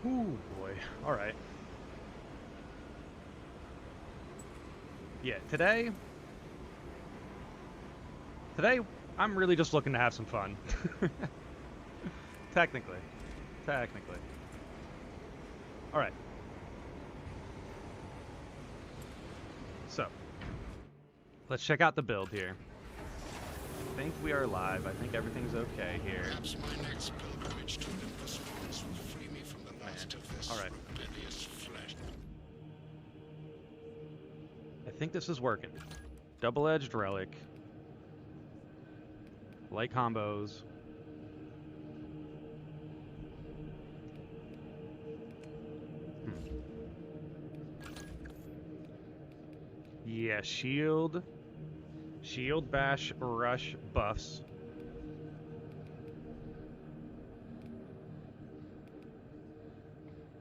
Ooh, boy. All right. Yeah, today, I'm really just looking to have some fun. Technically. Technically. All right. So, let's check out the build here. I think we are live. I think everything's okay here. Perhaps my next pilgrimage to Olympus Forest will free me from the last of this rebellious flesh. I think this is working. Double-edged relic. Light combos. Yeah, shield. Shield, bash, rush, buffs.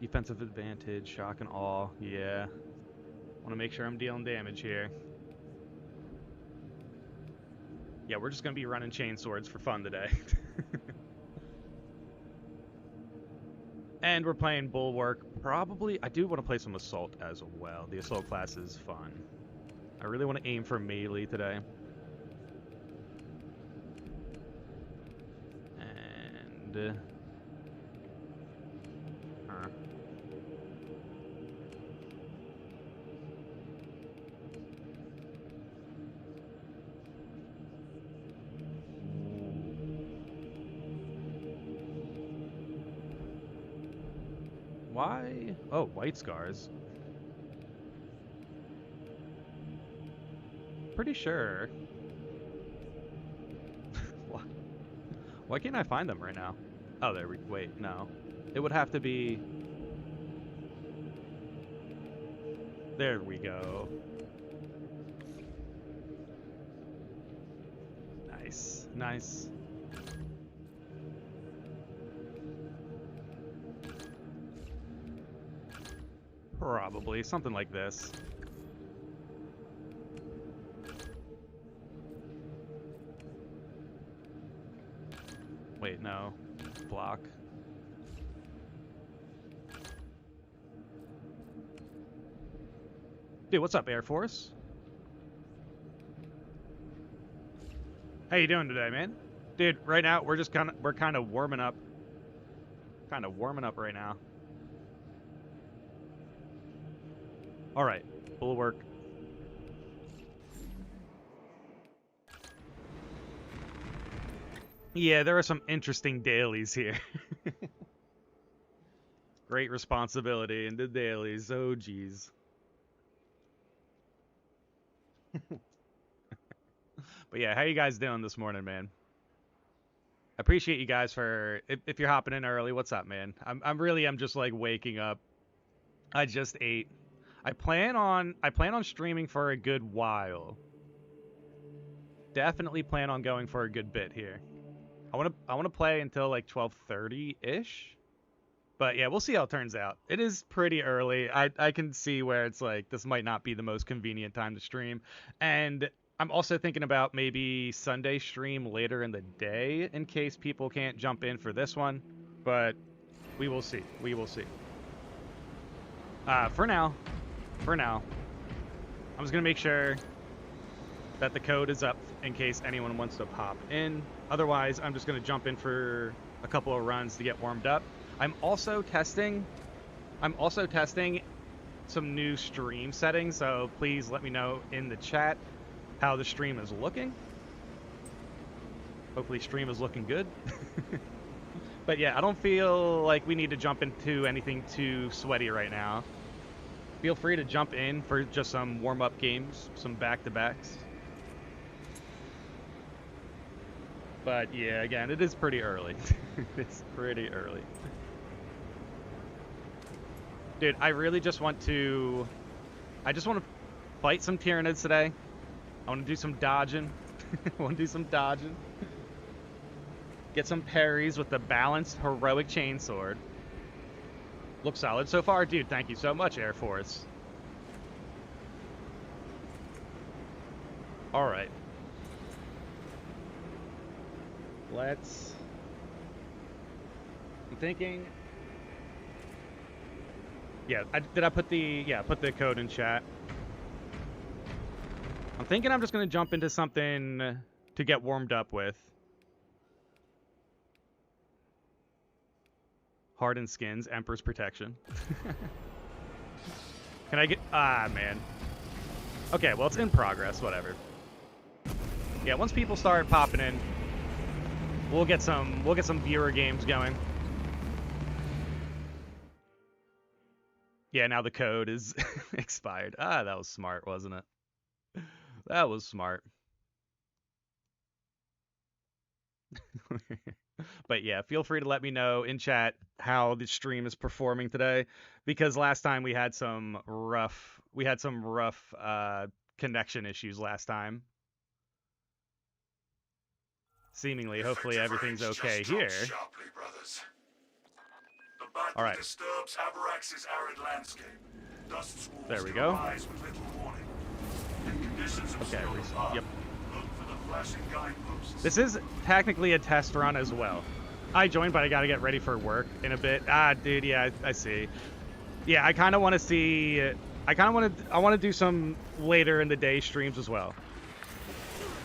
Defensive advantage, shock and awe. Yeah. Want to make sure I'm dealing damage here. Yeah, we're just going to be running chain swords for fun today. And we're playing Bulwark. Probably, I do want to play some Assault as well. The Assault class is fun. I really want to aim for melee today. And... Why? Oh, white scars. Pretty sure. Why can't I find them right now? Oh, there we... Wait, no. It would have to be... There we go. Nice. Nice. Probably. Something like this. Wait, no. Block. Dude, what's up, Air Force? How you doing today, man? Dude, right now we're just kind of warming up. Kind of warming up right now. All right, Bulwark. Yeah, there are some interesting dailies here. Great responsibility in the dailies. Oh, geez. But yeah, how you guys doing this morning, man? I appreciate you guys for if you're hopping in early. What's up, man? I'm just like waking up. I just ate. I plan on streaming for a good while. Definitely plan on going for a good bit here. I want to play until like 12:30-ish. But yeah, we'll see how it turns out. It is pretty early. I can see where it's like this might not be the most convenient time to stream. And I'm also thinking about maybe Sunday stream later in the day in case people can't jump in for this one. But we will see. We will see. For now, I'm just going to make sure that the code is up in case anyone wants to pop in. Otherwise, I'm just going to jump in for a couple of runs to get warmed up. I'm also testing some new stream settings, so please let me know in the chat how the stream is looking. Hopefully stream is looking good. But yeah, I don't feel like we need to jump into anything too sweaty right now. Feel free to jump in for just some warm-up games, some back-to-backs. But yeah, again, it is pretty early. It's pretty early. Dude, I really just want to... I just want to fight some Tyranids today. I want to do some dodging. I want to do some dodging. Get some parries with the balanced heroic chainsword. Looks solid so far. Dude, thank you so much, Air Force. Alright. I'm thinking... Yeah, did I put the put the code in chat? I'm thinking I'm just gonna jump into something to get warmed up with. Hardened skins, Emperor's Protection. Can I get... Ah, man. Okay, well, it's in progress. Whatever. Yeah, once people start popping in, we'll get some viewer games going. Yeah, now the code is expired. Ah, that was smart, wasn't it? That was smart. But yeah, feel free to let me know in chat how the stream is performing today, because last time we had some rough connection issues last time. Seemingly, hopefully everything's okay here. All right. There we go. Okay. Yep. This is technically a test run as well. I joined, but I gotta get ready for work in a bit. Ah, dude, yeah, I see. Yeah, I kind of want to see. I want to do some later in the day streams as well.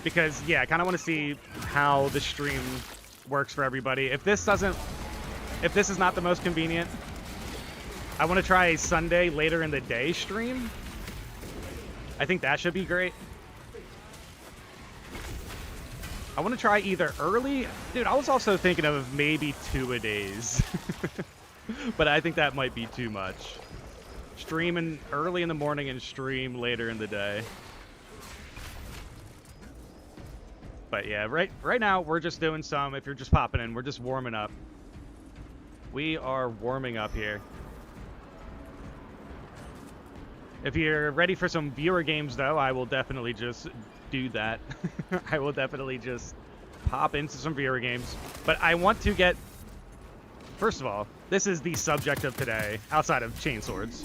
Because yeah, I kind of want to see how the stream works for everybody. If this is not the most convenient, I want to try a Sunday later in the day stream. I think that should be great. I want to try either early. Dude, I was also thinking of maybe 2-a-days. But I think that might be too much. Streaming early in the morning and stream later in the day. But yeah, right now we're just doing some, if you're just popping in, we're just warming up. We are warming up here. If you're ready for some viewer games though, I will definitely just do that. I will definitely just pop into some viewer games. But I want to get, first of all, this is the subject of today, outside of chainswords.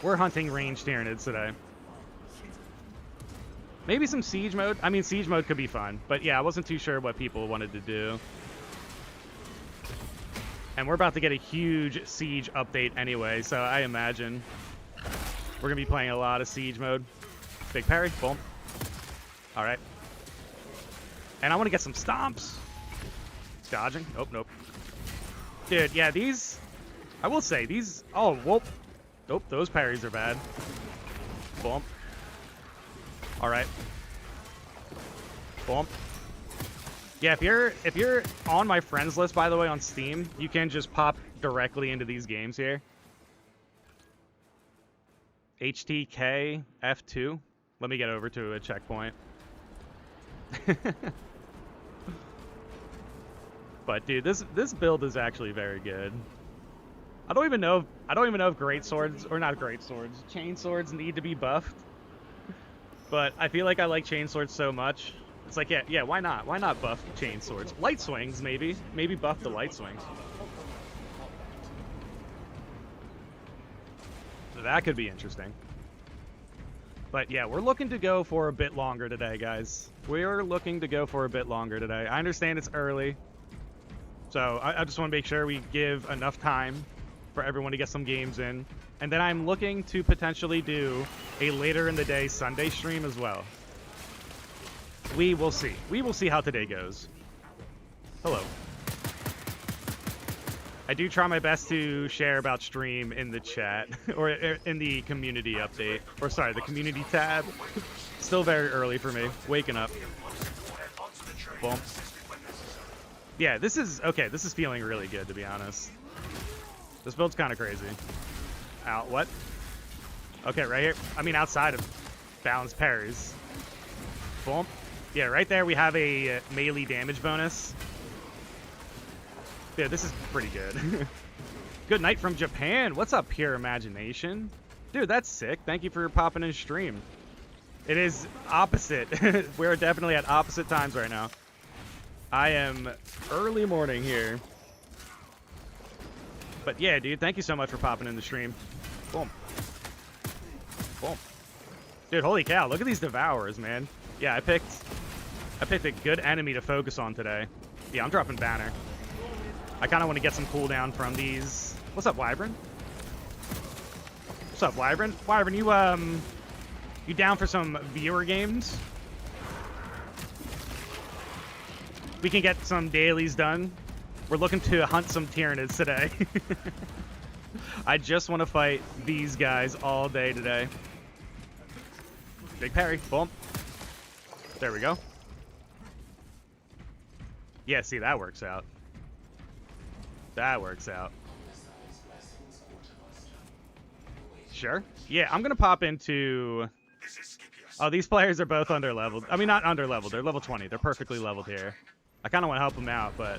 We're hunting ranged Tyranids today. Maybe some siege mode. I mean, siege mode could be fun. But yeah, I wasn't too sure what people wanted to do. And we're about to get a huge siege update anyway, so I imagine we're going to be playing a lot of siege mode. Big parry. Boom. All right. And I want to get some stomps. Dodging. Oh, nope. Dude, yeah, these... I will say, these... Oh, whoop. Nope, those parries are bad. Boom. All right. Boom. Yeah, if you're on my friends list, by the way, on Steam, you can just pop directly into these games here. HTK F2. Let me get over to a checkpoint. But dude, this build is actually very good. I don't even know if great swords, or not great swords, chain swords need to be buffed. But I feel like I like chain swords so much. It's like, yeah, why not? Why not buff chain swords? Light swings, maybe. Maybe buff the light swings. That could be interesting. But yeah, we're looking to go for a bit longer today, guys. We're looking to go for a bit longer today. I understand it's early. So I just want to make sure we give enough time for everyone to get some games in. And then I'm looking to potentially do a later in the day Sunday stream as well. We will see. We will see how today goes. Hello. I do try my best to share about stream in the chat, or in the community update. Or sorry, the community tab. Still very early for me. Waking up. Boom. Yeah, this is, okay, this is feeling really good, to be honest. This build's kind of crazy. Ow, what? Okay, right here. I mean, outside of balanced parries. Boom. Yeah, right there we have a melee damage bonus. Yeah, this is pretty good. Good night from Japan. What's up, Pure Imagination? Dude, that's sick. Thank you for popping in stream. It is opposite. We're definitely at opposite times right now. I am early morning here. But yeah, dude, thank you so much for popping in the stream. Boom. Boom. Dude, holy cow, look at these Devourers, man. Yeah, I picked a good enemy to focus on today. Yeah, I'm dropping Banner. I kind of want to get some cooldown from these. What's up, Wyvern? What's up, Wyvern? Wyvern, you down for some viewer games? We can get some dailies done. We're looking to hunt some Tyranids today. I just want to fight these guys all day today. Big parry. Boom. There we go. Yeah, see, that works out. That works out. Sure. Yeah, I'm going to pop into... Oh, these players are both under-leveled. I mean, not under-leveled. They're level 20. They're perfectly leveled here. I kind of want to help them out, but...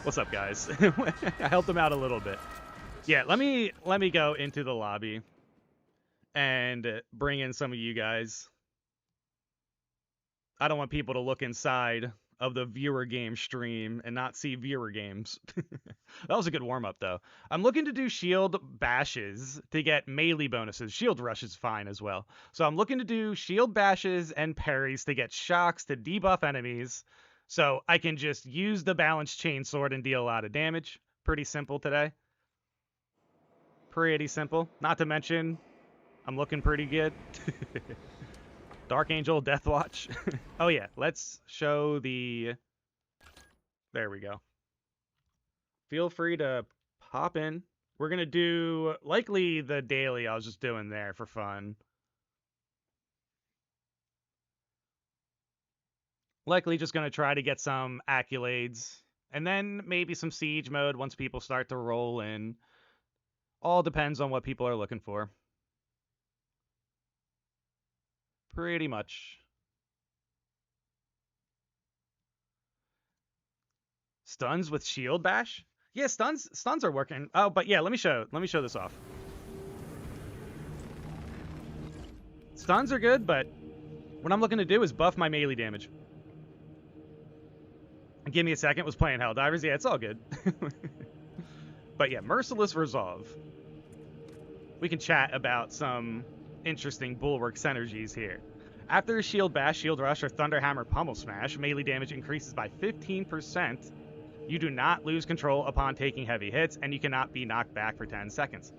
What's up, guys? I helped them out a little bit. Yeah, let me go into the lobby and bring in some of you guys. I don't want people to look inside of the viewer game stream and not see viewer games. That was a good warm-up, though. I'm looking to do shield bashes to get melee bonuses. Shield rush is fine as well. So I'm looking to do shield bashes and parries to get shocks to debuff enemies, so I can just use the balanced chainsword and deal a lot of damage. Pretty simple today. Pretty simple. Not to mention, I'm looking pretty good. Dark Angel, Death Watch. Oh yeah, let's show the... There we go. Feel free to pop in. We're going to do, likely, the daily I was just doing there for fun. Likely just going to try to get some accolades. And then maybe some siege mode once people start to roll in. All depends on what people are looking for. Pretty much. Stuns with shield bash? Yeah, stuns are working. Oh, but yeah, let me show this off. Stuns are good, but what I'm looking to do is buff my melee damage. Give me a second. Was playing Helldivers. Yeah, it's all good. But yeah, Merciless Resolve. We can chat about some interesting bulwark synergies here. After a shield bash, shield rush, or thunderhammer pummel smash, melee damage increases by 15%. You do not lose control upon taking heavy hits, and you cannot be knocked back for 10 seconds.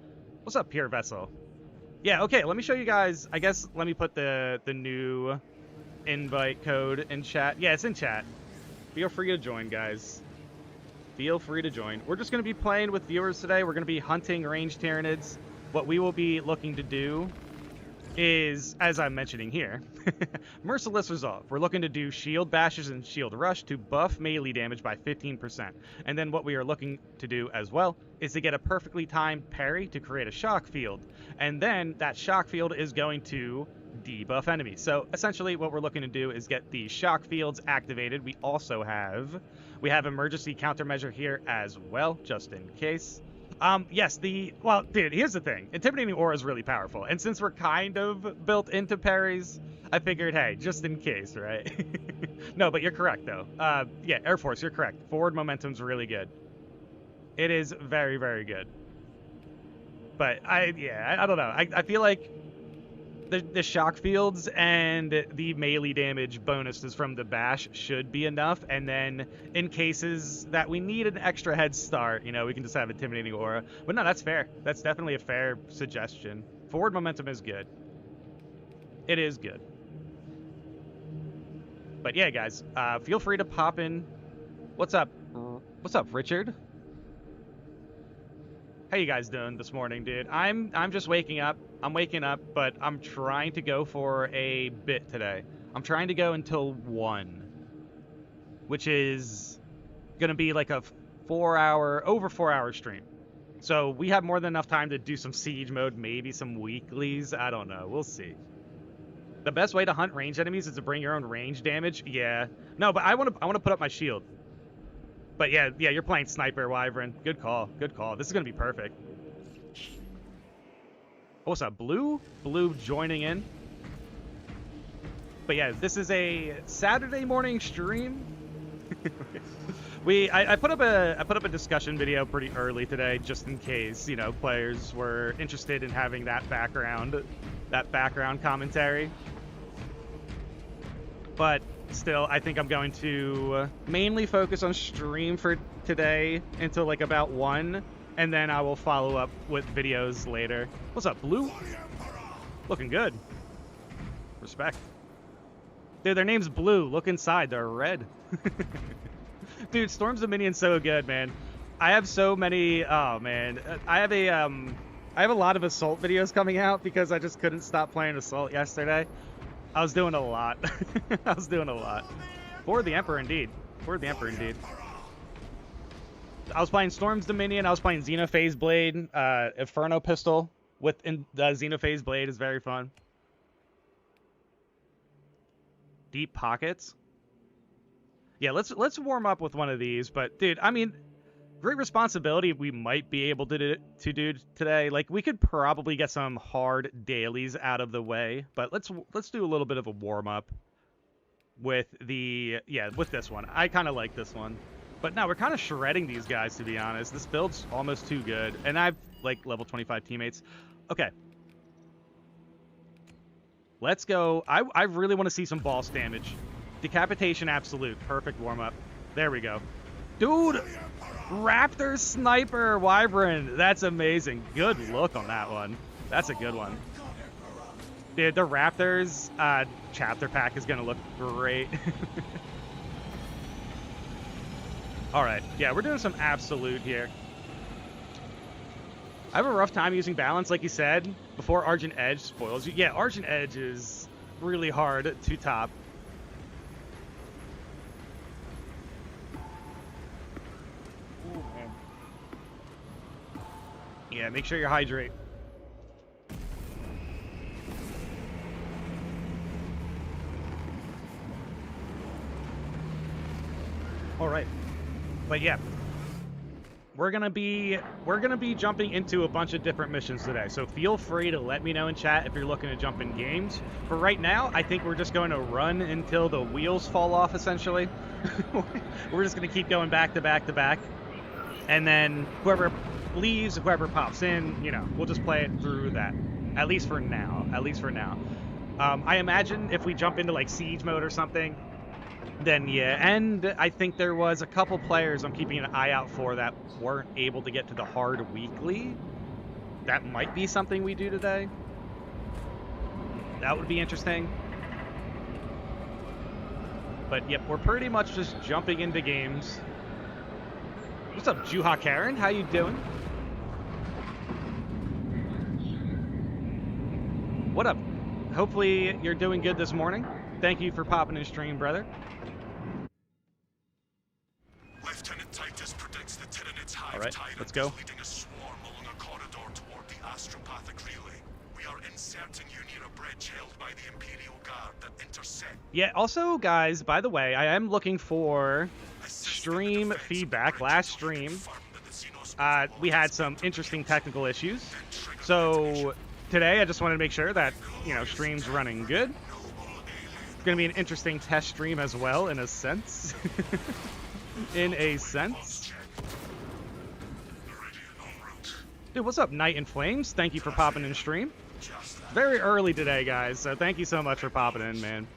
What's up, Pure Vessel? Yeah, okay, let me show you guys. I guess let me put the new invite code in chat. Yeah, it's in chat. Feel free to join, guys. Feel free to join. We're just going to be playing with viewers today. We're going to be hunting ranged Tyranids. What we will be looking to do is, as I'm mentioning here, Merciless Resolve. We're looking to do shield bashes and shield rush to buff melee damage by 15%. And then what we are looking to do as well is to get a perfectly timed parry to create a shock field. And then that shock field is going to debuff enemies. So essentially what we're looking to do is get the shock fields activated. We have emergency countermeasure here as well, just in case. Yes, well, dude, here's the thing. Intimidating Aura is really powerful. And since we're kind of built into parries, I figured, hey, just in case, right? No, but you're correct, though. Yeah, Air Force, you're correct. Forward momentum's really good. It is very, very good. But, I don't know. I feel like the shock fields and the melee damage bonuses from the bash should be enough, and then in cases that we need an extra head start, you know, we can just have Intimidating Aura. But no, that's fair. That's definitely a fair suggestion. Forward momentum is good. It is good. But yeah, guys, feel free to pop in. What's up? What's up, Richard? How you guys doing this morning, dude? I'm just waking up. I'm waking up, but I'm trying to go for a bit today. I'm trying to go until 1, which is gonna be like a over 4 hour stream. So we have more than enough time to do some siege mode, maybe some weeklies. I don't know. We'll see. The best way to hunt ranged enemies is to bring your own range damage. Yeah. No, but I want to put up my shield. But yeah, you're playing Sniper, Wyvern. Good call. Good call. This is going to be perfect. Oh, what's up? Blue joining in. But yeah, this is a Saturday morning stream. I put up a discussion video pretty early today, just in case, you know, players were interested in having that background commentary. But still, I think I'm going to mainly focus on stream for today until like about 1, and then I will follow up with videos later. What's up, Blue? Looking good. Respect. Dude, their name's Blue. Look inside. They're red. Dude, Storm's Dominion's so good, man. I have so many... Oh, man. I have a lot of Assault videos coming out because I just couldn't stop playing Assault yesterday. I was doing a lot. I was doing a lot. For the Emperor, indeed. For the Emperor, indeed. I was playing Storm's Dominion. I was playing Xenophase Blade. Inferno Pistol with the Xenophase Blade is very fun. Deep Pockets. Yeah, let's warm up with one of these. But, dude, I mean... Great responsibility we might be able to do today. Like, we could probably get some hard dailies out of the way, but let's do a little bit of a warm-up with with this one. I kind of like this one. But no, we're kind of shredding these guys, to be honest. This build's almost too good, and I've, like, level 25 teammates. Okay. Let's go. I really want to see some boss damage. Decapitation Absolute. Perfect warm-up. There we go. Dude! Raptor Sniper Wyvern. That's amazing. Good look on that one. That's a good one. Dude, the Raptors chapter pack is going to look great. Alright. Yeah, we're doing some absolute here. I have a rough time using balance, like you said, before Argent Edge spoils you. Yeah, Argent Edge is really hard to top. Yeah, make sure you hydrate. All right. But yeah, we're gonna be jumping into a bunch of different missions today. So feel free to let me know in chat if you're looking to jump in games. For right now, I think we're just going to run until the wheels fall off, essentially. We're just gonna keep going back to back to back. And then whoever leaves, whoever pops in, you know, we'll just play it through that. At least for now. At least for now. I imagine if we jump into, like, siege mode or something, then yeah. And I think there was a couple players I'm keeping an eye out for that weren't able to get to the hard weekly. That might be something we do today. That would be interesting. But yep, we're pretty much just jumping into games. What's up, Juha Karen? How you doing? What up? Hopefully you're doing good this morning. Thank you for popping in stream, brother. Lieutenant Titus predicts the Tyranids hive. All right, Tyrant let's go. is leading a swarm along a corridor toward the astropathic relay. We are inserting you near a bridge held by the Imperial Guard that intersect. Yeah, also, guys, by the way, I am looking for stream feedback. Last stream, we had some interesting technical issues. So today, I just wanted to make sure that, you know, stream's running good. It's going to be an interesting test stream as well, in a sense. In a sense. Dude, what's up, Night in Flames? Thank you for popping in stream. Very early today, guys, so thank you so much for popping in, man.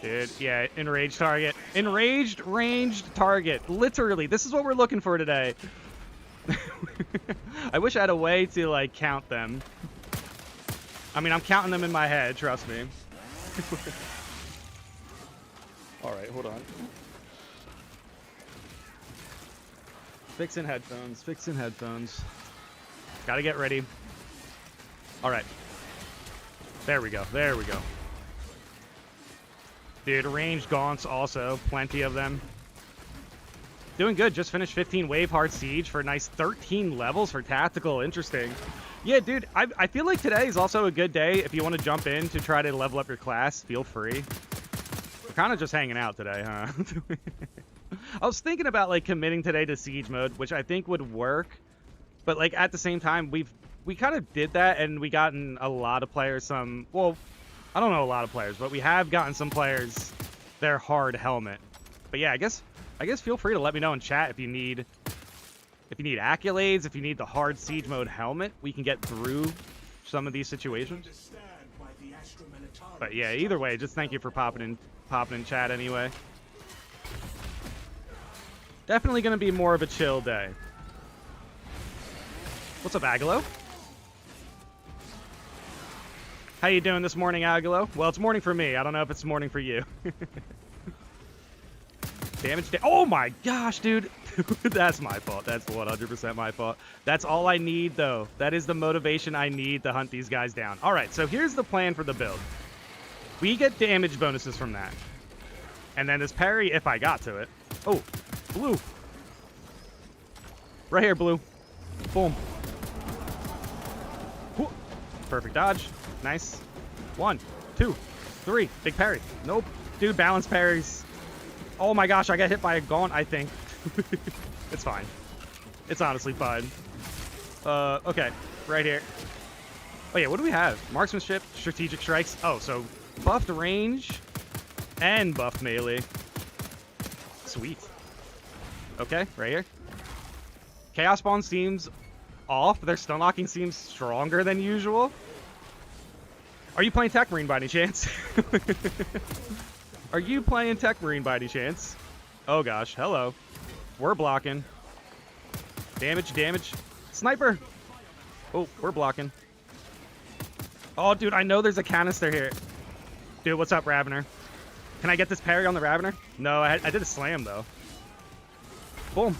Dude, yeah, enraged target. Enraged ranged target. Literally, this is what we're looking for today. I wish I had a way to, like, count them. I mean, I'm counting them in my head, trust me. Alright, hold on. Fixing headphones, fixing headphones. Gotta get ready. Alright. There we go, there we go. Dude, ranged gaunts also, plenty of them. Doing good, just finished 15 Wave Hard Siege for a nice 13 levels for Tactical, interesting. Yeah, dude, I feel like today is also a good day if you want to jump in to try to level up your class, feel free. We're kind of just hanging out today, huh? I was thinking about, like, committing today to Siege mode, which I think would work. But, like, at the same time, we kind of did that, and we gotten a lot of players some... Well, I don't know a lot of players, but we have gotten some players their hard helmet. But yeah, I guess feel free to let me know in chat if you need accolades, if you need the hard siege mode helmet, we can get through some of these situations. But yeah, either way, just thank you for popping in chat anyway. Definitely going to be more of a chill day. What's up, Agalo? How you doing this morning, Agalo? Well, it's morning for me. I don't know if it's morning for you. Oh my gosh, dude. That's my fault. That's 100% my fault. That's all I need, though. That is the motivation I need to hunt these guys down. All right, so here's the plan for the build. We get damage bonuses from that. And then this parry, if I got to it. Oh, blue. Right here, blue. Boom. Whew. Perfect dodge. Nice. 1, 2, 3. Big parry. Nope. Dude, balance parries. Oh my gosh, I got hit by a gaunt, I think. It's fine. It's honestly fine. Okay. Right here. Oh yeah, what do we have? Marksmanship, strategic strikes. Oh, so buffed range and buffed melee. Sweet. Okay, right here. Chaos Spawn seems off. Their stun locking seems stronger than usual. Are you playing Tech Marine by any chance? Are you playing Tech Marine by any chance? Oh gosh, hello. We're blocking. Damage, damage. Sniper! Oh, we're blocking. Oh, dude, I know there's a canister here. Dude, what's up, Ravener? Can I get this parry on the Ravener? No, I did a slam, though. Boom.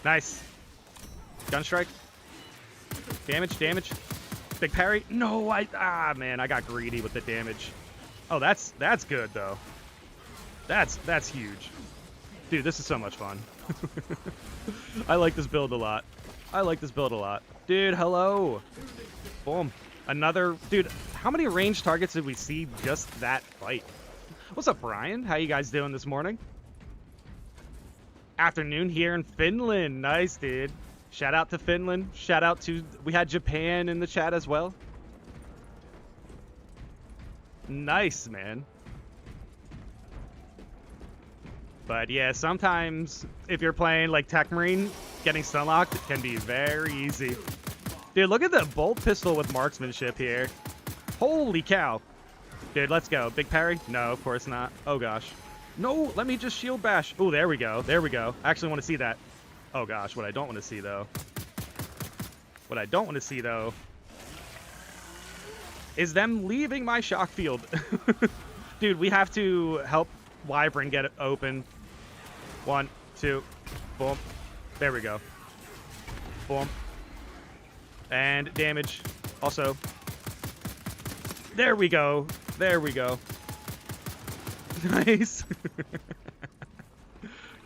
Nice. Gun strike. Damage, damage. Big parry. No, man, I got greedy with the damage. Oh, that's good, though. That's huge. Dude, this is so much fun. I like this build a lot. I like this build a lot. Dude, hello. Boom. Another... Dude, how many ranged targets did we see just that fight? What's up, Brian? How you guys doing this morning? Afternoon here in Finland. Nice, dude. Shout out to Finland. Shout out to... We had Japan in the chat as well. Nice, man. But yeah, sometimes if you're playing like Tech Marine, getting stun locked can be very easy. Dude, look at the bolt pistol with marksmanship here. Holy cow. Dude, let's go. Big parry? No, of course not. Oh gosh. No, let me just shield bash. Oh, there we go. There we go. I actually want to see that. Oh gosh, what I don't want to see though. What I don't want to see though is them leaving my shock field. Dude, we have to help Wyvern get it open. 1, 2, boom. There we go. Boom. And damage. Also. There we go. There we go. Nice.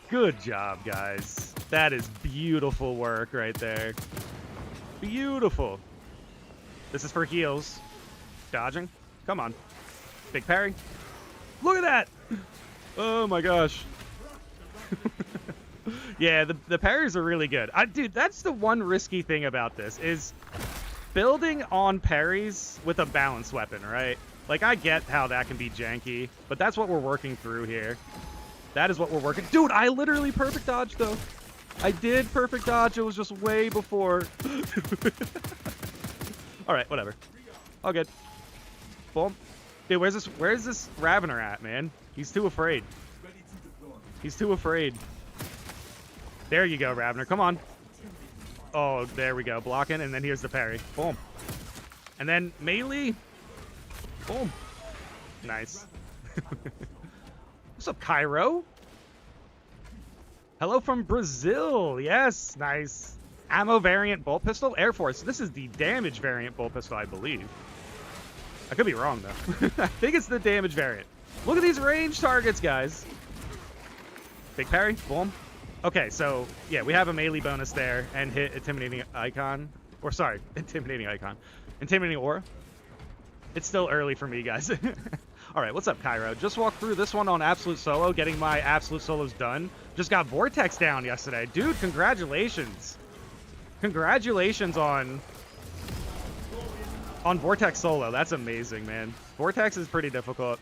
Good job, guys. That is beautiful work right there. Beautiful. This is for heals. Dodging. Come on. Big parry. Look at that. Oh my gosh. Yeah, the parries are really good. Dude, that's the one risky thing about this is building on parries with a balanced weapon, right? Like, I get how that can be janky, but that's what we're working through here. That is what we're working... Dude, I literally perfect dodged, though. I did perfect dodge. It was just way before. All right, whatever. All good. Boom. Dude, where's this Ravener at, man? He's too afraid. He's too afraid. There you go, Ravener. Come on. Oh, there we go. Blocking, and then here's the parry. Boom. And then melee. Boom. Nice. What's up, Cairo? Hello from Brazil. Yes, nice. Ammo variant bolt pistol. Air Force. This is the damage variant bolt pistol, I believe. I could be wrong, though. I think it's the damage variant. Look at these range targets, guys. Big parry. Boom. Okay, so, yeah, we have a melee bonus there and hit Intimidating Icon. Or, sorry, Intimidating Icon. Intimidating Aura. It's still early for me, guys. All right, what's up, Cairo? Just walked through this one on Absolute Solo, getting my Absolute Solos done. Just got Vortex down yesterday. Dude, congratulations. Congratulations on Vortex Solo. That's amazing, man. Vortex is pretty difficult.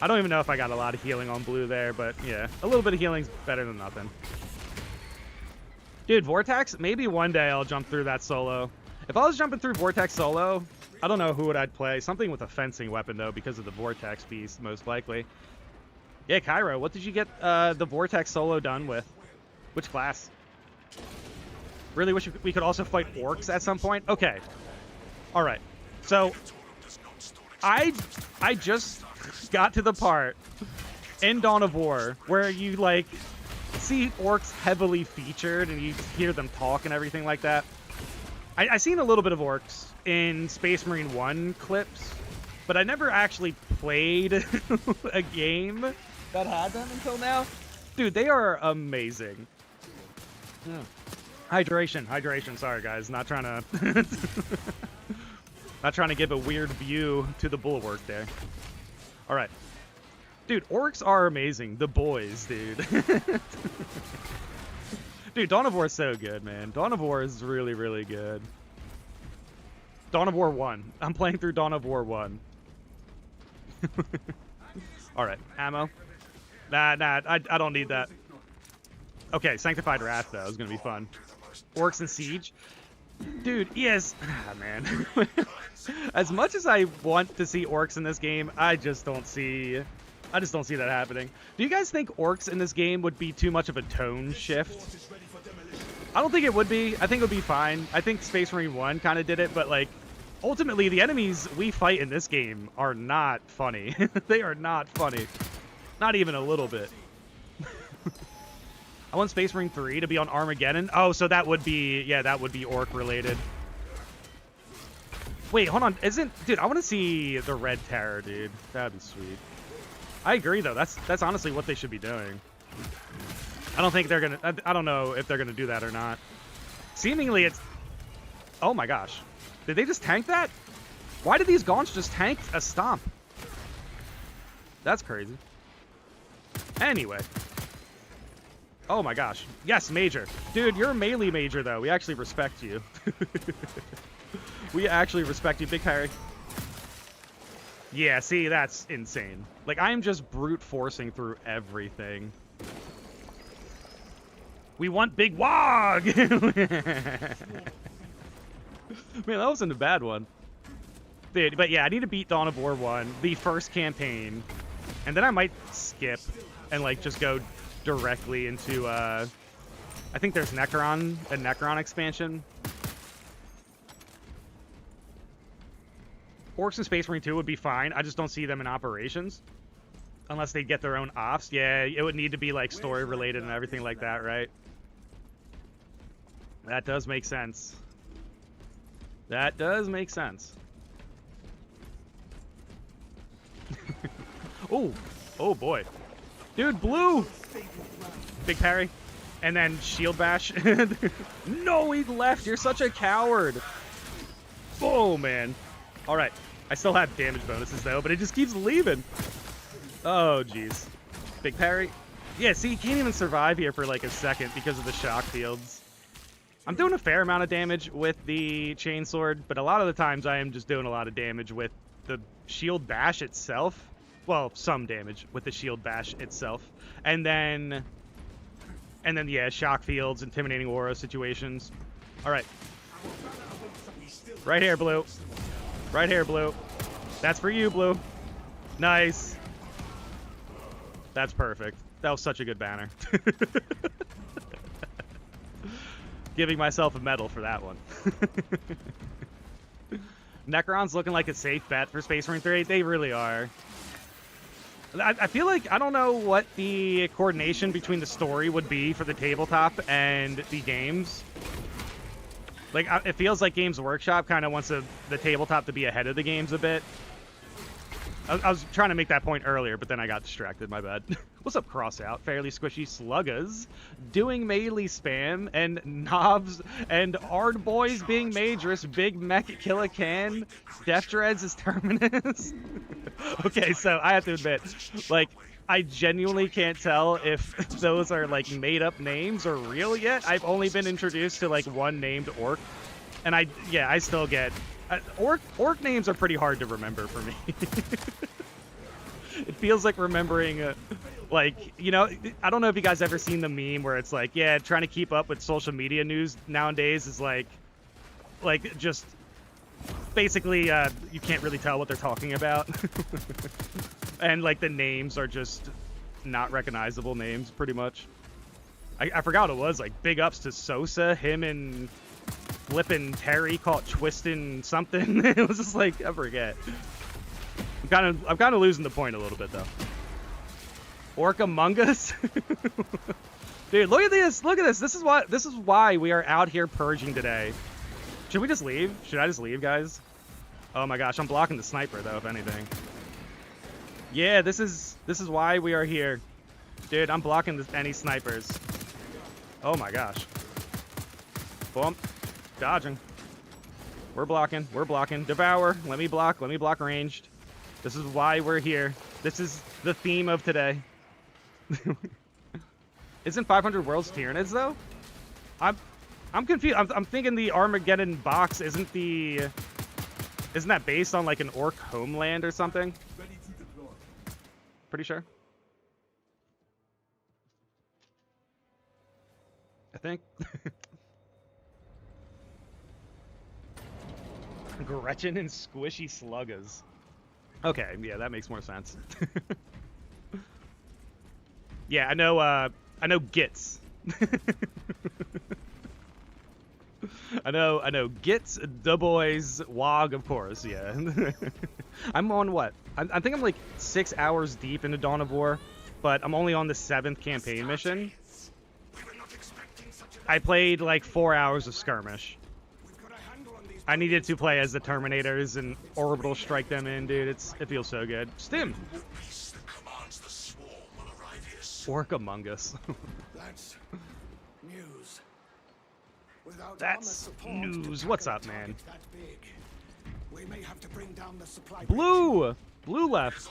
I don't even know if I got a lot of healing on blue there, but yeah, a little bit of healing's better than nothing. Dude, Vortex, maybe one day I'll jump through that solo. If I was jumping through Vortex solo, I don't know who would I'd play. Something with a fencing weapon, though, because of the Vortex piece, most likely. Yeah, Cairo, what did you get the Vortex solo done with? Which class? Really wish we could also fight orcs at some point. Okay. All right. So I just got to the part in Dawn of War where you like see orcs heavily featured and you hear them talk and everything like that. I seen a little bit of orcs in Space Marine 1 clips, but I never actually played a game that had them until now. Dude, they are amazing. Yeah. Hydration. Sorry, guys. Not trying to... not trying to give a weird view to the bulwark there. All right. Dude, orcs are amazing. The boys, dude. Dude, Dawn of War is so good, man. Dawn of War is really, really good. Dawn of War 1. I'm playing through Dawn of War 1. All right. Ammo. Nah, I don't need that. Okay, Sanctified Wrath, though, is going to be fun. Orcs and Siege. Dude, yes. Ah, man. As much as I want to see orcs in this game, I just don't see that happening. Do you guys think orcs in this game would be too much of a tone shift? I don't think it would be. I think it would be fine. I think Space Marine 1 kind of did it, but, like, ultimately, the enemies we fight in this game are not funny. They are not funny. Not even a little bit. I want Space Marine 3 to be on Armageddon. Oh, so that would be, yeah, that would be orc related. Wait, hold on. Dude, I want to see the Red Terror, dude. That'd be sweet. I agree, though. That's honestly what they should be doing. I don't think they're gonna, I don't know if they're gonna do that or not. Seemingly it's, oh my gosh. Did they just tank that? Why did these Gaunts just tank a stomp? That's crazy. Anyway. Oh my gosh. Yes, Major. Dude, you're a melee Major, though. We actually respect you. We actually respect you. Big Harry. Yeah, see, that's insane. Like, I'm just brute forcing through everything. We want Big Wog! Man, that wasn't a bad one. Dude, but yeah, I need to beat Dawn of War 1, the first campaign, and then I might skip and, like, just go directly into, I think there's Necron, a Necron expansion. Orcs in Space Marine 2 would be fine. I just don't see them in operations. Unless they get their own ops. Yeah, it would need to be, like, story-related and everything like that, right? That does make sense. That does make sense. Oh, oh boy. Dude, blue! Big parry. And then shield bash. No, he left. You're such a coward. Oh, man. All right. I still have damage bonuses, though, but it just keeps leaving. Oh, jeez. Big parry. Yeah, see, you can't even survive here for, like, a second because of the shock fields. I'm doing a fair amount of damage with the chainsword, but a lot of the times I am just doing a lot of damage with the shield bash itself. Well, some damage with the shield bash itself. And then, yeah, shock fields, intimidating aura situations. All right. Right here, Blue. Right here, Blue. That's for you, Blue. Nice. That's perfect. That was such a good banner. Giving myself a medal for that one. Necron's looking like a safe bet for Space Marine 3. They really are. I feel like, I don't know what the coordination between the story would be for the tabletop and the games. Like, it feels like Games Workshop kind of wants the tabletop to be ahead of the games a bit. I was trying to make that point earlier, but then I got distracted, my bad. What's up, Crossout? Fairly Squishy Sluggas. Doing melee spam, and Knobs, and Ard Boys being Majorous, Big Mech Killacan, Death Dreads is Terminus. Okay, so I have to admit, like, I genuinely can't tell if those are, like, made-up names or real yet. I've only been introduced to, like, one named Orc, and I still get... Orc names are pretty hard to remember for me. It feels like remembering, like, you know, I don't know if you guys ever seen the meme where it's like, yeah, trying to keep up with social media news nowadays is like just basically you can't really tell what they're talking about. And like the names are just not recognizable names, pretty much. I forgot what it was. Like, big ups to Sosa, him and flippin' Terry caught twisting something. It was just like, I forget. I'm kind of losing the point a little bit though. Orc Among Us. Dude, look at this. Look at this. This is why we are out here purging today. Should we just leave? Should I just leave, guys? Oh my gosh, I'm blocking the sniper though, if anything. Yeah, this is why we are here. Dude, I'm blocking any snipers. Oh my gosh. Boom. Dodging. We're blocking. We're blocking. Devour. Let me block ranged. This is why we're here. This is the theme of today. Isn't 500 Worlds Tyranids though? I'm confused. I'm thinking the Armageddon box isn't that based on like an orc homeland or something? Pretty sure. I think. Gretchen and Squishy Sluggas. Okay, yeah, that makes more sense. Yeah, I know Gits. I know Gits, Dubois, Wog, of course, yeah. I'm on what? I think I'm like 6 hours deep into Dawn of War, but I'm only on the 7th campaign mission. I played like 4 hours of skirmish. I needed to play as the Terminators and orbital strike them in, dude. It feels so good. Stim. Orc Among Us. That's news. That's news. What's up, man? That big. We may have to bring down the supply. Blue! Blue left.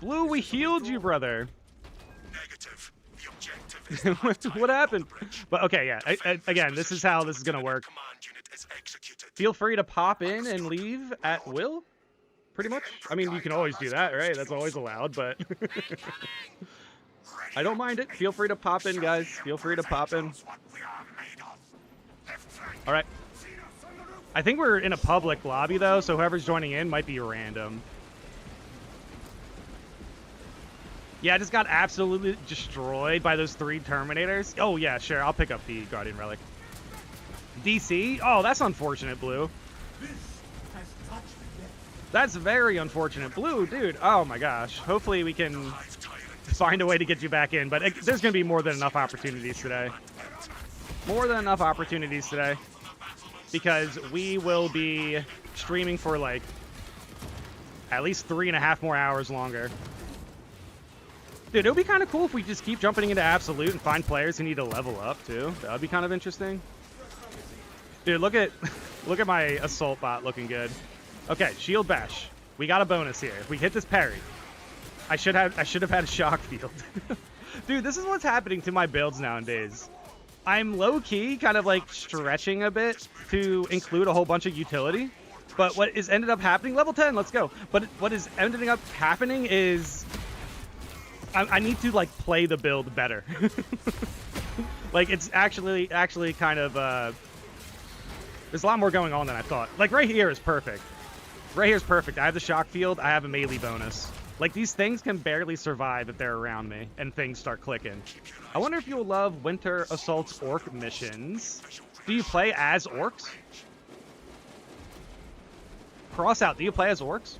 Blue, we healed you, brother. Negative. The objective is what happened? But okay, yeah. Again, this is how this is gonna work. Feel free to pop in and leave at will. Pretty much. I mean, you can always do that, right? That's always allowed, but I don't mind it. Feel free to pop in, guys. Feel free to pop in. All right. I think we're in a public lobby, though, so whoever's joining in might be random. Yeah, I just got absolutely destroyed by those 3 Terminators. Oh, yeah, sure. I'll pick up the Guardian Relic. DC? Oh, that's unfortunate, Blue. That's very unfortunate. Blue, dude. Oh, my gosh. Hopefully we can find a way to get you back in, but there's going to be more than enough opportunities today. More than enough opportunities today. Because we will be streaming for, like, at least 3.5 more hours longer. Dude, it would be kind of cool if we just keep jumping into Absolute and find players who need to level up, too. That would be kind of interesting. Dude, look at my Assault bot looking good. Okay, Shield Bash. We got a bonus here. If we hit this parry, I should have had a Shock Field. Dude, this is what's happening to my builds nowadays. I'm low-key kind of like stretching a bit to include a whole bunch of utility. But what is ended up happening, level 10, let's go. But what is ending up happening is I need to like play the build better. Like it's actually kind of there's a lot more going on than I thought. Like right here is perfect. Right here's perfect. I have the shock field. I have a melee bonus. Like these things can barely survive if they're around me and things start clicking. I wonder if you'll love Winter Assault's orc missions. Do you play as orcs? Cross out. Do you play as orcs?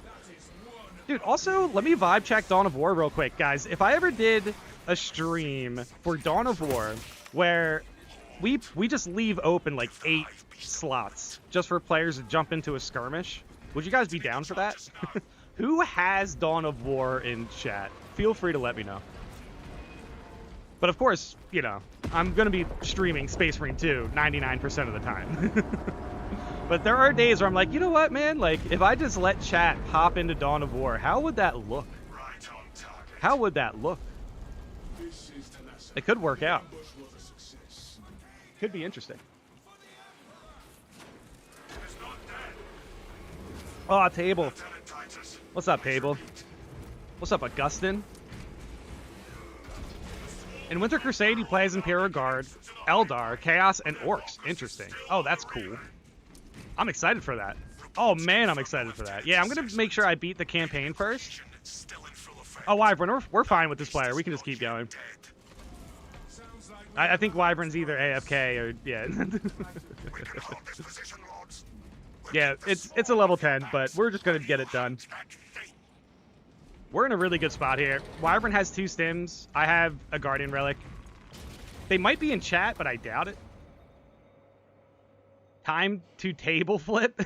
Dude, also, let me vibe check Dawn of War real quick, guys. If I ever did a stream for Dawn of War where we just leave open like 8 slots just for players to jump into a skirmish, would you guys be down for that? Who has Dawn of War in chat? Feel free to let me know. But of course, you know, I'm going to be streaming Space Marine 2 99% of the time. But there are days where I'm like, you know what, man? Like, if I just let chat hop into Dawn of War, how would that look? How would that look? It could work out. Could be interesting. Oh, Table. What's up, Table? What's up, Augustin? In Winter Crusade, he plays Imperial Guard, Eldar, Chaos, and Orcs. Interesting. Oh, that's cool. I'm excited for that. Oh, man, I'm excited for that. Yeah, I'm going to make sure I beat the campaign first. Oh, Wyvern, we're fine with this player. We can just keep going. I think Wyvern's either AFK or yeah. Yeah, it's a level 10, but we're just gonna get it done. We're in a really good spot here. Wyvern has 2 stims. I have a Guardian Relic. They might be in chat, but I doubt it. Time to table flip.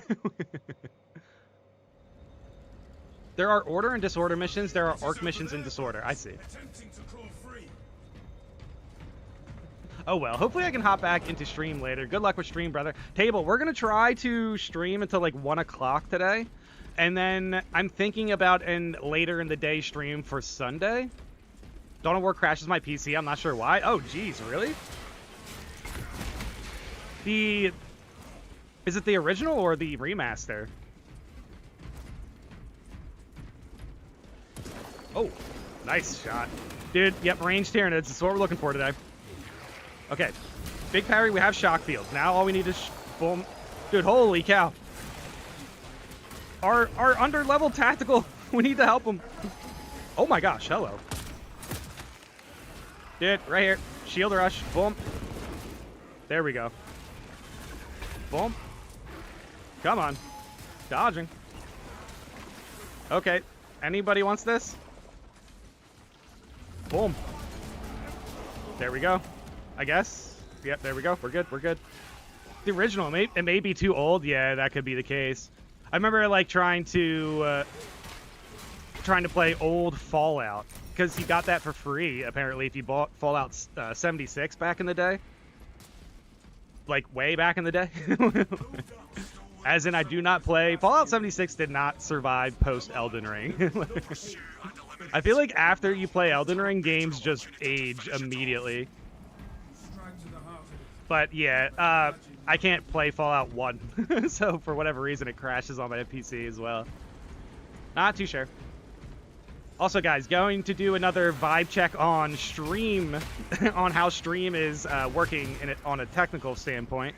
There are order and disorder missions. There are orc missions in disorder. I see. Oh well, hopefully I can hop back into stream later. Good luck with stream, brother. Table, we're gonna try to stream until like 1 o'clock today. And then I'm thinking about an later in the day stream for Sunday. Dawn of War crashes my PC. I'm not sure why. Oh, geez, really? Is it the original or the remaster? Oh, nice shot. Dude, yep, ranged Tyranids. That's what we're looking for today. Okay. Big parry, we have shock fields. Now all we need is boom. Dude, holy cow. Our under-level tactical, we need to help him. Oh my gosh, hello. Dude, right here. Shield rush, boom. There we go. Boom. Come on. Dodging. Okay. Anybody wants this? Boom. There we go. I guess. Yep, there we go. We're good. We're good. The original, it may be too old. Yeah, that could be the case. I remember like trying to play old Fallout because you got that for free apparently if you bought Fallout 76 back in the day. Like way back in the day. As in, I do not play. Fallout 76 did not survive post Elden Ring. I feel like after you play Elden Ring, games just age immediately. But yeah, I can't play Fallout 1. So for whatever reason, it crashes on my PC as well. Not too sure. Also, guys, going to do another vibe check on stream, on how stream is working on a technical standpoint.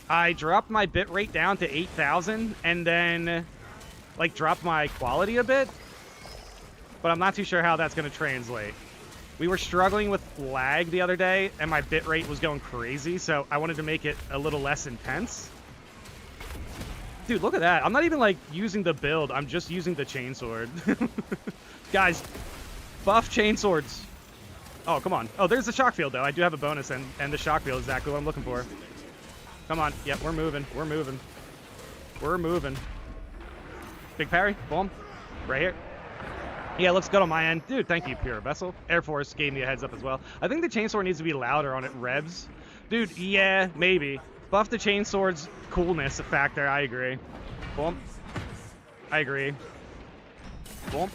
I dropped my bitrate down to 8,000 and then like dropped my quality a bit, but I'm not too sure how that's going to translate. We were struggling with lag the other day and my bitrate was going crazy, so I wanted to make it a little less intense. Dude, look at that. I'm not even like using the build, I'm just using the chainsword. Guys, buff chainswords. Oh, come on. Oh, there's the shock field though. I do have a bonus and the shock field is exactly what I'm looking for. Come on. Yep, we're moving. We're moving. We're moving. Big parry. Boom. Right here. Yeah, looks good on my end. Dude, thank you, Pure Vessel. Air Force gave me a heads up as well. I think the chainsword needs to be louder on it revs. Dude, yeah, maybe. Buff the chainsword's coolness factor. I agree. Boom. I agree. Boom.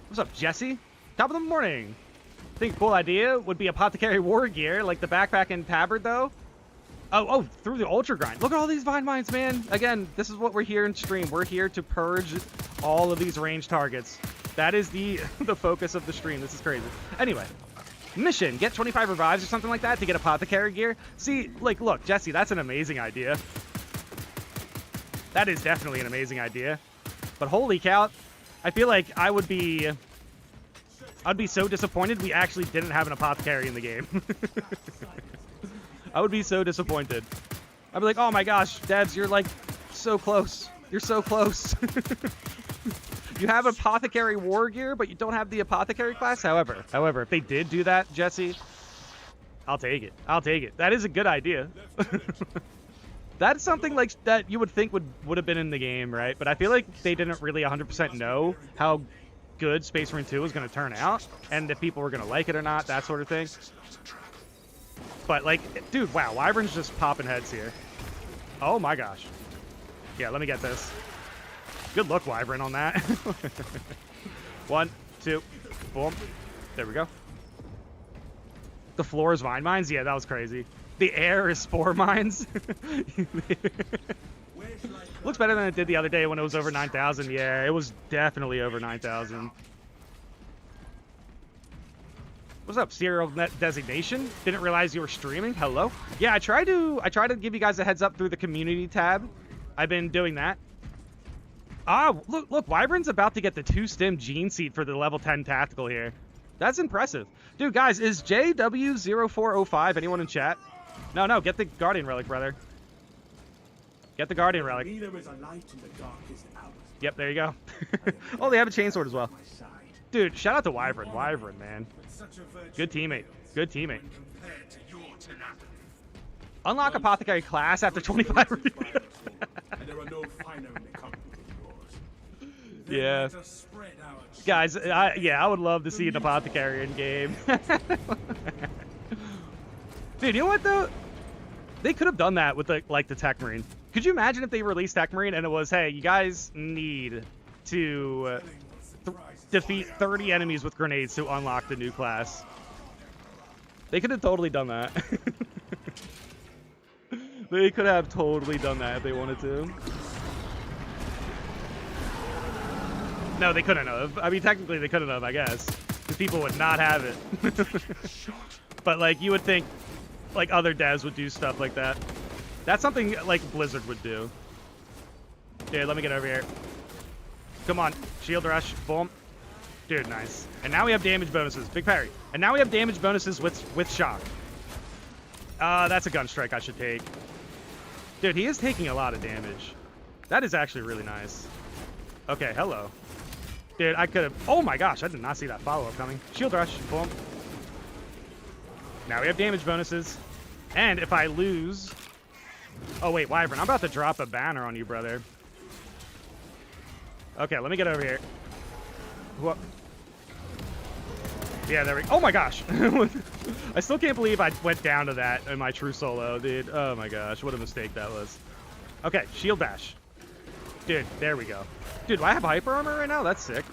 What's up, Jesse? Top of the morning. I think a cool idea would be apothecary war gear, like the backpack and tabard, though. Oh, through the ultra grind. Look at all these vine mines, man. Again, this is what we're here in stream. We're here to purge all of these ranged targets. That is the focus of the stream. This is crazy. Anyway, mission. Get 25 revives or something like that to get apothecary gear. See, like, look, Jesse, that's an amazing idea. That is definitely an amazing idea. But holy cow, I feel like I'd be so disappointed we actually didn't have an apothecary in the game. I would be so disappointed. I'd be like, oh my gosh, devs, you're like so close. You're so close. You have apothecary war gear, but you don't have the apothecary class. However, if they did do that, Jesse, I'll take it. I'll take it. That is a good idea. That's something like that you would think would have been in the game, right? But I feel like they didn't really 100% know how good Space Marine 2 was going to turn out, and if people were going to like it or not, that sort of thing. But like, dude, wow, Wyvern's just popping heads here. Oh my gosh. Yeah, let me get this. Good look, Wyvern, on that. 1, 2, boom. There we go. The floor is vine mines? Yeah, that was crazy. The air is spore mines. Looks better than it did the other day when it was over 9,000. Yeah, it was definitely over 9,000. What's up, serial net designation? Didn't realize you were streaming. Hello. Yeah, I try to give you guys a heads up through the community tab. I've been doing that. Ah, look, Wyvern's about to get the 2-stem gene seed for the level 10 tactical here. That's impressive. Dude, guys, is JW0405 anyone in chat? No, get the Guardian Relic, brother. Get the Guardian Relic. There is a light in the darkest hours. Yep, there you go. Oh, they have a chainsword as well. Dude, shout out to Wyvern. Wyvern, man. Good teammate. Good teammate. Unlock Apothecary class after 25 reviews. Yeah. Guys, I would love to see an Apothecary in game. Dude, you know what though? They could have done that with the Tech Marine. Could you imagine if they released Tech Marine and it was, hey, you guys need to defeat 30 enemies with grenades to unlock the new class? They could have totally done that. They could have totally done that if they wanted to. No, they couldn't have. I mean, technically they couldn't have, I guess. Because people would not have it. But, like, you would think, like, other devs would do stuff like that. That's something, like, Blizzard would do. Dude, let me get over here. Come on. Shield rush. Boom. Dude, nice. And now we have damage bonuses. Big parry. And now we have damage bonuses with shock. That's a gun strike I should take. Dude, he is taking a lot of damage. That is actually really nice. Okay, hello. Dude, I could have... Oh my gosh, I did not see that follow-up coming. Shield rush. Boom. Now we have damage bonuses. And if I lose... Oh, wait, Wyvern, I'm about to drop a banner on you, brother. Okay, let me get over here. Whoop. Yeah, there we go. Oh my gosh. I still can't believe I went down to that in my true solo, dude. Oh my gosh, what a mistake that was. Okay, shield bash. Dude, there we go. Dude, do I have hyper armor right now? That's sick.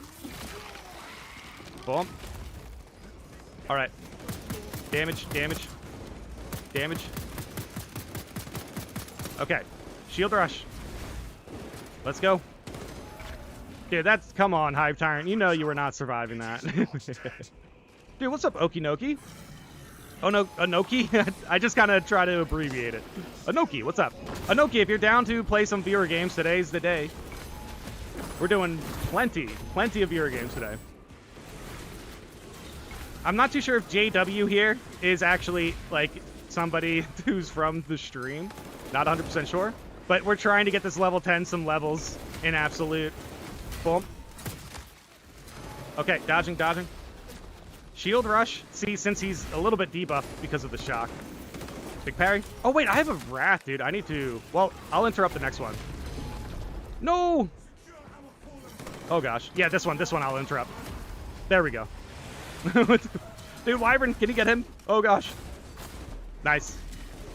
Boom. Alright. Damage, damage. Damage. Okay. Shield rush. Let's go. Dude, that's... Come on, Hive Tyrant. You know you were not surviving that. Dude, what's up, Okinoki? Oh, no, Anoki? I just kind of try to abbreviate it. Anoki, what's up? Anoki, if you're down to play some viewer games, today's the day. We're doing plenty of viewer games today. I'm not too sure if JW here is actually, like, somebody who's from the stream. Not 100% sure. But we're trying to get this level 10 some levels in absolute. Boom. Okay, dodging, dodging. Shield rush. See, since he's a little bit debuffed because of the shock. Big parry. Oh, wait, I have a wrath, dude. I need to... Well, I'll interrupt the next one. No! Oh, gosh. Yeah, this one I'll interrupt. There we go. Dude, Wyvern, can you get him? Oh, gosh. Nice.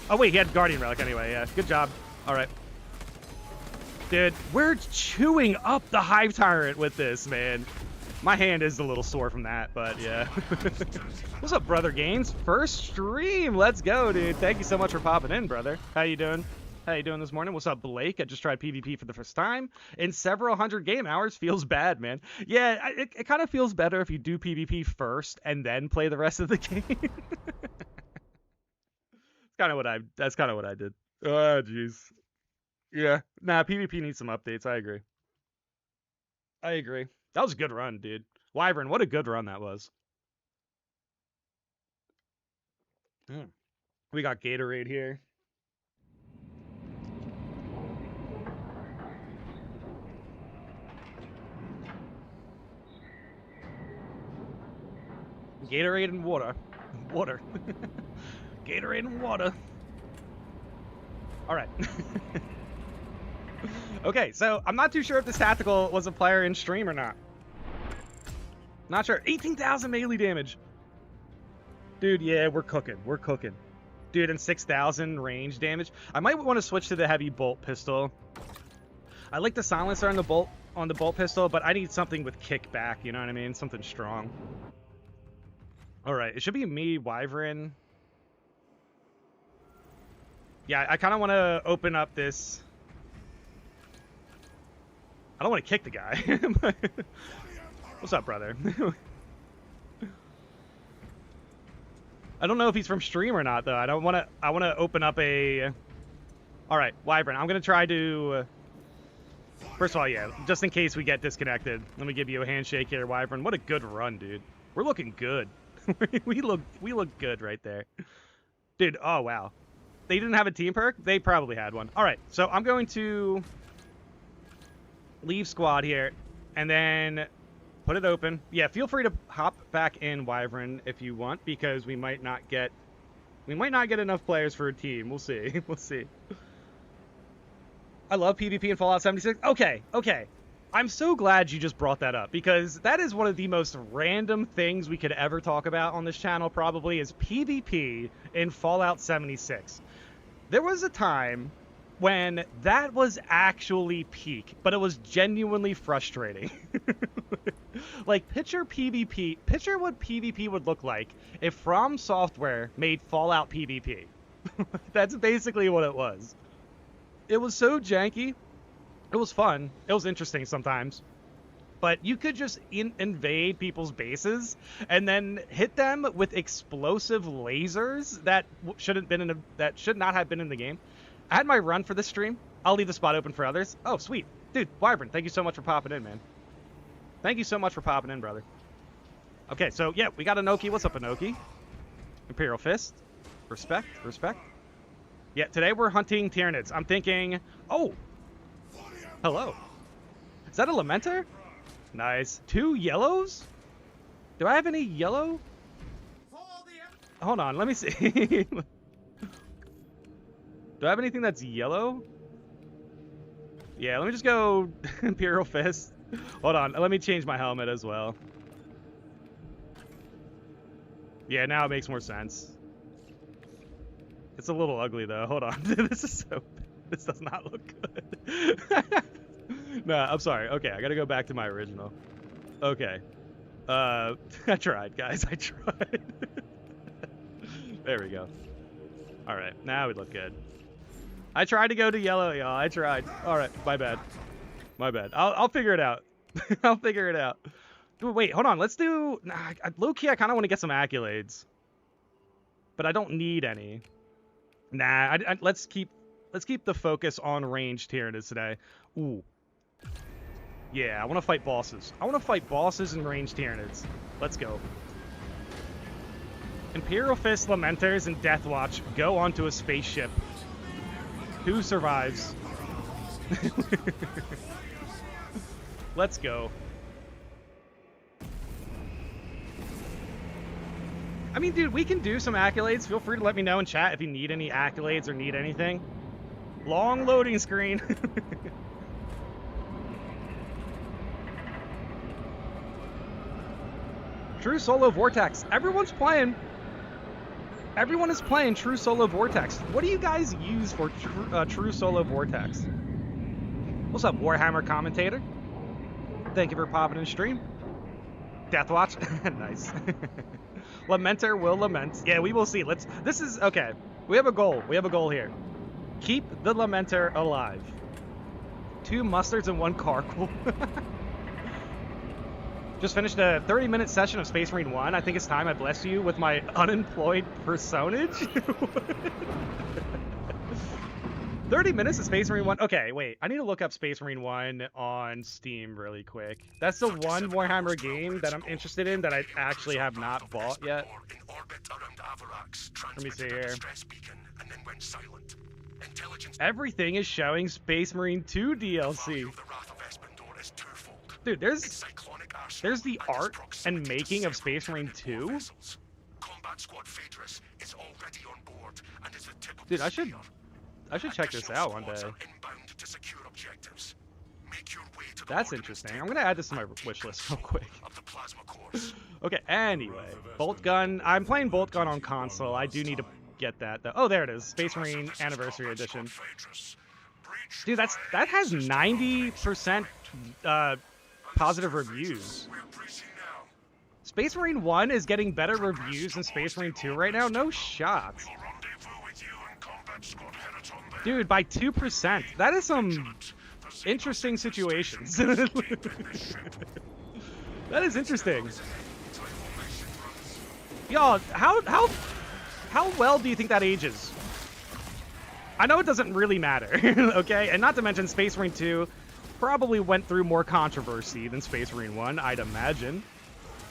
Oh, wait, he had Guardian Relic anyway. Yeah, good job. All right. Dude, we're chewing up the Hive Tyrant with this, man. My hand is a little sore from that, but yeah. What's up, Brother Gaines? First stream. Let's go, dude. Thank you so much for popping in, brother. How you doing? How you doing this morning? What's up, Blake? I just tried PvP for the first time in several hundred game hours. Feels bad, man. Yeah, it kind of feels better if you do PvP first and then play the rest of the game. That's kind of what I did. Oh, jeez. Yeah. Nah, PvP needs some updates. I agree. That was a good run, dude. Wyvern, what a good run that was. We got Gatorade here. Gatorade and water. Water. Gatorade and water. All right. Okay, so I'm not too sure if this tactical was a player in stream or not. Not sure. 18,000 melee damage. Dude, yeah, we're cooking. We're cooking. Dude, and 6,000 range damage. I might want to switch to the heavy bolt pistol. I like the silencer on the bolt pistol, but I need something with kickback, you know what I mean? Something strong. All right, it should be me, Wyvern. Yeah, I kind of want to open up this. I don't want to kick the guy. What's up, brother? I don't know if he's from stream or not, though. I want to open up a... All right, Wyvern, I'm going to try to First of all, yeah, just in case we get disconnected, let me give you a handshake here, Wyvern. What a good run, dude. We're looking good. we look good right there. Dude, oh wow. They didn't have a team perk? They probably had one. All right, so I'm going to leave squad here and then put it open. Yeah, feel free to hop back in, Wyvern, if you want, because we might not get enough players for a team. We'll see. We'll see. I love PvP in Fallout 76. Okay. I'm so glad you just brought that up, because that is one of the most random things we could ever talk about on this channel, probably, is PvP in Fallout 76. There was a time when that was actually peak, but it was genuinely frustrating. Like, picture PvP, picture what PvP would look like if From Software made Fallout PvP. That's basically what it was. It was so janky. It was fun. It was interesting sometimes. But you could just invade people's bases and then hit them with explosive lasers that should not have been in the game. I had my run for this stream. I'll leave the spot open for others. Oh, sweet. Dude, Wyvern, thank you so much for popping in, man. Thank you so much for popping in, brother. Okay, so, yeah, we got Inoki. What's up, Inoki? Imperial Fist. Respect. Yeah, today we're hunting Tyranids. I'm thinking... Oh! Hello. Is that a Lamenter? Nice. 2 yellows? Do I have any yellow? Hold on, let me see. Do I have anything that's yellow? Yeah, let me just go Imperial Fist. Hold on, let me change my helmet as well. Yeah, now it makes more sense. It's a little ugly though. Hold on. This does not look good. Nah, I'm sorry. Okay, I gotta go back to my original. Okay. I tried, guys. I tried. There we go. Alright, now we look good. I tried to go to yellow, y'all. I tried. Alright, my bad. My bad. I'll figure it out. I'll figure it out. Wait, hold on. Let's do... Nah, low-key, I kind of want to get some accolades. But I don't need any. Nah, let's keep the focus on ranged Tyranids today. Ooh. Yeah, I want to fight bosses. I want to fight bosses and ranged Tyranids. Let's go. Imperial Fist, Lamenters, and Deathwatch go onto a spaceship. Who survives? Let's go. I mean, dude, we can do some accolades. Feel free to let me know in chat if you need any accolades or need anything. Long loading screen. True Solo Vortex. Everyone's playing. Everyone is playing True Solo Vortex. What do you guys use for True Solo Vortex? What's up, Warhammer commentator? Thank you for popping in stream. Deathwatch. Nice. Lamenter will lament. Yeah, we will see. This is okay. We have a goal. We have a goal here. Keep the Lamenter alive. 2 mustards and 1 carkle. Just finished a 30-minute session of Space Marine 1. I think it's time I bless you with my unemployed personage. 30 minutes of Space Marine 1. Okay, wait. I need to look up Space Marine 1 on Steam really quick. That's the one Warhammer game that I'm interested in that I actually have not bought yet. Let me see here. Everything is showing Space Marine 2 DLC. Dude, there's the art and making of Space Marine 2? Dude, I should check this out one day. That's interesting. I'm gonna add this to my wish list real quick. Okay, anyway. Bolt Gun. I'm playing Bolt Gun on console. I do need to get that though. Oh, there it is. Space Marine Anniversary Edition. Dude, that has 90% positive reviews. Space Marine 1 is getting better reviews than Space Marine 2 right now? No shot. Dude, by 2%. That is some interesting situations. That is interesting. Y'all, how well do you think that ages? I know it doesn't really matter, okay? And not to mention Space Marine 2. probably went through more controversy than Space Marine 1, I'd imagine.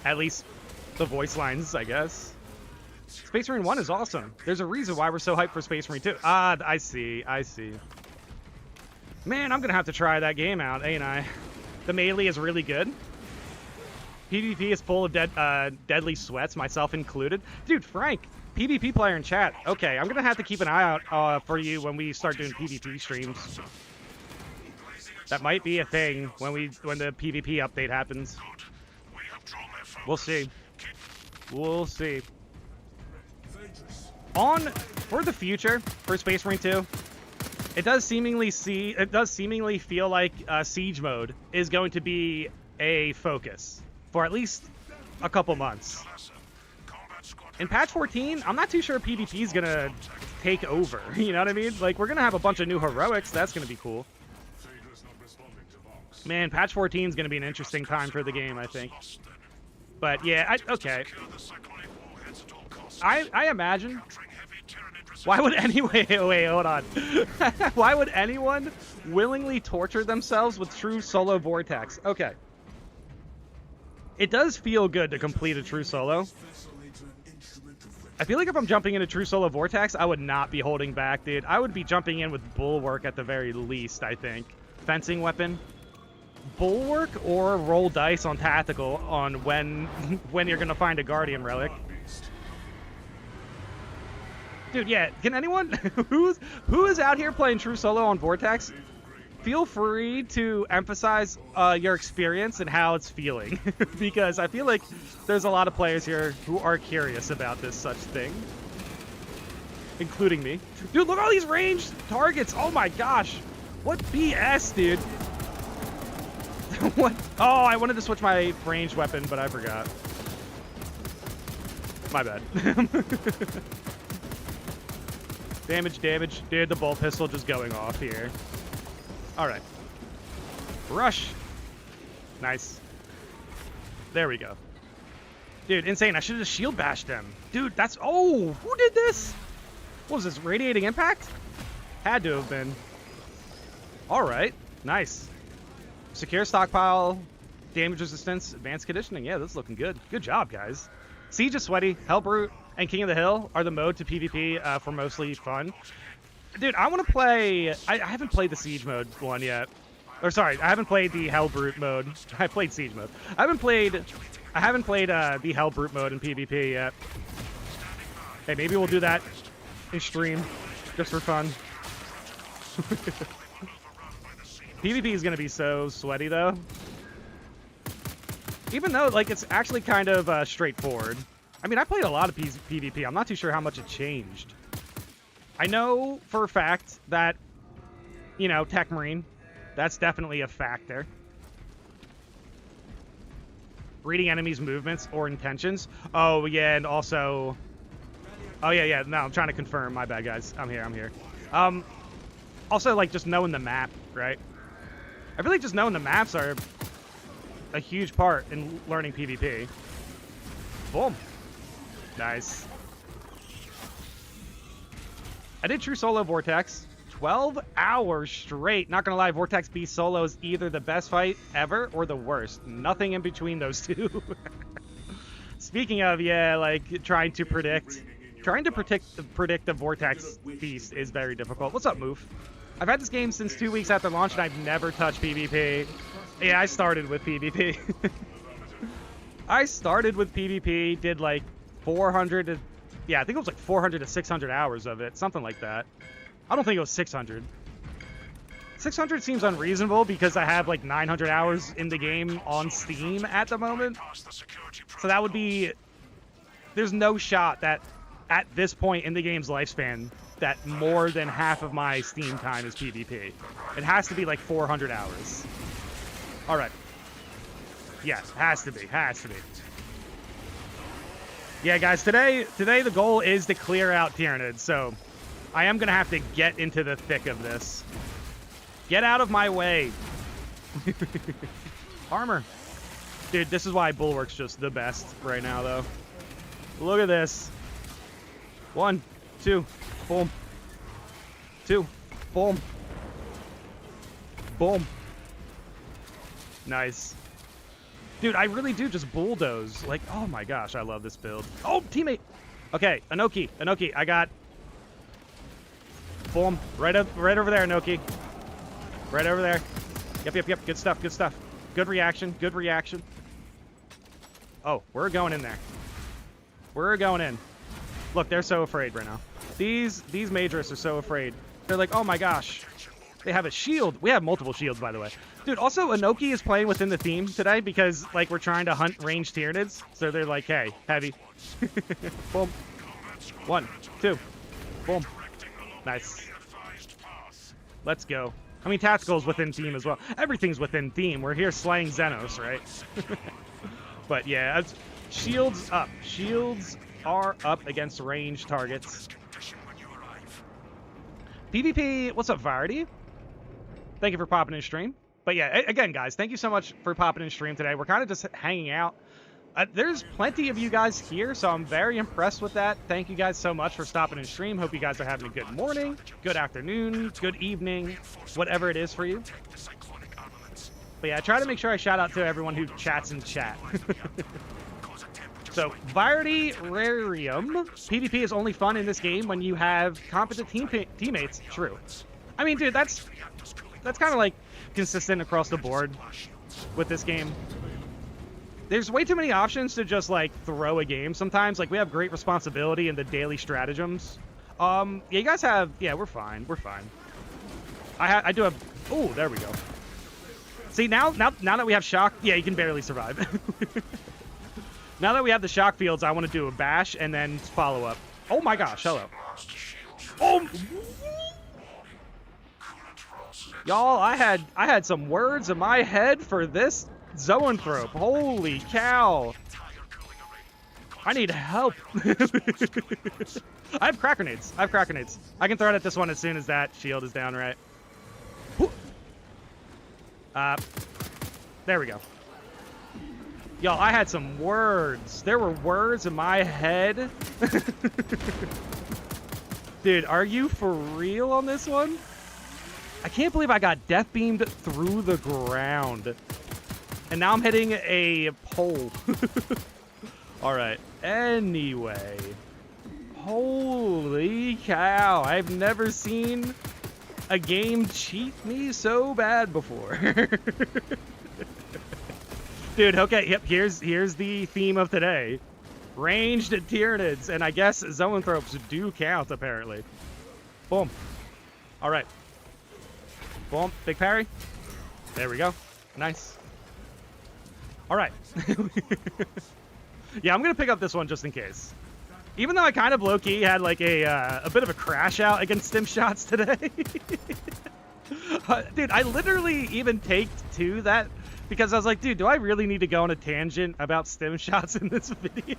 At least the voice lines, I guess. Space Marine 1 is awesome. There's a reason why we're so hyped for Space Marine 2. Ah, I see. Man, I'm going to have to try that game out, ain't I? The melee is really good. PvP is full of deadly sweats, myself included. Dude, Frank, PvP player in chat. Okay, I'm going to have to keep an eye out for you when we start doing PvP streams. That might be a thing when the PvP update happens. We'll see. We'll see. For the future, for Space Marine 2, it does seemingly feel like Siege mode is going to be a focus for at least a couple months. In patch 14, I'm not too sure PvP is going to take over. You know what I mean? Like, we're going to have a bunch of new heroics. That's going to be cool. Man, patch 14 is going to be an interesting time for the game, I think. But yeah, okay. I imagine. Why would wait, hold on. Why would anyone willingly torture themselves with true solo vortex? Okay. It does feel good to complete a true solo. I feel like if I'm jumping into true solo vortex, I would not be holding back, dude. I would be jumping in with bulwark at the very least, I think. Fencing weapon. Bulwark or roll dice on tactical on when you're gonna find a guardian relic. Dude, yeah, can anyone who is out here playing true solo on Vortex, feel free to emphasize your experience and how it's feeling. Because I feel like there's a lot of players here who are curious about this such thing. Including me. Dude, look at all these ranged targets. Oh my gosh. What BS, dude. What? Oh, I wanted to switch my ranged weapon, but I forgot. My bad. Damage. Dude, the bolt pistol just going off here. Alright. Rush. Nice. There we go. Dude, insane. I should have just shield bashed them. Dude, that's... Oh, who did this? What was this, radiating impact? Had to have been. Alright. Nice. Secure stockpile. Damage resistance. Advanced conditioning. Yeah, this is looking good. Good job, guys. Siege is sweaty. Hellbrute and King of the Hill are the mode to PvP for mostly fun. Dude, I want to play... I haven't played the Siege mode one yet. Or sorry, I haven't played the Hellbrute mode. I played Siege mode. I haven't played the Hellbrute mode in PvP yet. Hey, maybe we'll do that in stream, just for fun. PvP is going to be so sweaty, though. Even though, like, it's actually kind of straightforward. I mean, I played a lot of PvP. I'm not too sure how much it changed. I know for a fact that, you know, Tech Marine, that's definitely a factor. Reading enemies' movements or intentions. Oh, yeah, and also... Oh, yeah, no, I'm trying to confirm. My bad, guys. I'm here. Also, like, just knowing the map, right? I feel like just knowing the maps are a huge part in learning PvP. Boom. Nice. I did true solo Vortex. 12 hours straight. Not gonna lie, Vortex Beast solo is either the best fight ever or the worst. Nothing in between those two. Speaking of, yeah, like, trying to predict the Vortex Beast is very difficult. What's up, Moof? I've had this game since 2 weeks after launch, and I've never touched PvP. Yeah, I started with PvP. I started with PvP, did like 400 to... Yeah, I think it was like 400 to 600 hours of it. Something like that. I don't think it was 600. 600 seems unreasonable because I have like 900 hours in the game on Steam at the moment. So that would be... There's no shot that at this point in the game's lifespan that more than half of my Steam time is PvP. It has to be like 400 hours. Alright. Yes, has to be. Yeah, guys, today the goal is to clear out Tyranids, so I am going to have to get into the thick of this. Get out of my way. Armor. Dude, this is why Bulwark's just the best right now, though. Look at this. 1, 2, boom. 2, boom. Boom. Nice. Dude, I really do just bulldoze. Like, oh my gosh, I love this build. Oh, teammate. Okay, Inoki. I got... Boom. Right over there, Inoki. Right over there. Yep. Good stuff. Good reaction. Oh, we're going in there. We're going in. Look, they're so afraid right now. These Majoris are so afraid. They're like, oh my gosh. They have a shield. We have multiple shields, by the way. Dude, also, Inoki is playing within the theme today because, like, we're trying to hunt ranged Tyranids. So they're like, hey, heavy. Boom. 1, 2. Boom. Nice. Let's go. I mean, tactical's within theme as well. Everything's within theme. We're here slaying Xenos, right? But yeah, shields up. Shields are up against ranged targets. PvP, what's up, Vardy? Thank you for popping in stream. But yeah, again, guys, thank you so much for popping in stream today. We're kind of just hanging out. There's plenty of you guys here, so I'm very impressed with that. Thank you guys so much for stopping in stream. Hope you guys are having a good morning, good afternoon, good evening, whatever it is for you. But yeah, I try to make sure I shout out to everyone who chats in chat. So, Vardy Rarium. PvP is only fun in this game when you have competent teammates. True. I mean, dude, that's kind of like consistent across the board with this game. There's way too many options to just like throw a game sometimes. Like, we have great responsibility in the daily stratagems. Yeah, you guys have... Yeah, we're fine. I do have... Oh, there we go. See, now that we have shock... Yeah, you can barely survive. Now that we have the shock fields, I want to do a bash and then follow up. Oh my gosh, hello. Oh! Y'all, I had some words in my head for this zoanthrope. Holy cow. I need help. I have crack grenades. I can throw it at this one as soon as that shield is down, right? There we go. Y'all, I had some words. There were words in my head. Dude, are you for real on this one? I can't believe I got death beamed through the ground. And now I'm hitting a pole. All right. Anyway. Holy cow. I've never seen a game cheat me so bad before. Dude, okay, yep, here's the theme of today. Ranged Tyranids, and I guess zoanthropes do count, apparently. Boom. All right. Boom, big parry. There we go. Nice. All right. Yeah, I'm going to pick up this one just in case. Even though I kind of low-key had like a bit of a crash out against stim shots today. Dude, I literally even taked to that because I was like, dude, do I really need to go on a tangent about stim shots in this video?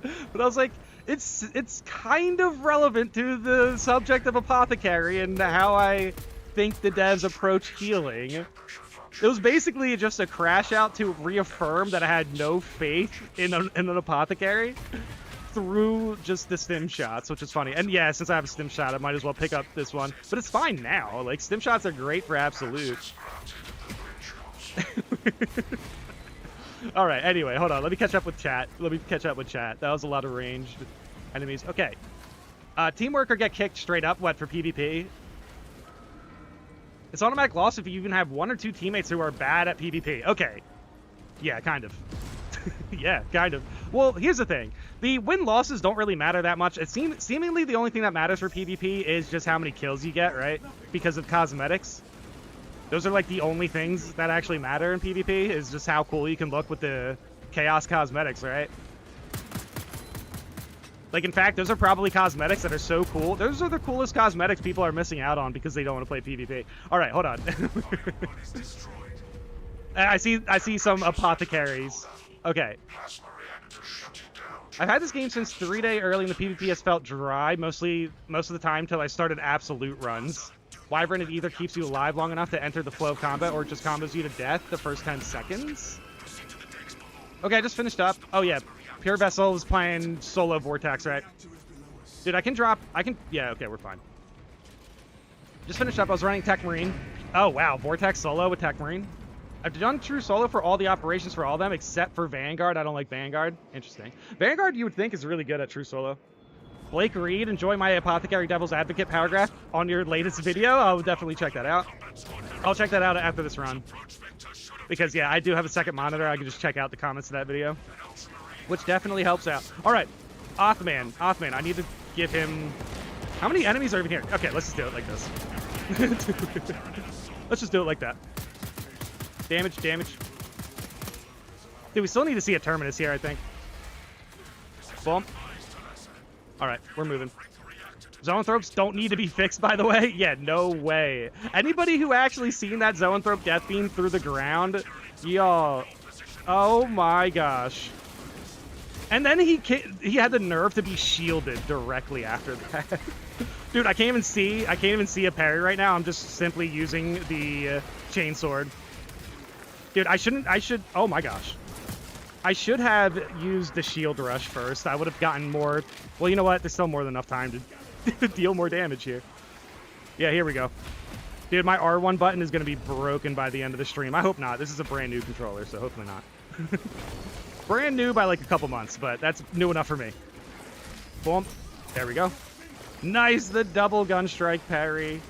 But I was like, it's kind of relevant to the subject of Apothecary and how I think the devs approach healing. It was basically just a crash out to reaffirm that I had no faith in an Apothecary through just the stim shots, which is funny. And yeah, since I have a stim shot, I might as well pick up this one. But it's fine now. Like, stim shots are great for absolute. All right, anyway, hold on. Let me catch up with chat. That was a lot of ranged enemies. Okay. Teamwork or get kicked straight up. What, for PvP? It's automatic loss if you even have 1 or 2 teammates who are bad at PvP. Okay. Yeah, kind of. Yeah, kind of. Well, here's the thing. The win-losses don't really matter that much. It seemingly the only thing that matters for PvP is just how many kills you get, right? Because of cosmetics. Those are like the only things that actually matter in PvP, is just how cool you can look with the Chaos cosmetics, right? Like, in fact, those are probably cosmetics that are so cool. Those are the coolest cosmetics people are missing out on because they don't want to play PvP. All right, hold on. I see some apothecaries. Okay. I've had this game since 3-day early, and the PvP has felt dry most of the time till I started absolute runs. Wyvern, it either keeps you alive long enough to enter the flow of combat or it just combos you to death the first 10 seconds. Okay, I just finished up. Oh yeah, Pure Vessel is playing solo Vortex, right? Dude, yeah, okay, we're fine. Just finished up, I was running Tech Marine. Oh wow, Vortex solo with Tech Marine. I've done true solo for all the operations for all of them except for Vanguard. I don't like Vanguard. Interesting. Vanguard, you would think, is really good at true solo. Blake Reed, enjoy my Apothecary Devil's Advocate paragraph on your latest video. I'll definitely check that out. I'll check that out after this run. Because, yeah, I do have a second monitor. I can just check out the comments of that video. Which definitely helps out. All right. Othman. I need to give him... How many enemies are even here? Okay, let's just do it like this. Let's just do it like that. Damage. Dude, we still need to see a Terminus here, I think. Boom. Alright, we're moving. Zoanthropes don't need to be fixed, by the way. Yeah, no way. Anybody who actually seen that Zoanthrope death beam through the ground, y'all... Oh my gosh. And then he had the nerve to be shielded directly after that. Dude, I can't even see a parry right now. I'm just simply using the chainsword. Dude, oh my gosh. I should have used the shield rush first. I would have gotten more, well, you know what? There's still more than enough time to deal more damage here. Yeah, here we go. Dude, my R1 button is going to be broken by the end of the stream. I hope not. This is a brand new controller, so hopefully not. Brand new by like a couple months, but that's new enough for me. Boom. There we go. Nice, the double gun strike parry.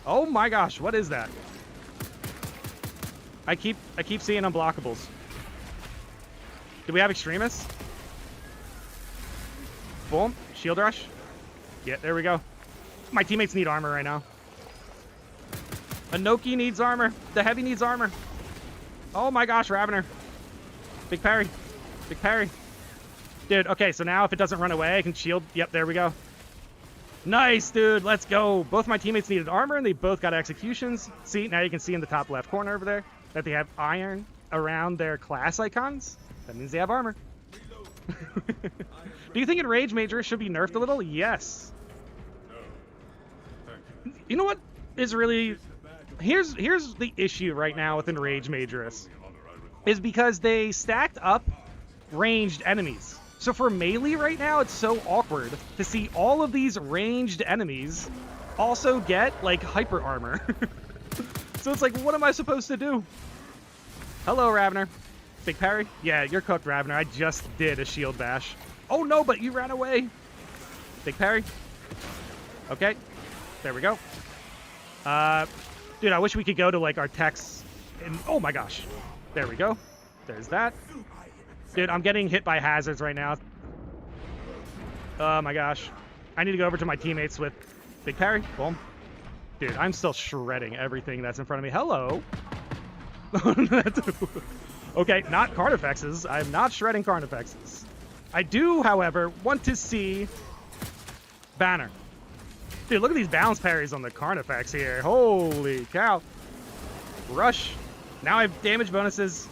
Oh my gosh, what is that? I keep seeing unblockables. Do we have extremists? Boom. Shield rush. Yeah, there we go. My teammates need armor right now. Anoki needs armor. The heavy needs armor. Oh my gosh, Ravener. Big parry. Big parry. Dude, okay, so now if it doesn't run away, I can shield. Yep, there we go. Nice, dude. Let's go. Both my teammates needed armor, and they both got executions. See, now you can see in the top left corner over there that they have iron around their class icons. That means they have armor. Do you think Enrage Major should be nerfed a little? Yes. You know what is really... Here's the issue right now with Enrage Majoress. Is because they stacked up ranged enemies. So for melee right now, it's so awkward to see all of these ranged enemies also get, like, hyper armor. So it's like, what am I supposed to do? Hello, Ravener. Big parry? Yeah, you're cooked, Ravener. I just did a shield bash. Oh, no, but you ran away. Big parry. Okay. There we go. Dude, I wish we could go to, like, our techs. And, oh, my gosh. There we go. There's that. Dude, I'm getting hit by hazards right now. Oh, my gosh. I need to go over to my teammates with big parry. Boom. Dude, I'm still shredding everything that's in front of me. Hello. Okay, not Carnifexes. I'm not shredding Carnifexes. I do, however, want to see Banner. Dude, look at these balance parries on the Carnifex here. Holy cow. Rush. Now I have damage bonuses.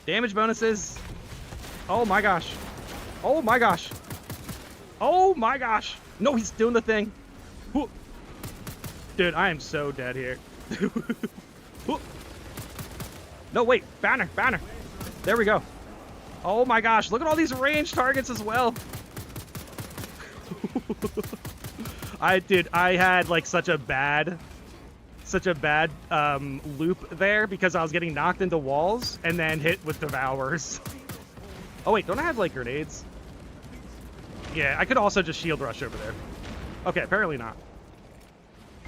Damage bonuses. Oh my gosh. Oh my gosh. Oh my gosh. No, he's doing the thing. Dude, I am so dead here. No, wait. Banner. There we go. Oh my gosh. Look at all these ranged targets as well. I had like such a bad loop there because I was getting knocked into walls and then hit with devours. Oh wait, don't I have like grenades? Yeah, I could also just shield rush over there. Okay, apparently not.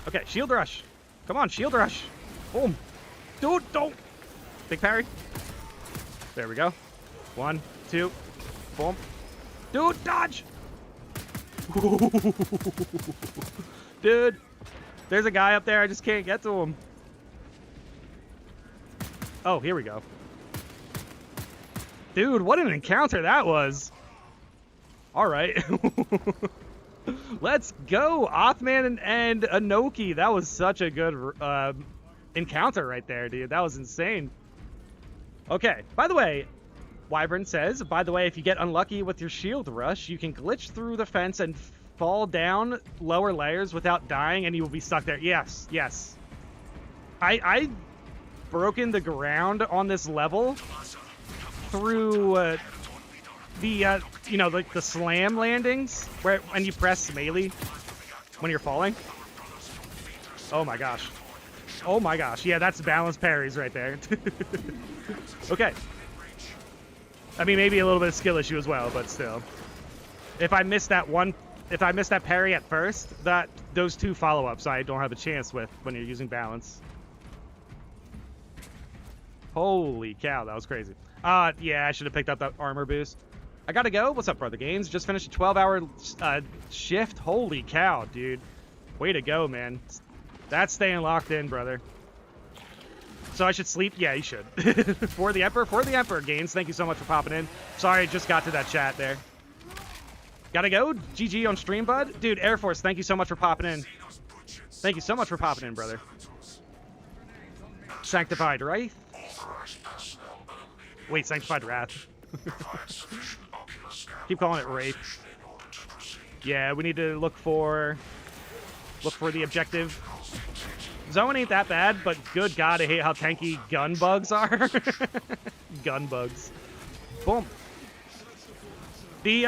Okay, shield rush. Come on, shield rush. Boom. Dude, don't. Big parry. There we go. 1, 2. Boom. Dude, dodge. Dude, there's a guy up there. I just can't get to him. Oh, here we go. Dude, what an encounter that was. All right. Let's go. Othman and Anoki. That was such a good encounter right there, dude. That was insane. Okay. By the way, Wyvern says, by the way, if you get unlucky with your shield rush, you can glitch through the fence and fall down lower layers without dying, and you will be stuck there. Yes, yes. I broken the ground on this level through the you know, like the slam landings where when you press melee when you're falling. Oh my gosh. Oh my gosh. Yeah, that's balanced parries right there. Okay. I mean, maybe a little bit of skill issue as well, but still. If I miss that parry at first, those 2 follow-ups I don't have a chance with when you're using balance. Holy cow, that was crazy. Yeah, I should have picked up that armor boost. I gotta go. What's up, Brother Gaines? Just finished a 12-hour shift. Holy cow, dude. Way to go, man. That's staying locked in, brother. So I should sleep? Yeah, you should. For the Emperor, Gaines. Thank you so much for popping in. Sorry, I just got to that chat there. Gotta go. GG on stream, bud. Dude, Air Force, thank you so much for popping in. Thank you so much for popping in, brother. Sanctified Wraith. Wait, Sanctified Wrath. Keep calling it Wraith. Yeah, we need to look for the objective. Zone ain't that bad, but good God, I hate how tanky gun bugs are. Gun bugs. Boom. The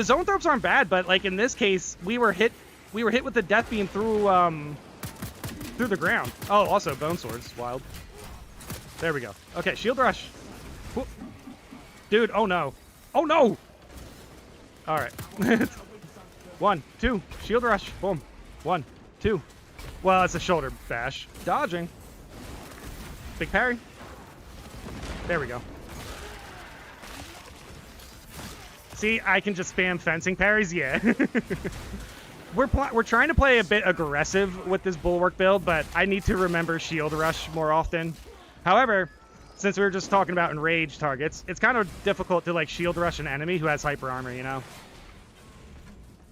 zone throws aren't bad, but like in this case, we were hit with the death beam through the ground. Oh, also bone swords, wild. There we go. Okay, shield rush. Whoop. Dude, oh no. Oh no. All right. 1, 2, shield rush. Boom. 1, 2. Well, it's a shoulder bash. Dodging. Big parry. There we go. See, I can just spam fencing parries. Yeah. We're trying to play a bit aggressive with this bulwark build, but I need to remember shield rush more often. However, since we were just talking about enraged targets, it's kind of difficult to like shield rush an enemy who has hyper armor, you know?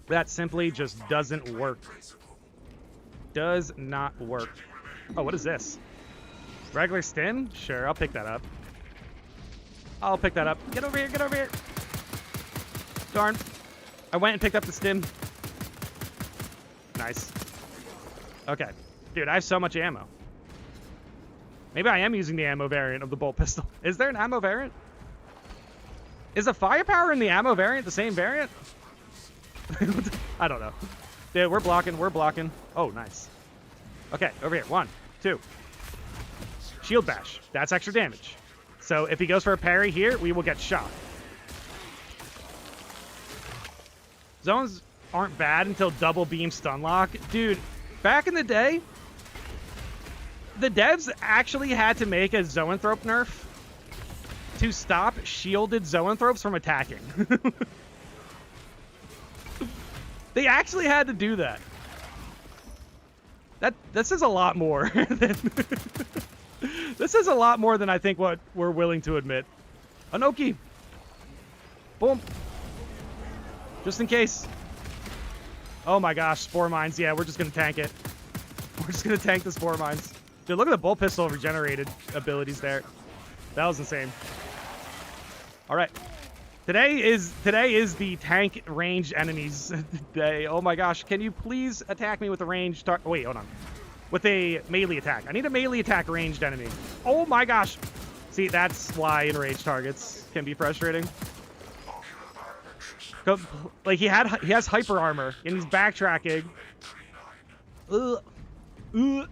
That simply just doesn't work. Does not work. Oh, what is this? Regular stim? Sure, I'll pick that up. I'll pick that up. Get over here, get over here. Darn. I went and picked up the stim. Nice. Okay. Dude, I have so much ammo. Maybe I am using the ammo variant of the bolt pistol. Is there an ammo variant? Is the firepower and the ammo variant the same variant? I don't know. Dude, we're blocking, we're blocking. Oh, nice. Okay, over here. 1, 2. Shield bash. That's extra damage. So if he goes for a parry here, we will get shot. Zones aren't bad until double beam stun lock. Dude, back in the day, the devs actually had to make a zoanthrope nerf to stop shielded zoanthropes from attacking. They actually had to do that. This is a lot more than this is a lot more than I think what we're willing to admit. Anoki. Boom. Just in case. Oh my gosh, spore mines. Yeah, we're just gonna tank it. We're just gonna tank the spore mines. Dude, look at the bolt pistol regenerated abilities there. That was insane. All right. Today is the tank ranged enemies day. Oh my gosh, can you please attack me with a ranged wait, hold on. With a melee attack. I need a melee attack ranged enemy. Oh my gosh. See, that's why enraged targets can be frustrating. Like he has hyper armor and he's backtracking. And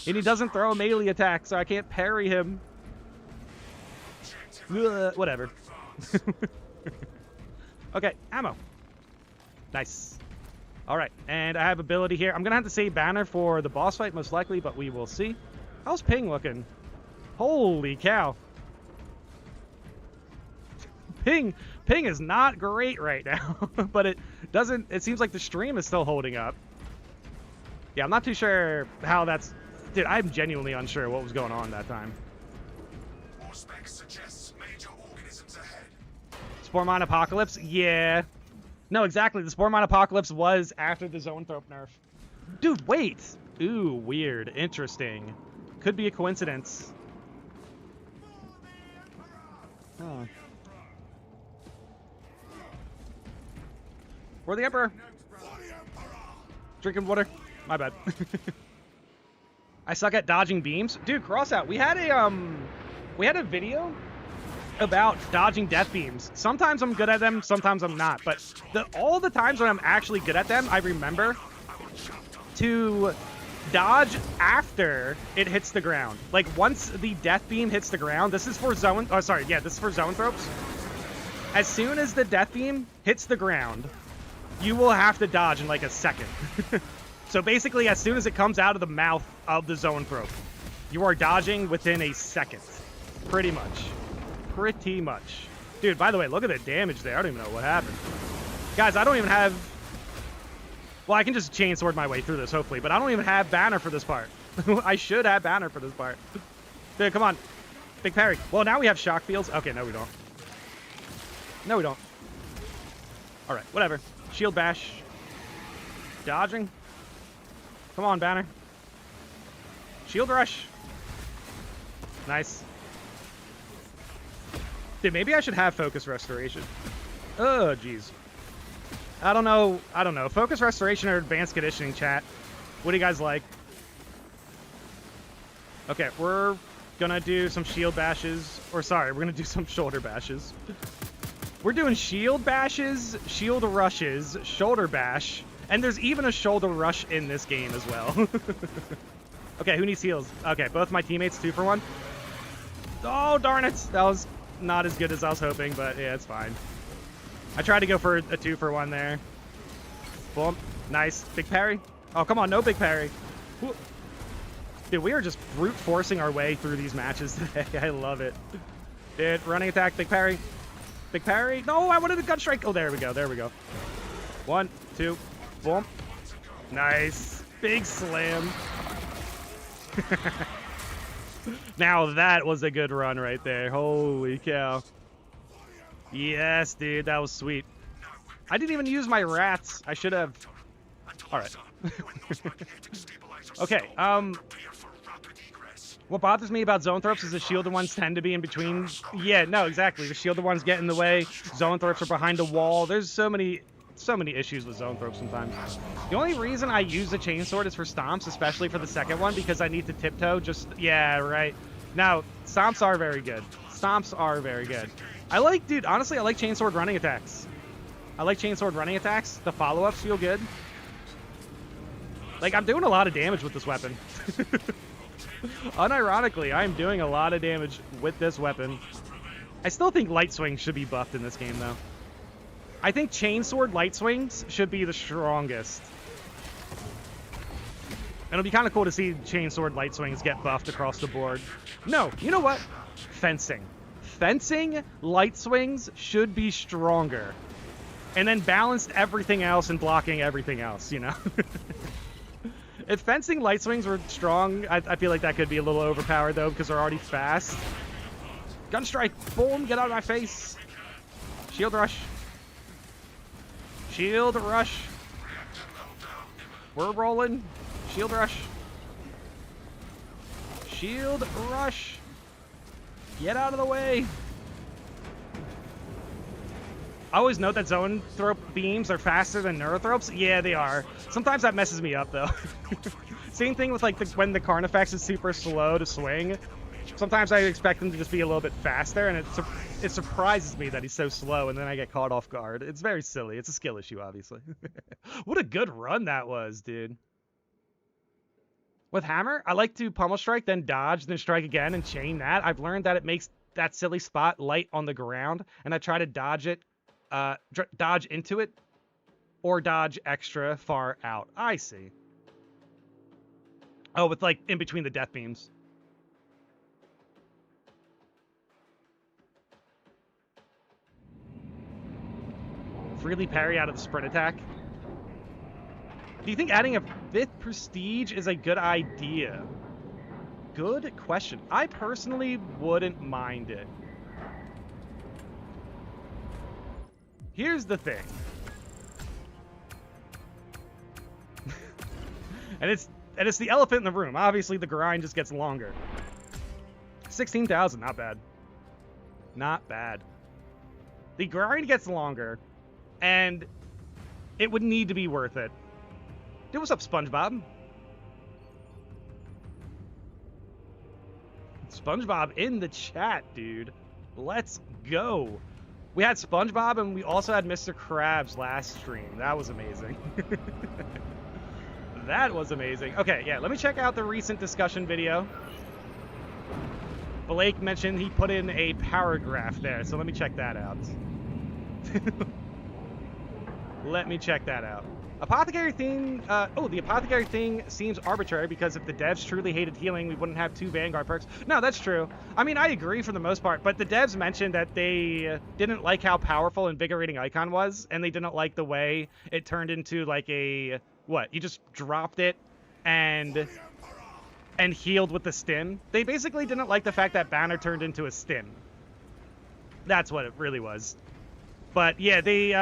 he doesn't throw a melee attack, so I can't parry him. Whatever. Okay, ammo. Nice. Alright, and I have ability here. I'm gonna have to save banner for the boss fight, most likely, but we will see. How's ping looking? Holy cow. Ping is not great right now, but it seems like the stream is still holding up. Yeah, I'm not too sure how that's... Dude, I'm genuinely unsure what was going on that time. Spore Mine Apocalypse? Yeah. No, exactly. The Spore Mine Apocalypse was after the Zoanthrope nerf. Dude, wait. Ooh, weird. Interesting. Could be a coincidence. Huh. For the Emperor. Drinking water. My bad. I suck at dodging beams. Dude, Crossout, we had a video about dodging death beams. Sometimes I'm good at them, sometimes I'm not. But all the times when I'm actually good at them, I remember to dodge after it hits the ground. Like, once the death beam hits the ground, this is for zone... Oh, sorry, yeah, this is for zoanthropes. As soon as the death beam hits the ground, you will have to dodge in, like, a second. So basically, as soon as it comes out of the mouth of the zoanthrope, you are dodging within a second. Pretty much. Pretty much. Dude, by the way, look at the damage there. I don't even know what happened. Guys, I don't even have... Well, I can just chainsword my way through this, hopefully, but I don't even have banner for this part. I should have banner for this part. Dude, come on. Big parry. Well, now we have shock fields. Okay, no, we don't. No, we don't. All right, whatever. Shield bash. Dodging. Come on, banner. Shield rush. Nice. Dude, maybe I should have focus restoration. Oh, jeez. I don't know. I don't know. Focus restoration or advanced conditioning, chat. What do you guys like? Okay, we're gonna do some shield bashes. Or sorry, we're gonna do some shoulder bashes. We're doing shield bashes, shield rushes, shoulder bash, and there's even a shoulder rush in this game as well. Okay, who needs heals? Okay, both my teammates 2 for 1. Oh, darn it. That was not as good as I was hoping, but yeah, it's fine. I tried to go for a 2 for 1 there. Boom. Nice. Big parry. Oh, come on. No big parry. Woo. Dude, we are just brute forcing our way through these matches today. I love it. Dude, running attack. Big parry. Big parry. No, I wanted a gun strike. Oh, there we go. There we go. 1, 2. Boom. Nice. Big slam. Now that was a good run right there. Holy cow. Yes, dude, that was sweet. I didn't even use my rats. I should have. All right. Okay, what bothers me about zoanthropes is the shielded ones tend to be in between. Yeah, no, exactly. The shielded ones get in the way. Zoanthropes are behind a wall. There's so many issues with zoanthropes sometimes. The only reason I use the chainsword is for stomps, especially for the second one, because I need to tiptoe. Just, yeah, right. Now, stomps are very good. Stomps are very good. I like, dude, honestly, I like chainsword running attacks. I like chainsword running attacks. The follow-ups feel good. Like, I'm doing a lot of damage with this weapon. Unironically, I'm doing a lot of damage with this weapon. I still think light swings should be buffed in this game, though. I think chainsword light swings should be the strongest. It'll be kind of cool to see chainsword light swings get buffed across the board. No, you know what? Fencing. Fencing light swings should be stronger. And then balanced everything else and blocking everything else, you know? If fencing light swings were strong, I feel like that could be a little overpowered, though, because they're already fast. Gun strike. Boom. Get out of my face. Shield rush. Shield rush. We're rolling. Shield rush. Shield rush. Get out of the way. I always note that zoanthrope beams are faster than neurothropes. Yeah, they are. Sometimes that messes me up, though. Same thing with like when the Carnifex is super slow to swing. Sometimes I expect him to just be a little bit faster, and it surprises me that he's so slow, and then I get caught off guard. It's very silly. It's a skill issue, obviously. What a good run that was, dude. With hammer, I like to pummel strike, then dodge, then strike again, and chain that. I've learned that it makes that silly spot light on the ground, and I try to dodge it, dodge into it, or dodge extra far out. I see. Oh, with like in between the death beams. Freely parry out of the sprint attack. Do you think adding a 5th prestige is a good idea? Good question. I personally wouldn't mind it. Here's the thing. and it's the elephant in the room. Obviously, the grind just gets longer. 16,000, not bad. Not bad. The grind gets longer, and it would need to be worth it. Dude, what's up, SpongeBob? SpongeBob in the chat, dude. Let's go. We had SpongeBob, and we also had Mr. Krabs last stream. That was amazing. That was amazing. Okay, yeah, let me check out the recent discussion video. Blake mentioned he put in a paragraph there, so let me check that out. Let me check that out. Apothecary thing, the apothecary thing seems arbitrary because if the devs truly hated healing, we wouldn't have 2 Vanguard perks. No, that's true. I mean, I agree for the most part, but the devs mentioned that they didn't like how powerful Invigorating Icon was, and they didn't like the way it turned into like a, what, you just dropped it and healed with the stim. They basically didn't like the fact that Banner turned into a stim. That's what it really was. But yeah, they,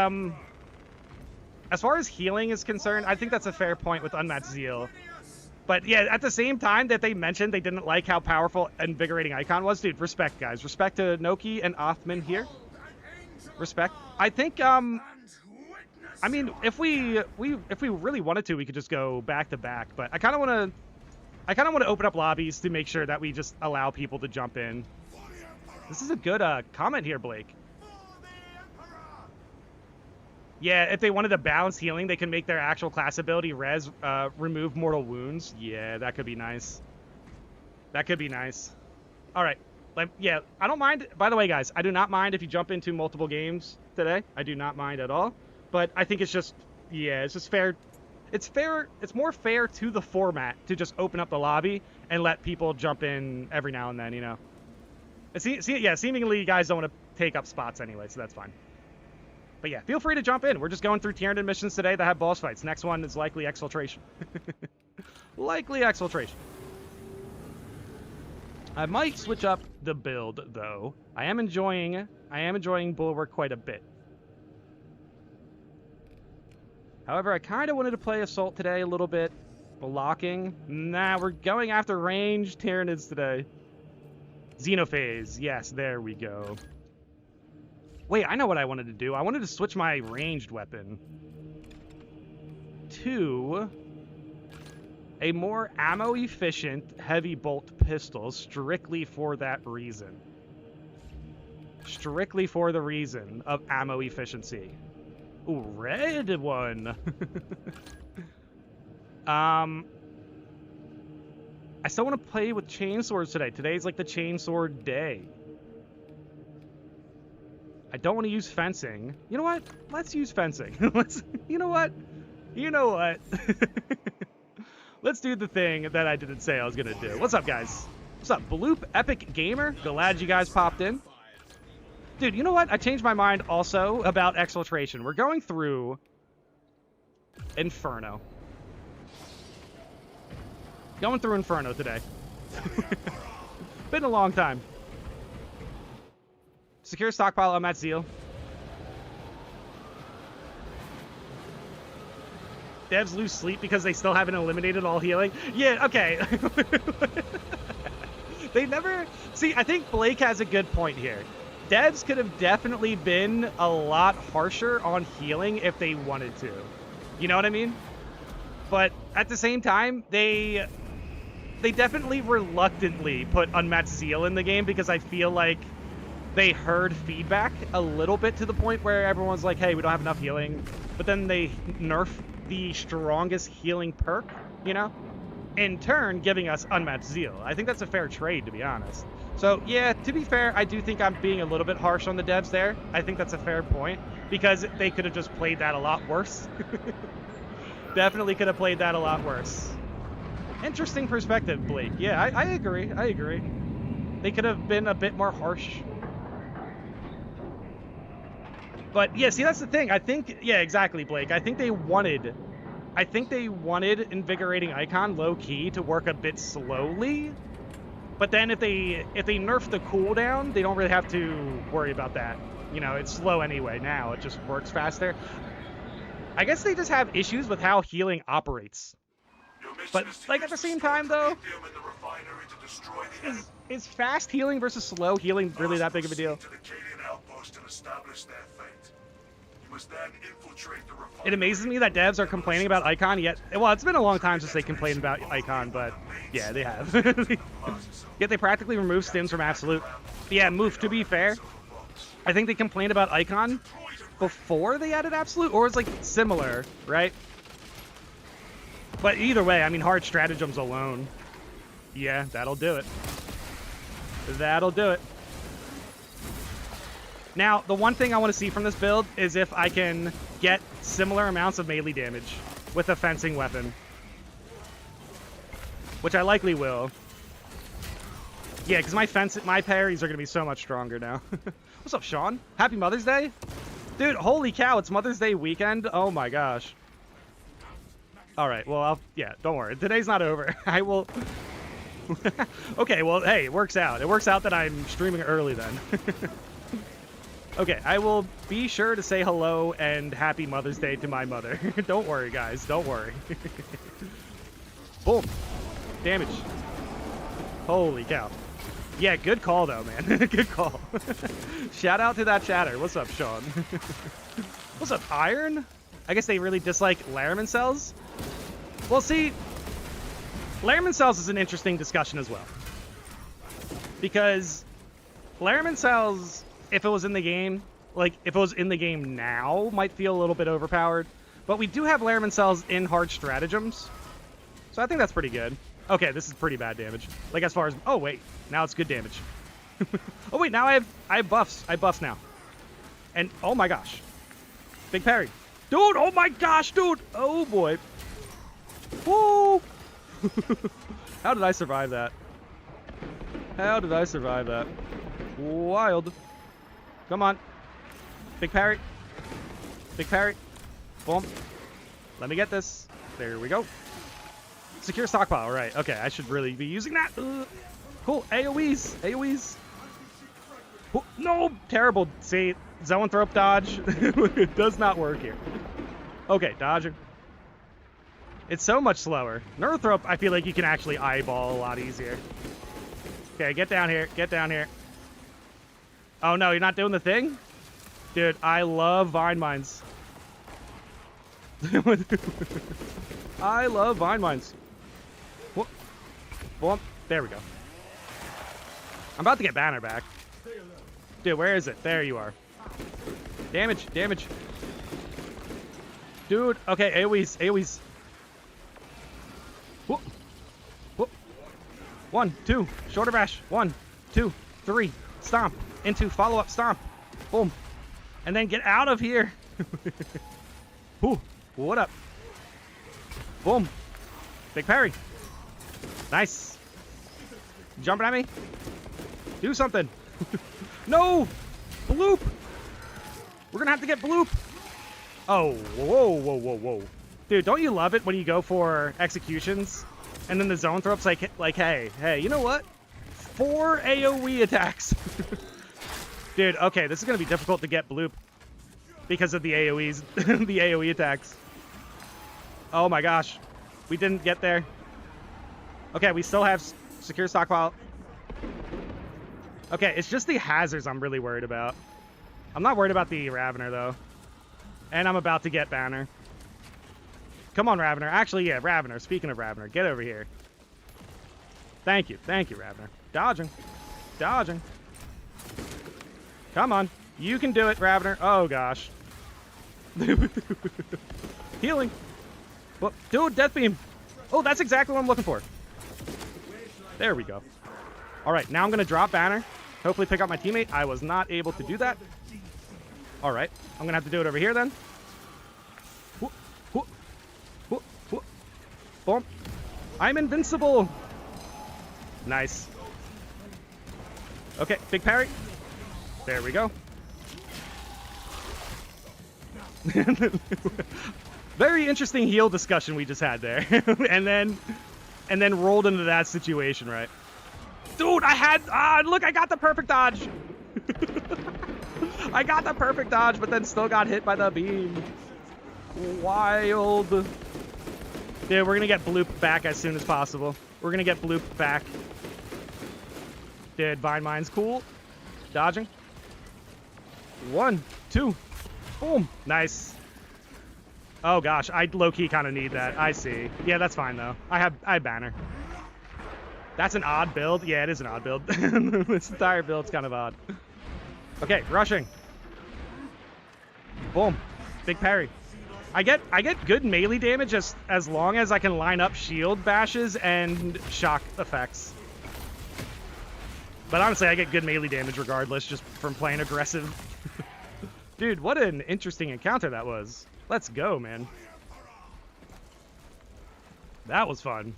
as far as healing is concerned, I think that's a fair point with Unmatched Zeal. But yeah, at the same time that they mentioned they didn't like how powerful Invigorating Icon was, dude, respect, guys. Respect to Noki and Othman here. Respect. I think, I mean, if we really wanted to, we could just go back to back. But I kind of want to open up lobbies to make sure that we just allow people to jump in. This is a good comment here, Blake. Yeah, if they wanted to balance healing, they can make their actual class ability res remove mortal wounds. Yeah, that could be nice. That could be nice. All right. Yeah, I don't mind. By the way, guys, I do not mind if you jump into multiple games today. I do not mind at all. But I think it's just, yeah, it's just fair. It's fair. It's more fair to the format to just open up the lobby and let people jump in every now and then, you know. Yeah, seemingly you guys don't want to take up spots anyway, so that's fine. But yeah, feel free to jump in. We're just going through Tyranid missions today that have boss fights. Next one is likely Exfiltration. Likely Exfiltration. I might switch up the build, though. I am enjoying Bulwark quite a bit. However, I kind of wanted to play Assault today a little bit. Blocking. Nah, we're going after ranged Tyranids today. Xenophase. Yes, there we go. Wait, I know what I wanted to do. I wanted to switch my ranged weapon to a more ammo-efficient heavy bolt pistol strictly for that reason. Strictly for the reason of ammo efficiency. Ooh, red one. I still want to play with chainswords today. Today's like the chainsword day. I don't want to use fencing. You know what? Let's use fencing. You know what? Let's do the thing that I didn't say I was going to do. What's up, guys? What's up, Bloop Epic Gamer? Glad you guys popped in. Dude, you know what? I changed my mind also about Exfiltration. We're going through Inferno. Going through Inferno today. Been a long time. Secure stockpile, I'm at Zeal. Devs lose sleep because they still haven't eliminated all healing. Yeah, okay. They never... See, I think Blake has a good point here. Devs could have definitely been a lot harsher on healing if they wanted to. You know what I mean? But at the same time, they definitely reluctantly put Unmatched Zeal in the game because I feel like they heard feedback a little bit to the point where everyone's like, hey, we don't have enough healing. But then they nerf the strongest healing perk, you know? In turn, giving us Unmatched Zeal. I think that's a fair trade, to be honest. So, yeah, to be fair, I do think I'm being a little bit harsh on the devs there. I think that's a fair point, because they could have just played that a lot worse. Definitely could have played that a lot worse. Interesting perspective, Blake. Yeah, I agree. I agree. They could have been a bit more harsh. But, yeah, see, that's the thing. I think, yeah, exactly, Blake. I think they wanted Invigorating Icon low-key to work a bit slowly. But then if they nerf the cooldown, they don't really have to worry about that. You know, it's slow anyway now. It just works faster. I guess they just have issues with how healing operates. But, like, at the same time, though, is fast healing versus slow healing really that big of a deal? It amazes me that devs are complaining about Icon, yet... Well, it's been a long time since they complained about Icon, but... Yeah, they have. Yet they practically removed stims from Absolute. Yeah, Moof, to be fair, I think they complained about Icon before they added Absolute, or it's like similar, right? But either way, I mean, hard stratagems alone. Yeah, that'll do it. That'll do it. Now, the one thing I want to see from this build is if I can get similar amounts of melee damage with a fencing weapon. Which I likely will. Yeah, because my parries are going to be so much stronger now. What's up, Sean? Happy Mother's Day? Dude, holy cow, it's Mother's Day weekend. Oh my gosh. All right, well, yeah, don't worry. Today's not over. I will... Okay, well, hey, it works out. It works out that I'm streaming early then. Okay, I will be sure to say hello and happy Mother's Day to my mother. Don't worry, guys. Don't worry. Boom. Damage. Holy cow. Yeah, good call, though, man. Good call. Shout out to that chatter. What's up, Sean? What's up, Iron? I guess they really dislike Laramine cells? Well, see, Laramine cells is an interesting discussion as well. Because Laramine cells, if it was in the game, like, if it was in the game now, might feel a little bit overpowered. But we do have Laramine cells in hard stratagems. So I think that's pretty good. Okay, this is pretty bad damage. Like, as far as... Oh, wait. Now it's good damage. Oh, wait. Now I have buffs. I have buffs now. And, oh, my gosh. Big parry. Dude, oh, my gosh, dude. Oh, boy. Woo! How did I survive that? How did I survive that? Wild. Come on. Big parry. Big parry. Boom. Let me get this. There we go. Secure stockpile, right. Okay, I should really be using that. Cool. AoEs. AoEs. Oh, no! Terrible. See, zoanthrope dodge. It does not work here. Okay, dodging. It's so much slower. Neurothrop, I feel like you can actually eyeball a lot easier. Okay, get down here. Get down here. Oh, no, you're not doing the thing? Dude, I love Vine Mines. I love Vine Mines. Whoop. Whoop. There we go. I'm about to get Banner back. Dude, where is it? There you are. Damage. Damage. Dude, okay, AoEs. AoEs. Whoop. Whoop. 1, 2. Shoulder bash. 1, 2, 3. Stomp. Into follow-up stomp. Boom. And then get out of here. Ooh. What up? Boom. Big parry. Nice. Jumping at me? Do something. No! Bloop! We're gonna have to get bloop. Oh, whoa, whoa, whoa, whoa. Dude, don't you love it when you go for executions and then the zoanthrope's like, hey, you know what? 4 AoE attacks. Dude, okay, this is gonna be difficult to get bloop because of the AoEs, the AoE attacks. Oh my gosh. We didn't get there. Okay, we still have secure stockpile. Okay, it's just the hazards I'm really worried about. I'm not worried about the Ravener, though. And I'm about to get Banner. Come on, Ravener. Actually, yeah, Ravener. Speaking of Ravener, get over here. Thank you. Thank you, Ravener. Dodging. Dodging. Come on. You can do it, Ravener. Oh, gosh. Healing. Well, dude, Death Beam. Oh, that's exactly what I'm looking for. There we go. All right, now I'm going to drop Banner. Hopefully pick up my teammate. I was not able to do that. All right, I'm going to have to do it over here then. Whoop, whoop, whoop, whoop. Boom. I'm invincible. Nice. Okay, big parry. There we go. Very interesting heal discussion we just had there. and then rolled into that situation, right? Dude, look, I got the perfect dodge. I got the perfect dodge, but then still got hit by the beam. Wild. Dude, we're going to get Bloop back as soon as possible. We're going to get Bloop back. Dude, Vine Mine's cool. Dodging. 1, 2. Boom. Nice. Oh, gosh. I low-key kind of need that. I see. Yeah, that's fine, though. I have Banner. That's an odd build. Yeah, it is an odd build. This entire build's kind of odd. Okay, rushing. Boom. Big parry. I get good melee damage as long as I can line up shield bashes and shock effects. But honestly, I get good melee damage regardless, just from playing aggressive. Dude, what an interesting encounter that was. Let's go, man. That was fun.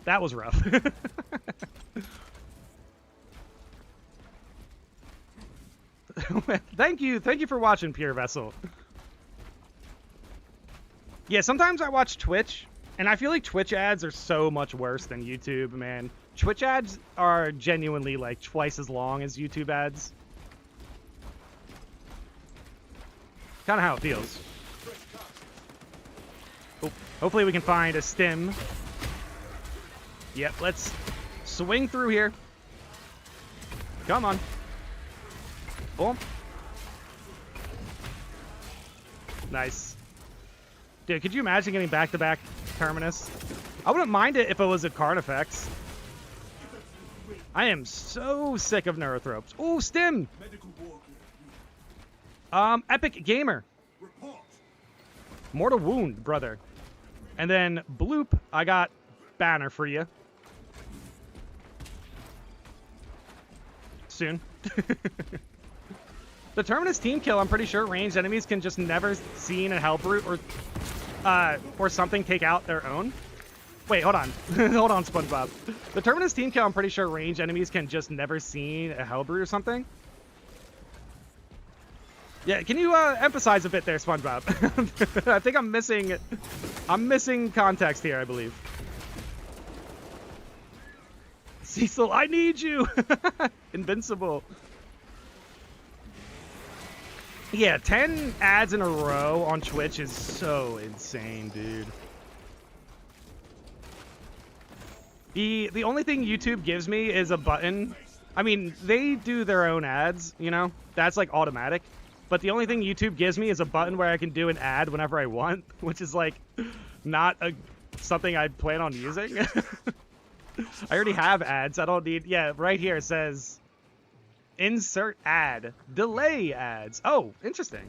That was rough. Thank you for watching, Pure Vessel. Yeah, sometimes I watch Twitch, and I feel like Twitch ads are so much worse than YouTube, man. Twitch ads are genuinely like twice as long as YouTube ads. Kind of how it feels. Oh, hopefully we can find a stim. Yep, let's swing through here. Come on. Boom. Nice. Dude, could you imagine getting back-to-back Terminus? I wouldn't mind it if it was a Carnifex. I am so sick of Neurothropes. Ooh, stim! Epic Gamer. Mortal Wound, brother. And then Bloop, I got Banner for you. Soon. The Terminus team kill, I'm pretty sure ranged enemies can just never seen a Hellbrute or something take out their own. Wait, hold on. Hold on, SpongeBob. The Terminus team kill, I'm pretty sure ranged enemies can just never seen a Hellbrute or something. Yeah, can you emphasize a bit there, SpongeBob? I think I'm missing context here, I believe. Cecil, I need you! Invincible. Yeah, 10 ads in a row on Twitch is so insane, dude. The only thing YouTube gives me is a button. I mean, they do their own ads, you know? That's like automatic. But the only thing YouTube gives me is a button where I can do an ad whenever I want, which is like not something I plan on using. I already have ads. I don't need... Yeah, right here it says... Insert ad. Delay ads. Oh, interesting.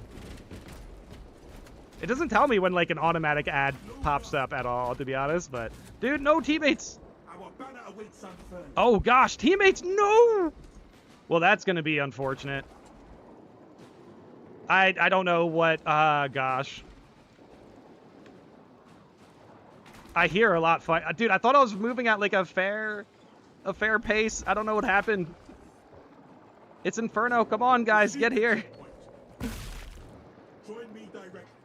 It doesn't tell me when like an automatic ad pops up at all, to be honest, but... Dude, no teammates! Oh gosh, teammates, no! Well, that's gonna be unfortunate. I don't know what... gosh. I hear a lot fight. Dude, I thought I was moving at like a fair pace. I don't know what happened. It's Inferno. Come on, guys, get here.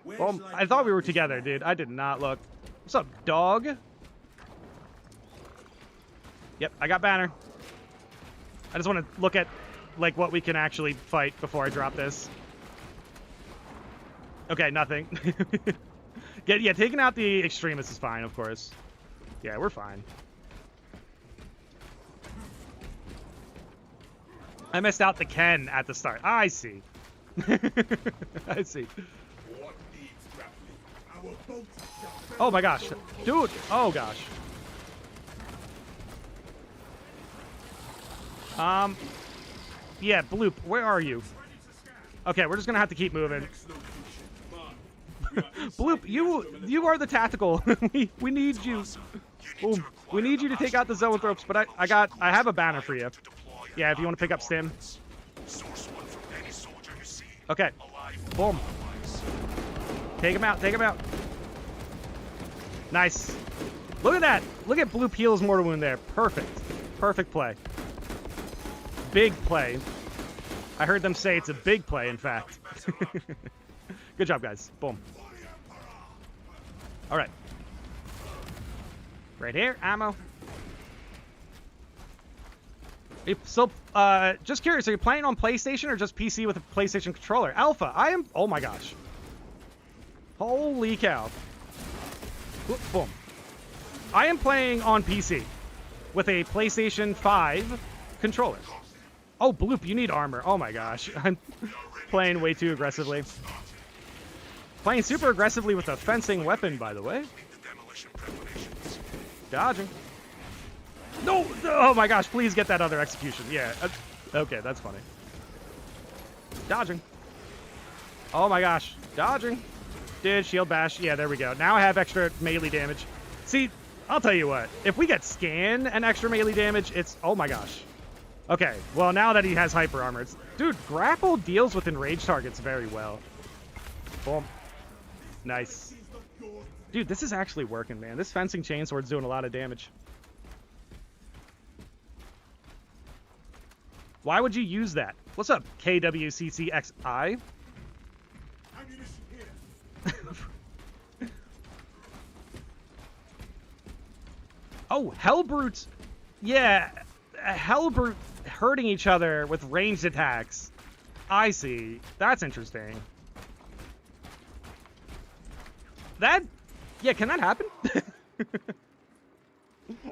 Well, I thought we were together, dude. I did not look. What's up, dog? Yep, I got Banner. I just want to look at like what we can actually fight before I drop this. Okay, nothing. Yeah, taking out the Extremists is fine, of course. Yeah, we're fine. I missed out the Ken at the start. I see. I see. Oh my gosh. Dude. Oh gosh. Yeah, Bloop, where are you? Okay, we're just gonna have to keep moving. Bloop, you are the tactical. we need you. Boom. We need you to take out the Zoanthropes, but I have a Banner for you. Yeah, if you want to pick up Stim. Okay. Boom. Take him out, take him out. Nice. Look at that. Look at Bloop heals Mortal Wound there. Perfect. Perfect play. Big play. I heard them say it's a big play, in fact. Good job, guys. Boom. All right. Right here, ammo. So, just curious, are you playing on PlayStation or just PC with a PlayStation controller? Alpha, I am... Oh my gosh. Holy cow. Whoop, boom. I am playing on PC with a PlayStation 5 controller. Oh, Bloop, you need armor. Oh my gosh. I'm playing way too aggressively. Playing super aggressively with a fencing weapon, by the way. Dodging. No! Oh my gosh, please get that other execution. Yeah. Okay, that's funny. Dodging. Oh my gosh. Dodging. Did shield bash. Yeah, there we go. Now I have extra melee damage. See, I'll tell you what. If we get scan and extra melee damage, it's... Oh my gosh. Okay, well, now that he has hyper armor, it's... Dude, grapple deals with enraged targets very well. Boom. Nice. Dude, this is actually working, man. This fencing chainsword's doing a lot of damage. Why would you use that? What's up, KWCCXI? Oh, Hellbrutes. Yeah, Hellbrute hurting each other with ranged attacks. I see. That's interesting. That... Yeah, can that happen?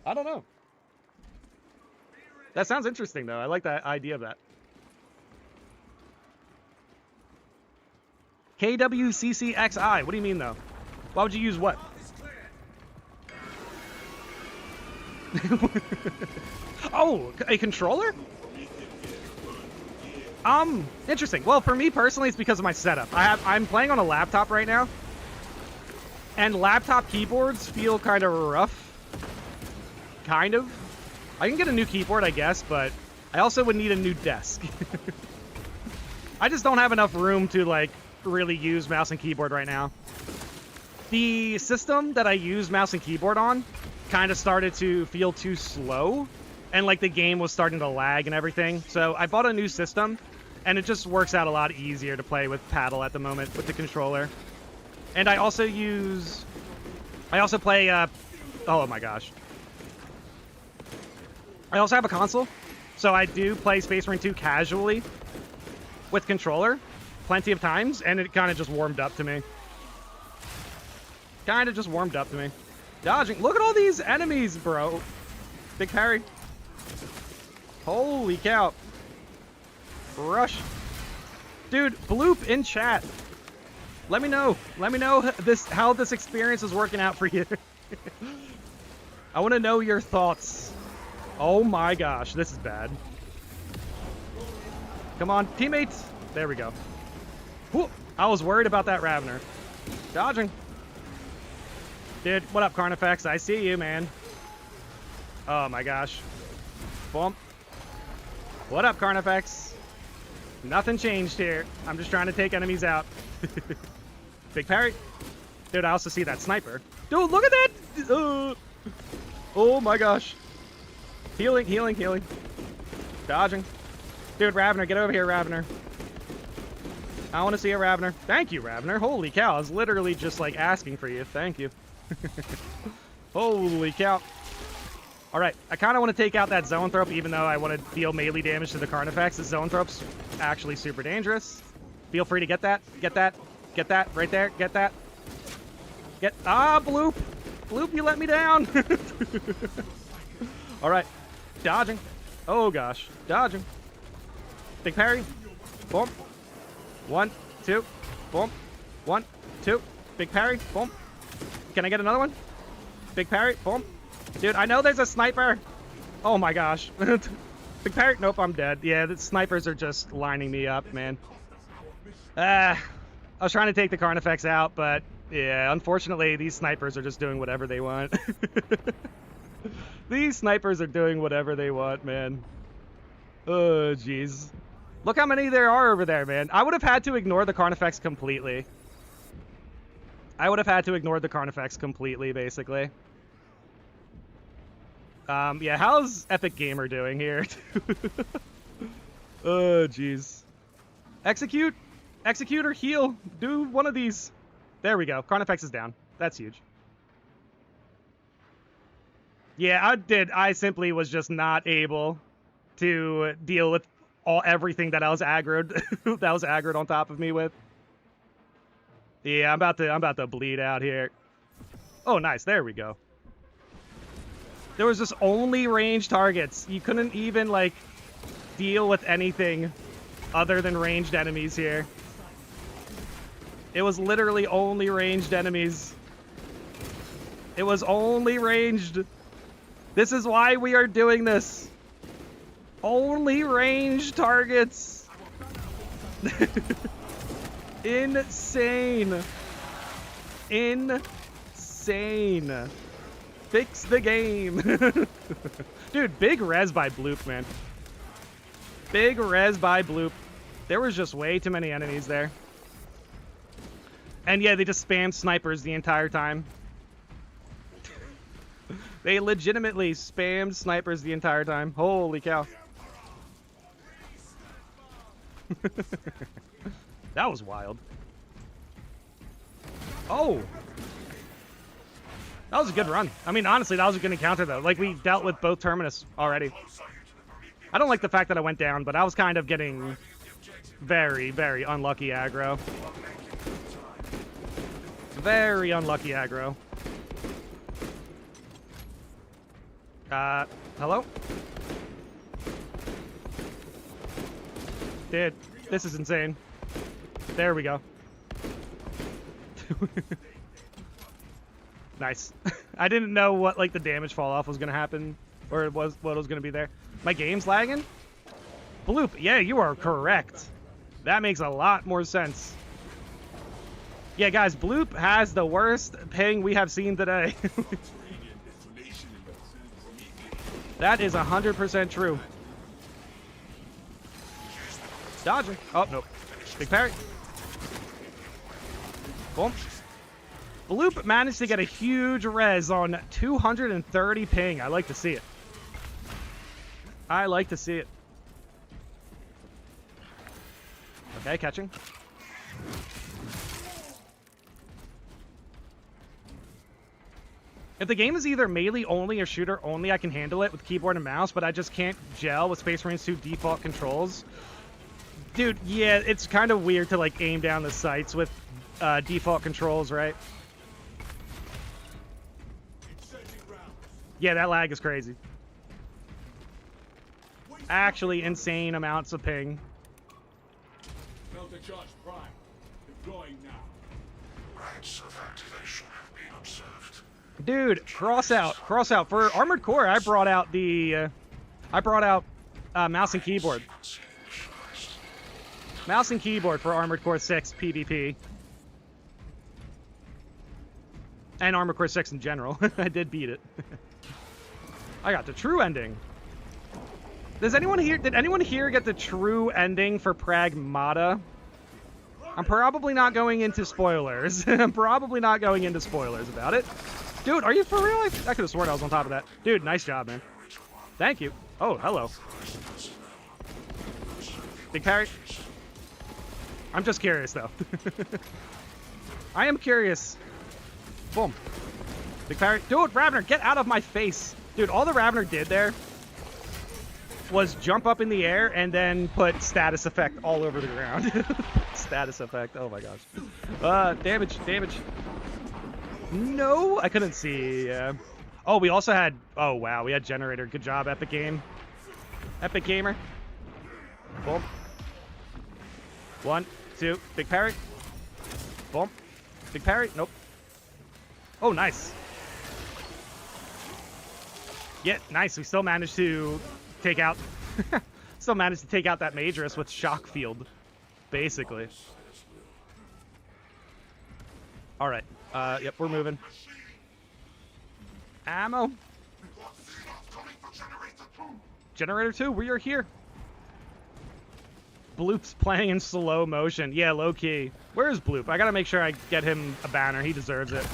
I don't know. That sounds interesting, though. I like that idea of that. KWCCXI. What do you mean, though? Why would you use what? Oh, a controller? Interesting. Well, for me personally, it's because of my setup. I'm playing on a laptop right now, and laptop keyboards feel kind of rough. Kind of. I can get a new keyboard, I guess, but I also would need a new desk. I just don't have enough room to, like, really use mouse and keyboard right now. The system that I use mouse and keyboard on kind of started to feel too slow, and, like, the game was starting to lag and everything. So I bought a new system, and it just works out a lot easier to play with paddle at the moment with the controller. And I also play, oh my gosh. I also have a console, so I do play Space Marine 2 casually with controller plenty of times, and it kind of just warmed up to me. Dodging. Look at all these enemies, bro. Big parry. Holy cow. Rush. Dude, Bloop in chat. Let me know. Let me know how this experience is working out for you. I want to know your thoughts. Oh my gosh, this is bad. Come on, teammates. There we go. Whew. I was worried about that Ravener. Dodging. Dude, what up, Carnifex? I see you, man. Oh my gosh. Boom. What up, Carnifex? Nothing changed here. I'm just trying to take enemies out. Big parry. Dude, I also see that sniper. Dude, look at that! Oh my gosh. Healing, healing, healing. Dodging. Dude, Ravener, get over here, Ravener. I want to see a Ravener. Thank you, Ravener. Holy cow, I was literally just, like, asking for you. Thank you. Holy cow. Alright, I kind of want to take out that Zoanthrope, even though I want to deal melee damage to the Carnifex. The Zoanthrope's actually super dangerous. Feel free to get that. Get that. Get that. Right there. Get that. Get... Ah, Bloop! Bloop, you let me down! Alright. Dodging. Oh, gosh. Dodging. Big parry. Boom. 1, 2. Boom. 1, 2. Big parry. Boom. Can I get another one? Big parry. Boom. Dude, I know there's a sniper. Oh my gosh. Big parry. Nope, I'm dead. Yeah, the snipers are just lining me up, man. I was trying to take the Carnifex out, but yeah, unfortunately, these snipers are just doing whatever they want. These snipers are doing whatever they want, man. Oh, jeez. Look how many there are over there, man. I would have had to ignore the Carnifex completely. Basically. Yeah, how's Epic Gamer doing here? Oh, jeez. Execute? Execute or heal? Do one of these. There we go. Carnifex is down. That's huge. Yeah, I simply was just not able to deal with everything that I was aggroed on top of me with. Yeah, I'm about to bleed out here. Oh, nice. There we go. There was just only ranged targets. You couldn't even, like, deal with anything other than ranged enemies here. It was literally only ranged enemies. It was only ranged. This is why we are doing this. Only ranged targets. Insane. insane. Fix the game. Dude, big res by Bloop, man. Big res by Bloop. There was just way too many enemies there. And yeah, they just spammed snipers the entire time. They legitimately spammed snipers the entire time. Holy cow. That was wild. Oh. That was a good run. I mean, honestly, that was a good encounter, though. Like, we dealt with both Terminus already. I don't like the fact that I went down, but I was kind of getting very, very unlucky aggro. Very unlucky aggro. Hello? Dude, this is insane. There we go. Nice. I didn't know what, like, the damage fall off was gonna happen, or what was gonna be there. My game's lagging? Bloop, yeah, you are correct. That makes a lot more sense. Yeah, guys, Bloop has the worst ping we have seen today. That is 100% true. Dodging. Oh, nope. Big parry. Boom. Bloop managed to get a huge res on 230 ping. I like to see it. I like to see it. Okay, catching. If the game is either melee only or shooter only, I can handle it with keyboard and mouse, but I just can't gel with Space Marine 2 default controls. Dude, yeah, it's kind of weird to, like, aim down the sights with default controls, right? Yeah, that lag is crazy. Actually, insane amounts of ping. Delta charge prime. Deploying now. Rights of activation have been observed. Dude, cross out. For Armored Core, I brought out the mouse and keyboard. Mouse and keyboard for Armored Core 6 PvP. And Armored Core 6 in general. I did beat it. I got the true ending. Did anyone here get the true ending for Pragmata? I'm probably not going into spoilers. I'm probably not going into spoilers about it. Dude, are you for real? I could have sworn I was on top of that. Dude, nice job, man. Thank you. Oh, hello. Big parry. I'm just curious, though. I am curious. Boom. Big parry. Dude, Ravner, get out of my face. Dude, all the Ravner did there was jump up in the air and then put status effect all over the ground. Status effect. Oh my gosh. Damage. No, I couldn't see. Oh, we also had. Oh wow, we had generator. Good job, Epic Game. Epic Gamer. Boom. 1, 2. Big parry. Boom. Big parry. Nope. Oh, nice. Yeah, nice. We still managed to take out. Still managed to take out that Majoris with shock field, basically. All right. Yep, we're moving. Ammo. Generator 2, we are here. Bloop's playing in slow motion. Yeah, low key. Where is Bloop? I gotta make sure I get him a banner. He deserves it.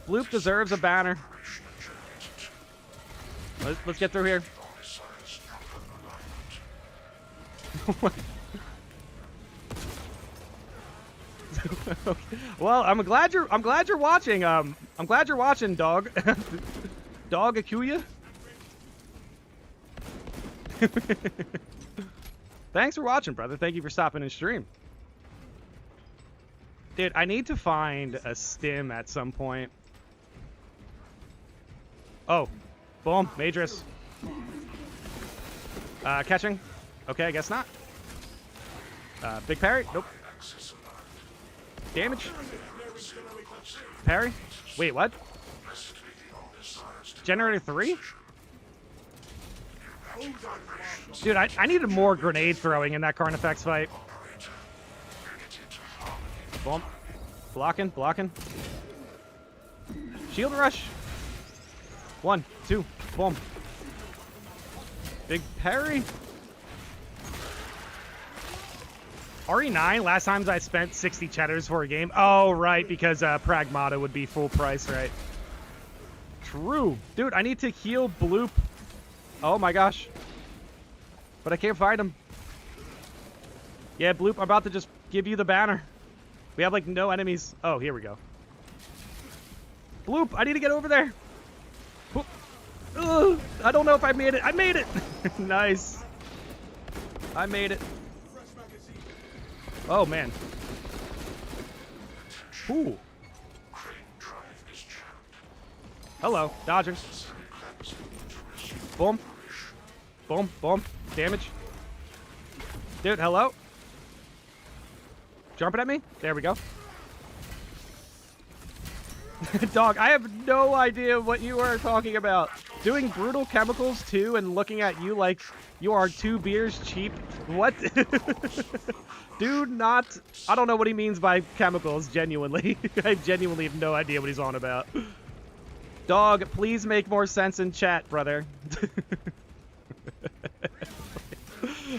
Bloop deserves a banner. Let's get through here. Well, I'm glad you're watching. I'm glad you're watching, dog. Dog Akuya. Thanks for watching, brother. Thank you for stopping in stream. Dude, I need to find a stim at some point. Oh, boom, Majoris. Catching. Okay, I guess not. Big parry. Nope. Damage. Parry. Wait, what? Generator 3? Dude, I needed more grenade throwing in that Carnifex fight. Boom. Blocking. Shield rush. 1, 2, boom. Big parry. RE9, last time I spent 60 cheddars for a game. Oh, right, because Pragmata would be full price, right? True. Dude, I need to heal Bloop. Oh my gosh. But I can't find him. Yeah, Bloop, I'm about to just give you the banner. We have, like, no enemies. Oh, here we go. Bloop, I need to get over there. Ugh, I don't know if I made it. I made it. Nice. I made it. Oh, man. Ooh. Hello, Dodgers. Boom. Boom, boom. Damage. Dude, hello? Jumping at me? There we go. Dog, I have no idea what you are talking about. Doing brutal chemicals too and looking at you like you are 2 beers cheap. What? Dude, not... I don't know what he means by chemicals, genuinely. I genuinely have no idea what he's on about. Dog, please make more sense in chat, brother.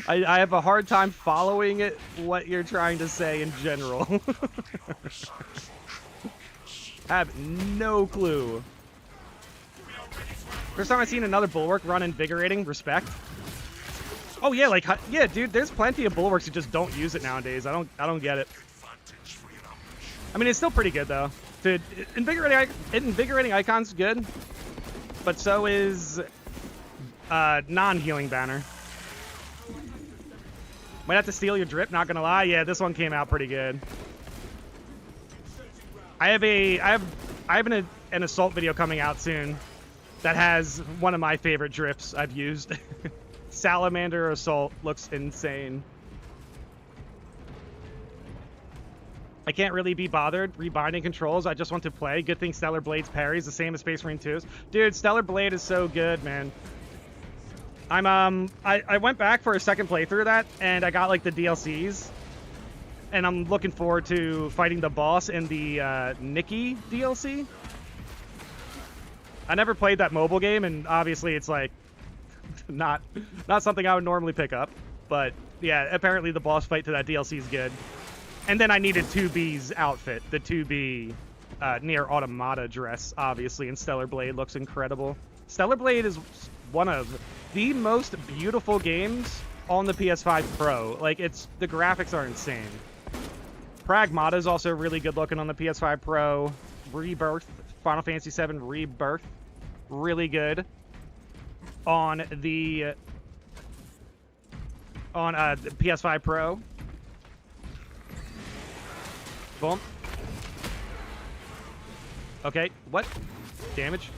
I have a hard time following it, what you're trying to say in general. I have no clue. First time I've seen another bulwark run invigorating. Respect. Oh yeah, like yeah, dude. There's plenty of bulwarks who just don't use it nowadays. I don't get it. I mean, it's still pretty good though. Dude, invigorating icon's good, but so is non-healing banner. Might have to steal your drip. Not gonna lie. Yeah, this one came out pretty good. I have an assault video coming out soon that has one of my favorite drips I've used. Salamander Assault looks insane. I can't really be bothered rebinding controls. I just want to play. Good thing Stellar Blade's parries the same as Space Marine 2's. Dude, Stellar Blade is so good, man. I went back for a second playthrough of that, and I got like the DLCs. And I'm looking forward to fighting the boss in the Nikki DLC. I never played that mobile game, and obviously it's like not something I would normally pick up. But yeah, apparently the boss fight to that DLC is good. And then I needed 2B's outfit, the 2B Near Automata dress, obviously, and Stellar Blade looks incredible. Stellar Blade is one of the most beautiful games on the PS5 Pro. Like, the graphics are insane. Pragmata is also really good looking on the PS5 Pro. Rebirth, Final Fantasy VII Rebirth, really good on the PS5 Pro. Boom. Okay, what? Damage.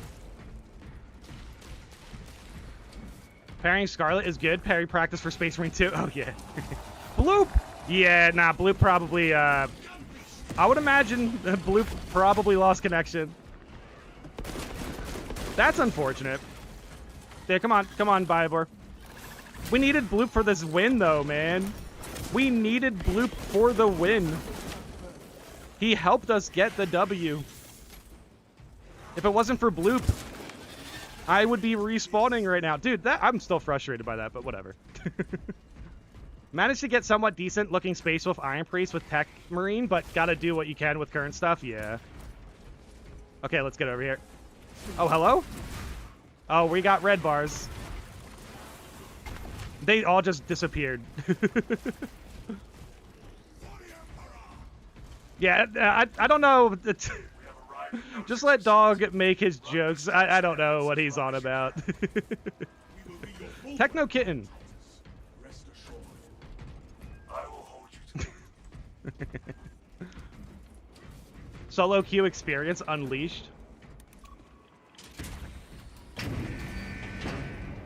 Parrying Scarlet is good. Parry practice for Space Marine 2. Oh, yeah. Bloop! Yeah, nah, Bloop probably, I would imagine Bloop probably lost connection. That's unfortunate. Yeah, come on, Biobor. We needed Bloop for this win, though, man. We needed Bloop for the win. He helped us get the W. If it wasn't for Bloop, I would be respawning right now. Dude, I'm still frustrated by that, but whatever. Managed to get somewhat decent looking Space Wolf Iron Priest with Tech Marine, but gotta do what you can with current stuff, yeah. Okay, let's get over here. Oh, hello? Oh, we got red bars. They all just disappeared. Yeah, I don't know. Just let Dog make his jokes. I don't know what he's on about. Techno Kitten. Solo queue experience unleashed.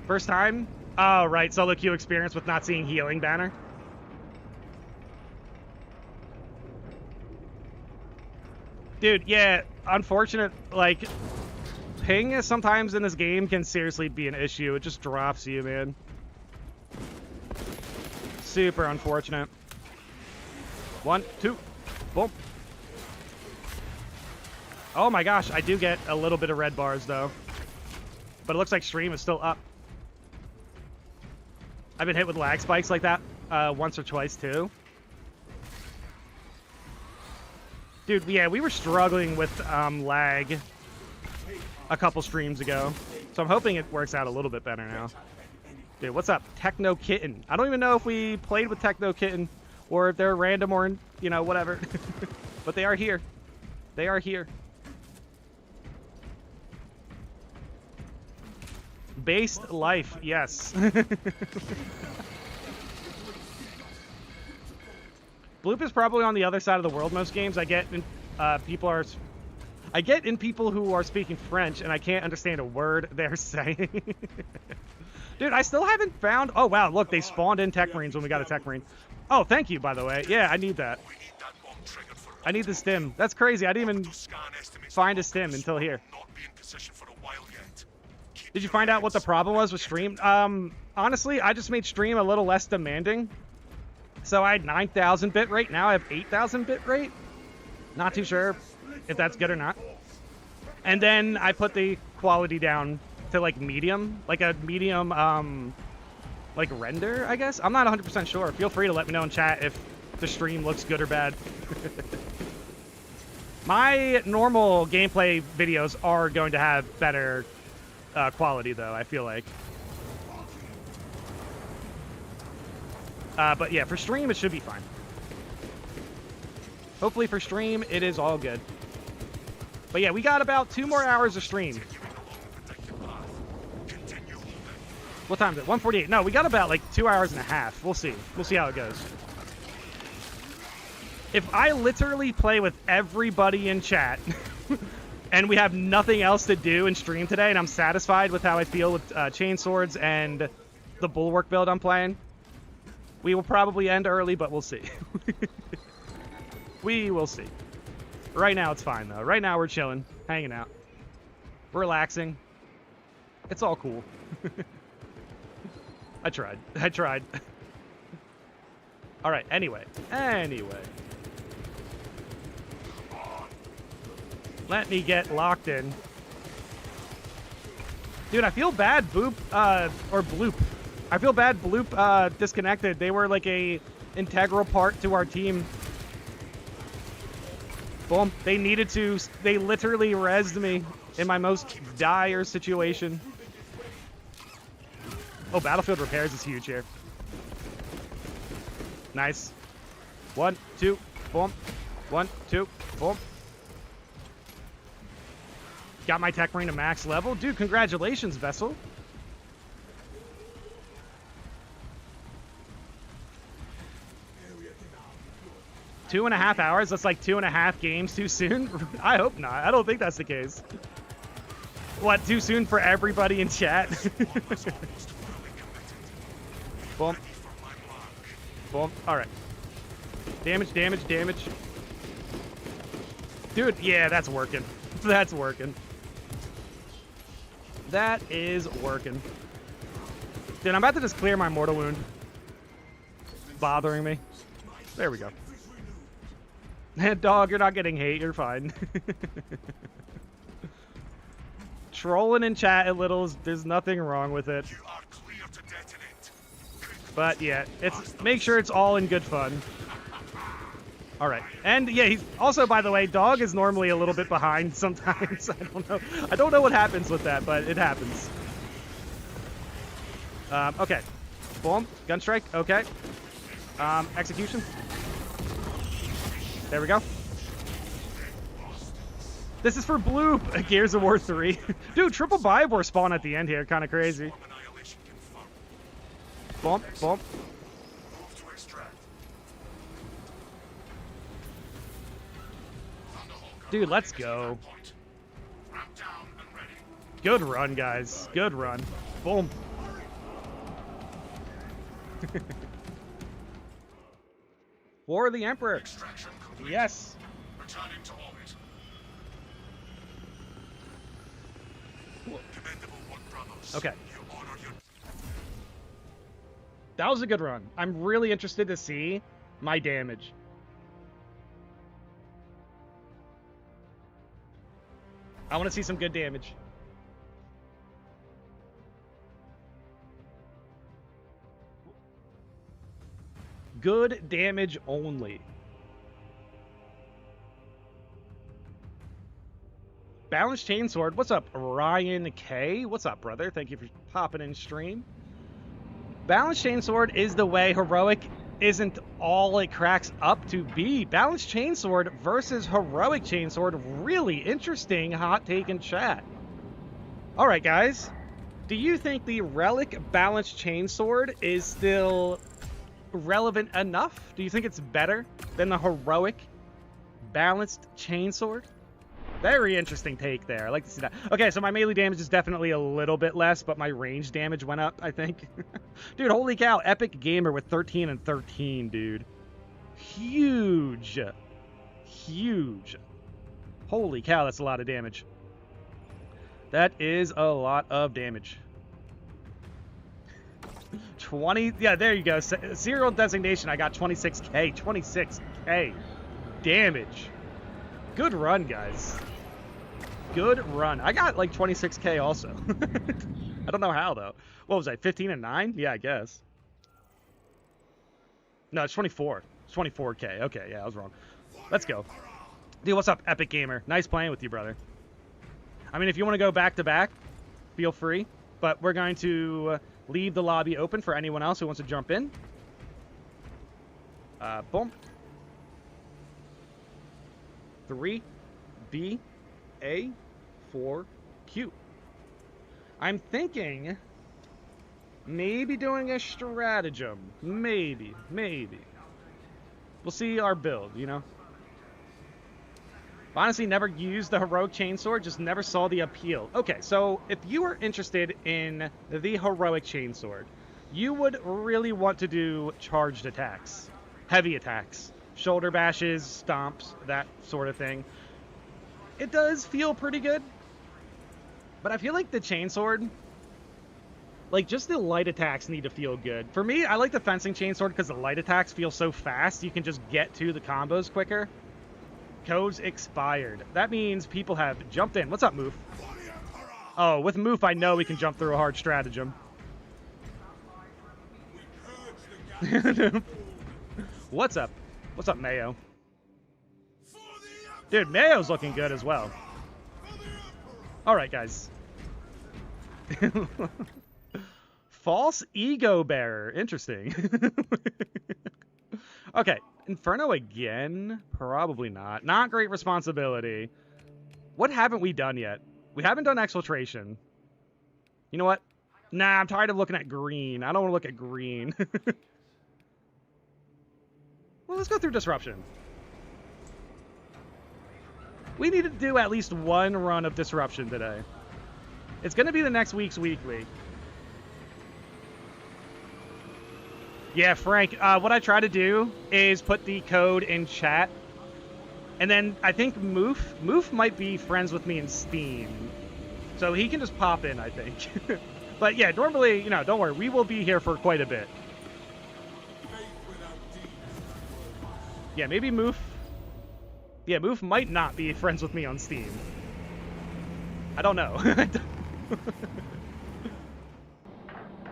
First time? Oh, right. Solo queue experience with not seeing healing banner. Dude, yeah, unfortunate, like, ping sometimes in this game can seriously be an issue. It just drops you, man. Super unfortunate. 1, 2, boom. Oh my gosh, I do get a little bit of red bars though. But it looks like stream is still up. I've been hit with lag spikes like that once or twice too. Dude, yeah, we were struggling with lag a couple streams ago. So I'm hoping it works out a little bit better now. Dude, what's up? Techno Kitten. I don't even know if we played with Techno Kitten or if they're random or, you know, whatever. But they are here. They are here. Based life, yes. Bloop is probably on the other side of the world most games. I get in people who are speaking French and I can't understand a word they're saying. Dude, I still haven't found... Oh, wow, look, they spawned in Tech Marines when we got a Tech Marine. Oh, thank you, by the way. Yeah, I need that. I need the stim. That's crazy. I didn't even find a stim until here. Did you find out what the problem was with stream? Honestly, I just made stream a little less demanding. So I had 9,000 bit rate. Now I have 8,000 bit rate. Not too sure if that's good or not. And then I put the quality down to like medium, like a medium, like render, I guess. I'm not 100% sure. Feel free to let me know in chat if the stream looks good or bad. My normal gameplay videos are going to have better quality, though, I feel like. But yeah, for stream, it should be fine. Hopefully for stream, it is all good. But yeah, we got about 2 more hours of stream. What time is it? 1:48. No, we got about like 2 hours and a half. We'll see. We'll see how it goes. If I literally play with everybody in chat and we have nothing else to do in stream today and I'm satisfied with how I feel with chain swords and the bulwark build I'm playing, we will probably end early, but we'll see. We will see. Right now it's fine though. Right now we're chilling, hanging out, relaxing. It's all cool. I tried. All right, anyway. Let me get locked in. Dude, I feel bad Bloop. I feel bad Bloop disconnected. They were like a integral part to our team. Boom. They literally rezzed me in my most dire situation. Oh, battlefield repairs is huge here. Nice. 1, 2, boom. 1, 2, boom. Got my Tech Marine to max level. Dude, congratulations, Vessel. Two and a half hours? That's like 2.5 games too soon? I hope not. I don't think that's the case. What, too soon for everybody in chat? Boom. Boom. Alright. Damage. Dude, yeah, that's working. That's working. That is working. Dude, I'm about to just clear my mortal wound. Bothering me. There we go. Dog, you're not getting hate. You're fine. Trolling in chat a little. There's nothing wrong with it. But yeah, make sure it's all in good fun. All right, and yeah, he's also, by the way, Dog is normally a little bit behind sometimes. I don't know what happens with that, but it happens. Okay, boom, gun strike. Okay, execution. There we go. This is for Bloop. Gears of War 3. Dude, triple Biobor spawn at the end here. Kind of crazy. Boom, boom. Dude, let's go. Good run, guys. Good run. Boom. For the Emperor. Yes. Okay. That was a good run. I'm really interested to see my damage. I want to see some good damage. Good damage only. Balanced Chainsword. What's up, Ryan K? What's up, brother? Thank you for popping in stream. Balanced Chainsword is the way. Heroic isn't all it cracks up to be. Balanced Chainsword versus Heroic Chainsword. Really interesting hot take in chat. All right, guys. Do you think the Relic Balanced Chainsword is still relevant enough? Do you think it's better than the Heroic Balanced Chainsword? Very interesting take there. I like to see that. Okay, so my melee damage is definitely a little bit less, but my range damage went up, I think. Dude, holy cow. Epic Gamer with 13 and 13, dude. Huge. Huge. Holy cow, that's a lot of damage. That is a lot of damage. 20. Yeah, there you go. Serial designation. I got 26k. 26k damage. Good run, guys. Good run. I got like 26k also. I don't know how, though. What was I, 15 and 9? Yeah, I guess. No, it's 24. It's 24k. Okay, yeah, I was wrong. Let's go. Dude, what's up, Epic Gamer? Nice playing with you, brother. I mean, if you want to go back-to-back, feel free. But we're going to leave the lobby open for anyone else who wants to jump in. Boom. 3, B, A, 4, Q. I'm thinking maybe doing a stratagem. Maybe. We'll see our build, you know? Honestly, never used the Heroic Chainsword, just never saw the appeal. Okay, so if you are interested in the Heroic Chainsword, you would really want to do charged attacks, heavy attacks. Shoulder bashes, stomps, that sort of thing. It does feel pretty good. But I feel like the Chainsword, like just the light attacks need to feel good. For me, I like the Fencing Chainsword because the light attacks feel so fast. You can just get to the combos quicker. Codes expired. That means people have jumped in. What's up, Moof? Oh, with Moof, I know we can jump through a hard stratagem. What's up? What's up, Mayo? Dude, Mayo's looking good as well. Alright, guys. False Ego Bearer. Interesting. Okay, Inferno again? Probably not. Not great responsibility. What haven't we done yet? We haven't done Exfiltration. You know what? Nah, I'm tired of looking at green. I don't want to look at green. Well, let's go through Disruption. We need to do at least one run of Disruption today. It's going to be the next week's weekly. Yeah, Frank, what I try to do is put the code in chat. And then I think Moof might be friends with me in Steam. So he can just pop in, I think. But yeah, normally, you know, don't worry. We will be here for quite a bit. Yeah, maybe Moof. Yeah, Moof might not be friends with me on Steam. I don't know.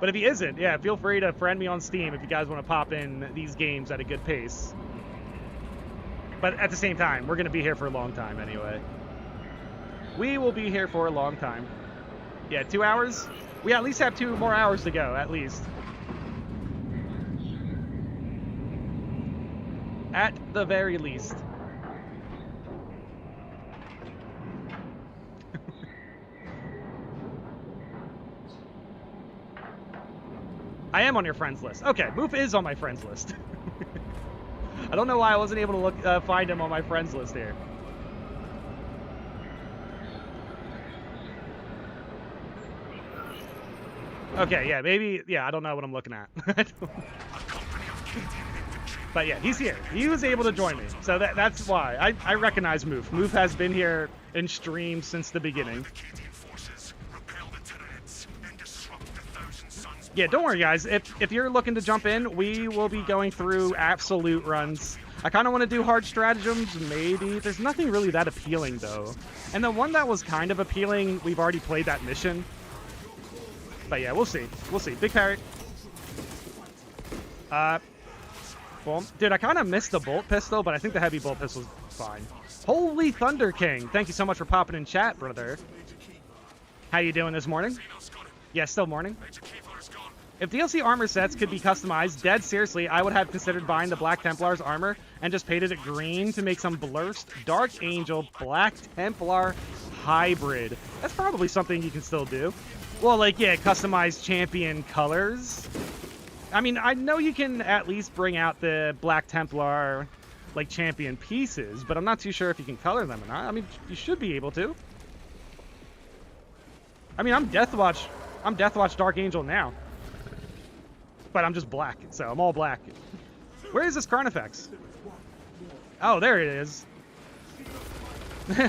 But if he isn't, yeah, feel free to friend me on Steam if you guys want to pop in these games at a good pace. But at the same time, we're going to be here for a long time anyway. We will be here for a long time. Yeah, 2 hours? We at least have 2 more hours to go, at least. At the very least. I am on your friends list. Okay, Moof is on my friends list. I don't know why I wasn't able to find him on my friends list here. Okay, yeah, maybe, yeah, I don't know what I'm looking at. But yeah, he's here. He was able to join me, so that's why. I recognize Moof. Moof has been here in stream since the beginning. Yeah, don't worry, guys. If you're looking to jump in, we will be going through absolute runs. I kind of want to do hard stratagems, maybe. There's nothing really that appealing, though. And the one that was kind of appealing, we've already played that mission. But yeah, we'll see. We'll see. Big parry. Boom. Dude, I kind of missed the bolt pistol, but I think the heavy bolt pistol's fine. Holy Thunder King. Thank you so much for popping in chat, brother. How you doing this morning? Yeah, still morning. If DLC armor sets could be customized, dead seriously, I would have considered buying the Black Templar's armor and just painted it green to make some Blurst Dark Angel Black Templar hybrid. That's probably something you can still do. Well, like, yeah, customized champion colors. I mean, I know you can at least bring out the Black Templar, like, champion pieces, but I'm not too sure if you can color them or not. I mean, you should be able to. I mean, I'm Deathwatch Dark Angel now. But I'm just black, so I'm all black. Where is this Carnifex? Oh, there it is.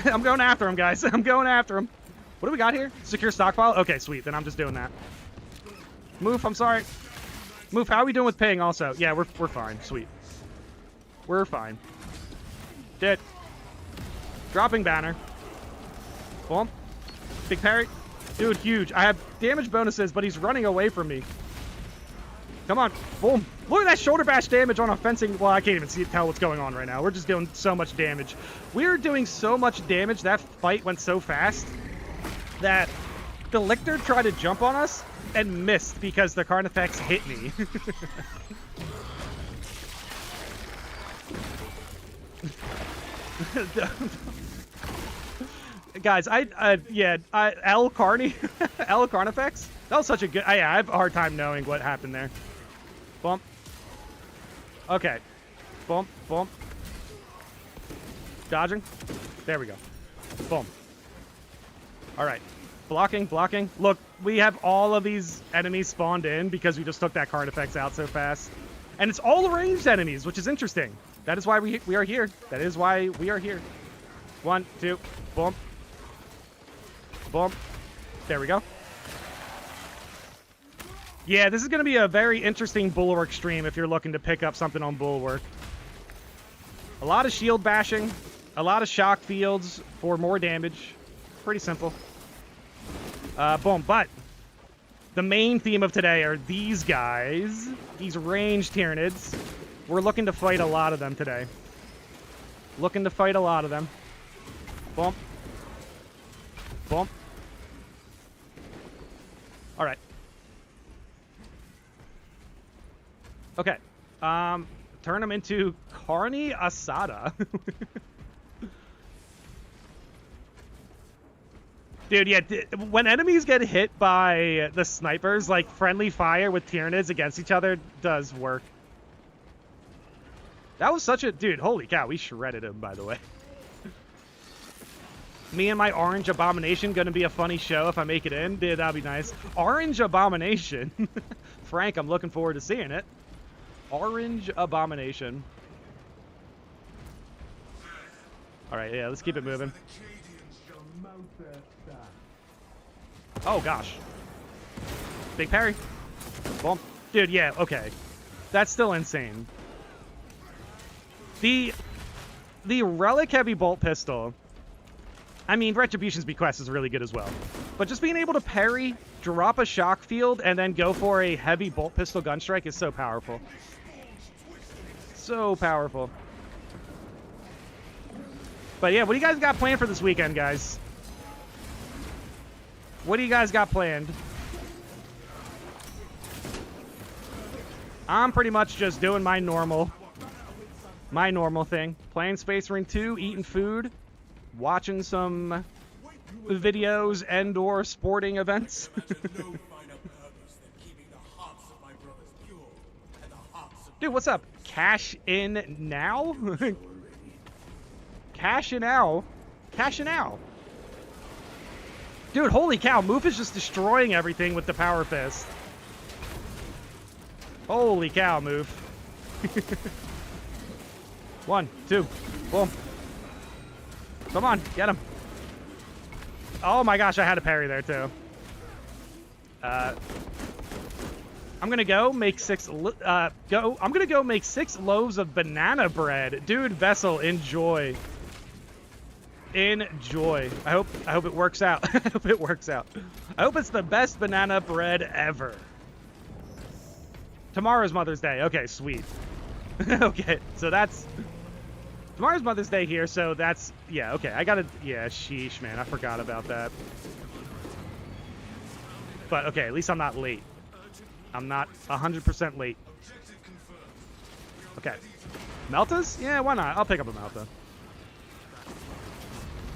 I'm going after him, guys. I'm going after him. What do we got here? Secure stockpile? Okay, sweet. Then I'm just doing that. Moof, I'm sorry. Moof, how are we doing with ping also? Yeah, we're fine. Sweet. We're fine. Dead. Dropping banner. Boom. Big parry. Dude, huge. I have damage bonuses, but he's running away from me. Come on. Boom. Look at that shoulder bash damage on a fencing. Well, I can't even tell what's going on right now. We're just doing so much damage. We're doing so much damage. That fight went so fast that the Lictor tried to jump on us and missed because the Carnifex hit me. Guys, L Carnifex? That was such a good... yeah, I have a hard time knowing what happened there. Bump. Okay. Bump, bump. Dodging. There we go. Boom. All right. Blocking, blocking. Look, we have all of these enemies spawned in because we just took that Carnifex out so fast. And it's all ranged enemies, which is interesting. That is why we are here. That is why we are here. 1, 2, boom. Boom. There we go. Yeah, this is going to be a very interesting Bulwark stream if you're looking to pick up something on Bulwark. A lot of shield bashing, a lot of shock fields for more damage. Pretty simple. Boom, but the main theme of today are these guys, these ranged Tyranids. We're looking to fight a lot of them today. Looking to fight a lot of them. Boom. Boom. All right. Okay. Turn them into Carne Asada. Dude, yeah, when enemies get hit by the snipers, like, friendly fire with Tyranids against each other does work. That was such a... Dude, holy cow, we shredded him, by the way. Me and my Orange Abomination gonna be a funny show if I make it in. Dude, that'd be nice. Orange Abomination. Frank, I'm looking forward to seeing it. Orange Abomination. Alright, yeah, let's keep it moving. Oh, gosh. Big parry. Boom. Dude, yeah, okay. That's still insane. The Relic Heavy Bolt Pistol... I mean, Retribution's Bequest is really good as well. But just being able to parry, drop a shock field, and then go for a heavy bolt pistol gun strike is so powerful. So powerful. But yeah, what do you guys got planned for this weekend, guys? What do you guys got planned? I'm pretty much just doing my normal thing. Playing Space Marine 2, eating food, watching some videos and or sporting events. Dude, what's up? Cash in now? Cash in now? Cash in now. Dude, holy cow, Moof is just destroying everything with the Power Fist. Holy cow, Moof. 1, 2, boom. Come on, get him. Oh my gosh, I had a parry there too. I'm gonna go make 6 loaves of banana bread. Dude, Vessel, enjoy. Enjoy. I hope it works out. I hope it works out. I hope it's the best banana bread ever. Tomorrow's Mother's Day. Okay, sweet. Okay, so that's... Tomorrow's Mother's Day here, so that's... Yeah, okay, I gotta... Yeah, sheesh, man, I forgot about that. But, okay, at least I'm not late. I'm not 100% late. Okay. Meltas? Yeah, why not? I'll pick up a Melta.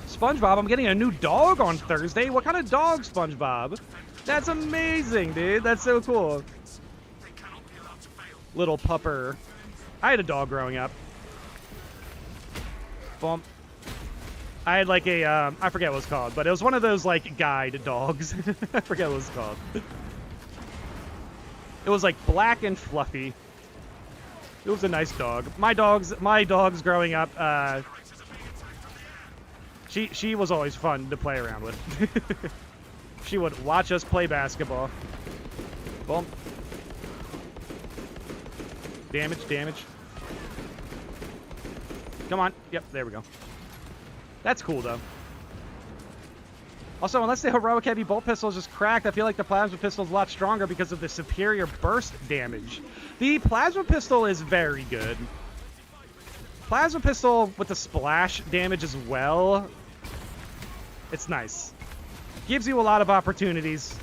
SpongeBob, I'm getting a new dog on Thursday. What kind of dog, SpongeBob? That's amazing, dude. That's so cool. Little pupper. I had a dog growing up. Bump. I had like a, I forget what it was called, but it was one of those like guide dogs. I forget what it was called. It was like black and fluffy. It was a nice dog. My dogs growing up, she was always fun to play around with. She would watch us play basketball. Boom. Damage, damage. Come on. Yep, there we go. That's cool, though. Also, unless the heroic heavy bolt pistol is just cracked, I feel like the plasma pistol is a lot stronger because of the superior burst damage. The plasma pistol is very good. Plasma pistol with the splash damage as well. It's nice. Gives you a lot of opportunities.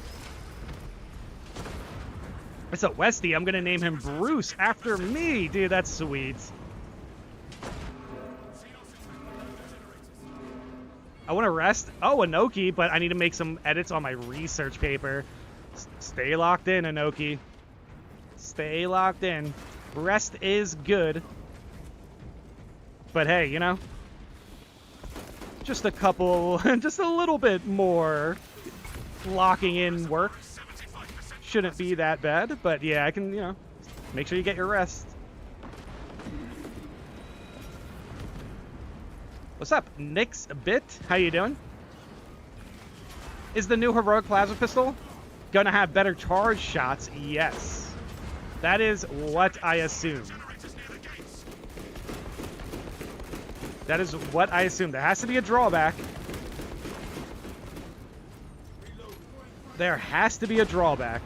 It's a Westie. I'm going to name him Bruce after me. Dude, that's sweet. I want to rest. Oh, Inoki, but I need to make some edits on my research paper. Stay locked in, Inoki. Stay locked in. Rest is good. But hey, you know, just a couple, just a little bit more locking in work. Shouldn't be that bad, but yeah, I can, you know, make sure you get your rest. What's up, Nick's Bit? How you doing? Is the new heroic plasma pistol gonna have better charge shots? Yes. That is what I assume. That is what I assume. There has to be a drawback. There has to be a drawback.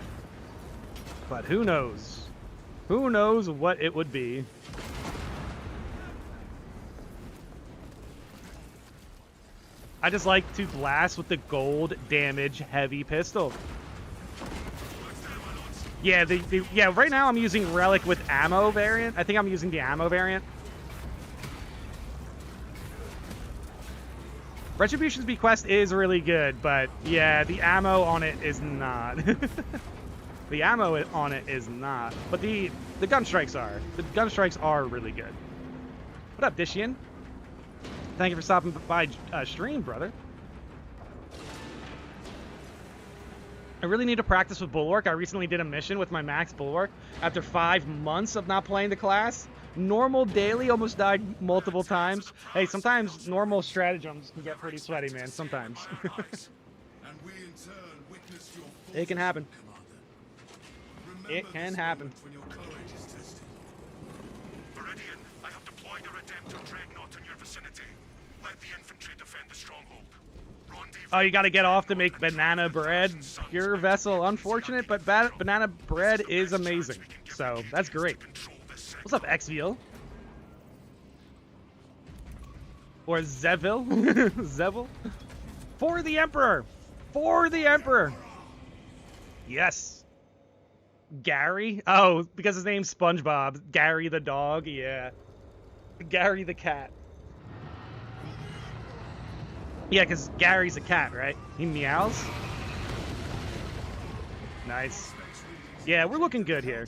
But who knows? Who knows what it would be? I just like to blast with the gold damage heavy pistol. Yeah, yeah, right now I'm using relic with ammo variant. I think I'm using the ammo variant. Retribution's Bequest is really good, but yeah, the ammo on it is not. The ammo on it is not. But the gun strikes are. The gun strikes are really good. What up, Dishian? Thank you for stopping by stream, brother. I really need to practice with Bulwark. I recently did a mission with my max Bulwark after 5 months of not playing the class. Normal daily, almost died multiple times. Hey, sometimes normal stratagems can get pretty sweaty, man. Sometimes. It can happen. It can happen. Viridian, I have deployed a Redemptor Dreadnought in your vicinity. Let the infantry defend the stronghold. Oh, you got to get off to make banana bread. Pure vessel. Unfortunate, but banana bread is amazing. So, that's great. What's up, Xville? Or Zeville? Zeville? For the Emperor! For the Emperor! Yes. Gary? Oh, because his name's SpongeBob. Gary the dog? Yeah. Gary the cat. Yeah, because Gary's a cat, right? He meows. Nice. Yeah, we're looking good here.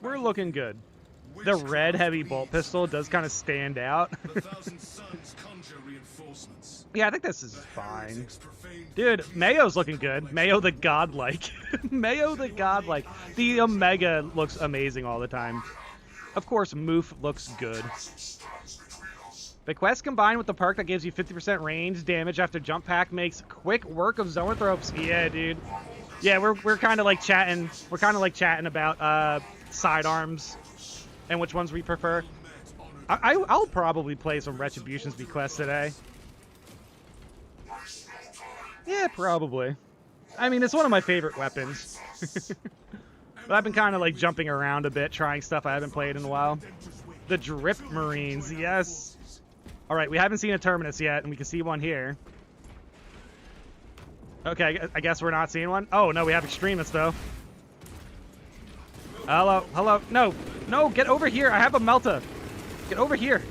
We're looking good. The red heavy bolt pistol does kind of stand out. Yeah, I think this is fine. Dude, Mayo's looking good. Mayo the godlike. Mayo the godlike. The Omega looks amazing all the time. Of course, Moof looks good. Bequest combined with the perk that gives you 50% range damage after jump pack makes quick work of zoanthropes. Yeah, dude. Yeah, we're kind of like chatting. We're kind of like chatting about sidearms and which ones we prefer. I'll probably play some Retribution's Bequest today. Yeah, probably. I mean, it's one of my favorite weapons. But I've been kind of like jumping around a bit, trying stuff I haven't played in a while. The Drip Marines, yes. All right, we haven't seen a Terminus yet, and we can see one here. Okay, I guess we're not seeing one. Oh, no, we have Extremists, though. Hello, hello. No, no, get over here. I have a Melta. Get over here.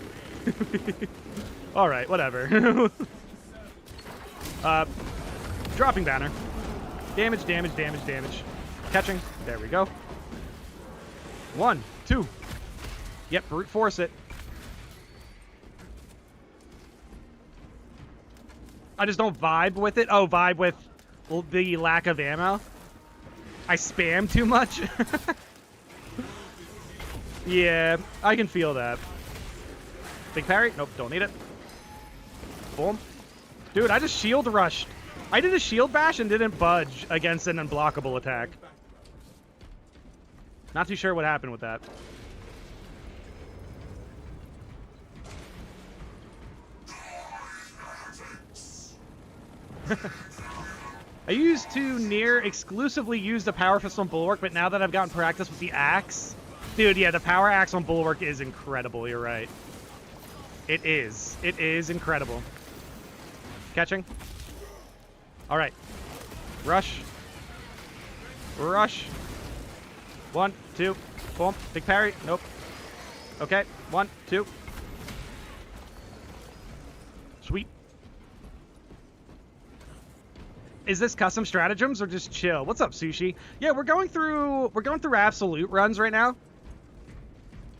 All right, whatever. Dropping banner. Damage, damage, damage, damage. Catching. There we go. 1, 2. Yep, brute force it. I just don't vibe with it. Oh, vibe with the lack of ammo. I spam too much. Yeah, I can feel that. Big parry? Nope, don't need it. Boom. Dude, I just shield rushed. I did a shield bash and didn't budge against an unblockable attack. Not too sure what happened with that. I used to exclusively use the Power Fist on Bulwark, but now that I've gotten practice with the axe... Dude, yeah, the Power Axe on Bulwark is incredible, you're right. It is. It is incredible. Catching. Alright. Rush. Rush. 1, 2. Boom. Big parry. Nope. Okay. 1, 2. Sweet. Is this custom stratagems or just chill? What's up, Sushi? Yeah, we're going through absolute runs right now.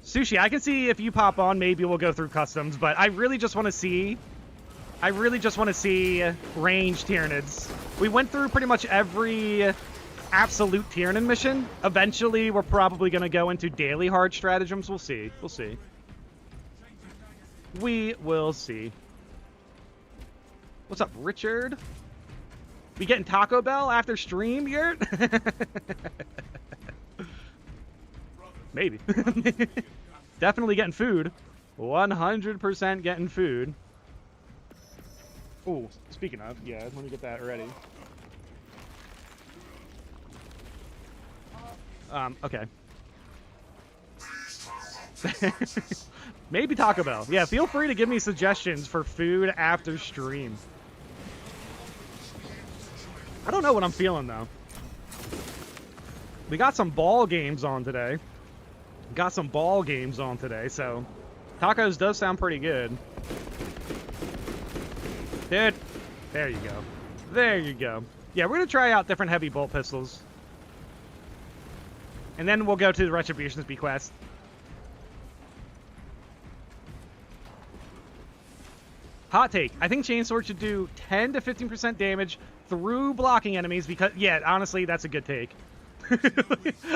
Sushi, I can see if you pop on, maybe we'll go through customs, but I really just want to see ranged Tyranids. We went through pretty much every absolute Tyranid mission. Eventually, we're probably going to go into daily hard stratagems. We'll see. We'll see. We will see. What's up, Richard? We getting Taco Bell after stream, Yurt? Maybe. Definitely getting food. 100% getting food. Oh, speaking of, yeah, let me get that ready. Okay. Maybe Taco Bell. Yeah, feel free to give me suggestions for food after stream. I don't know what I'm feeling, though. We got some ball games on today. So tacos does sound pretty good. Dude, there you go. There you go. Yeah, we're going to try out different heavy bolt pistols. And then we'll go to the Retribution's bequest. Hot take. I think Chainsword should do 10 to 15% damage through blocking enemies because, yeah, honestly, that's a good take.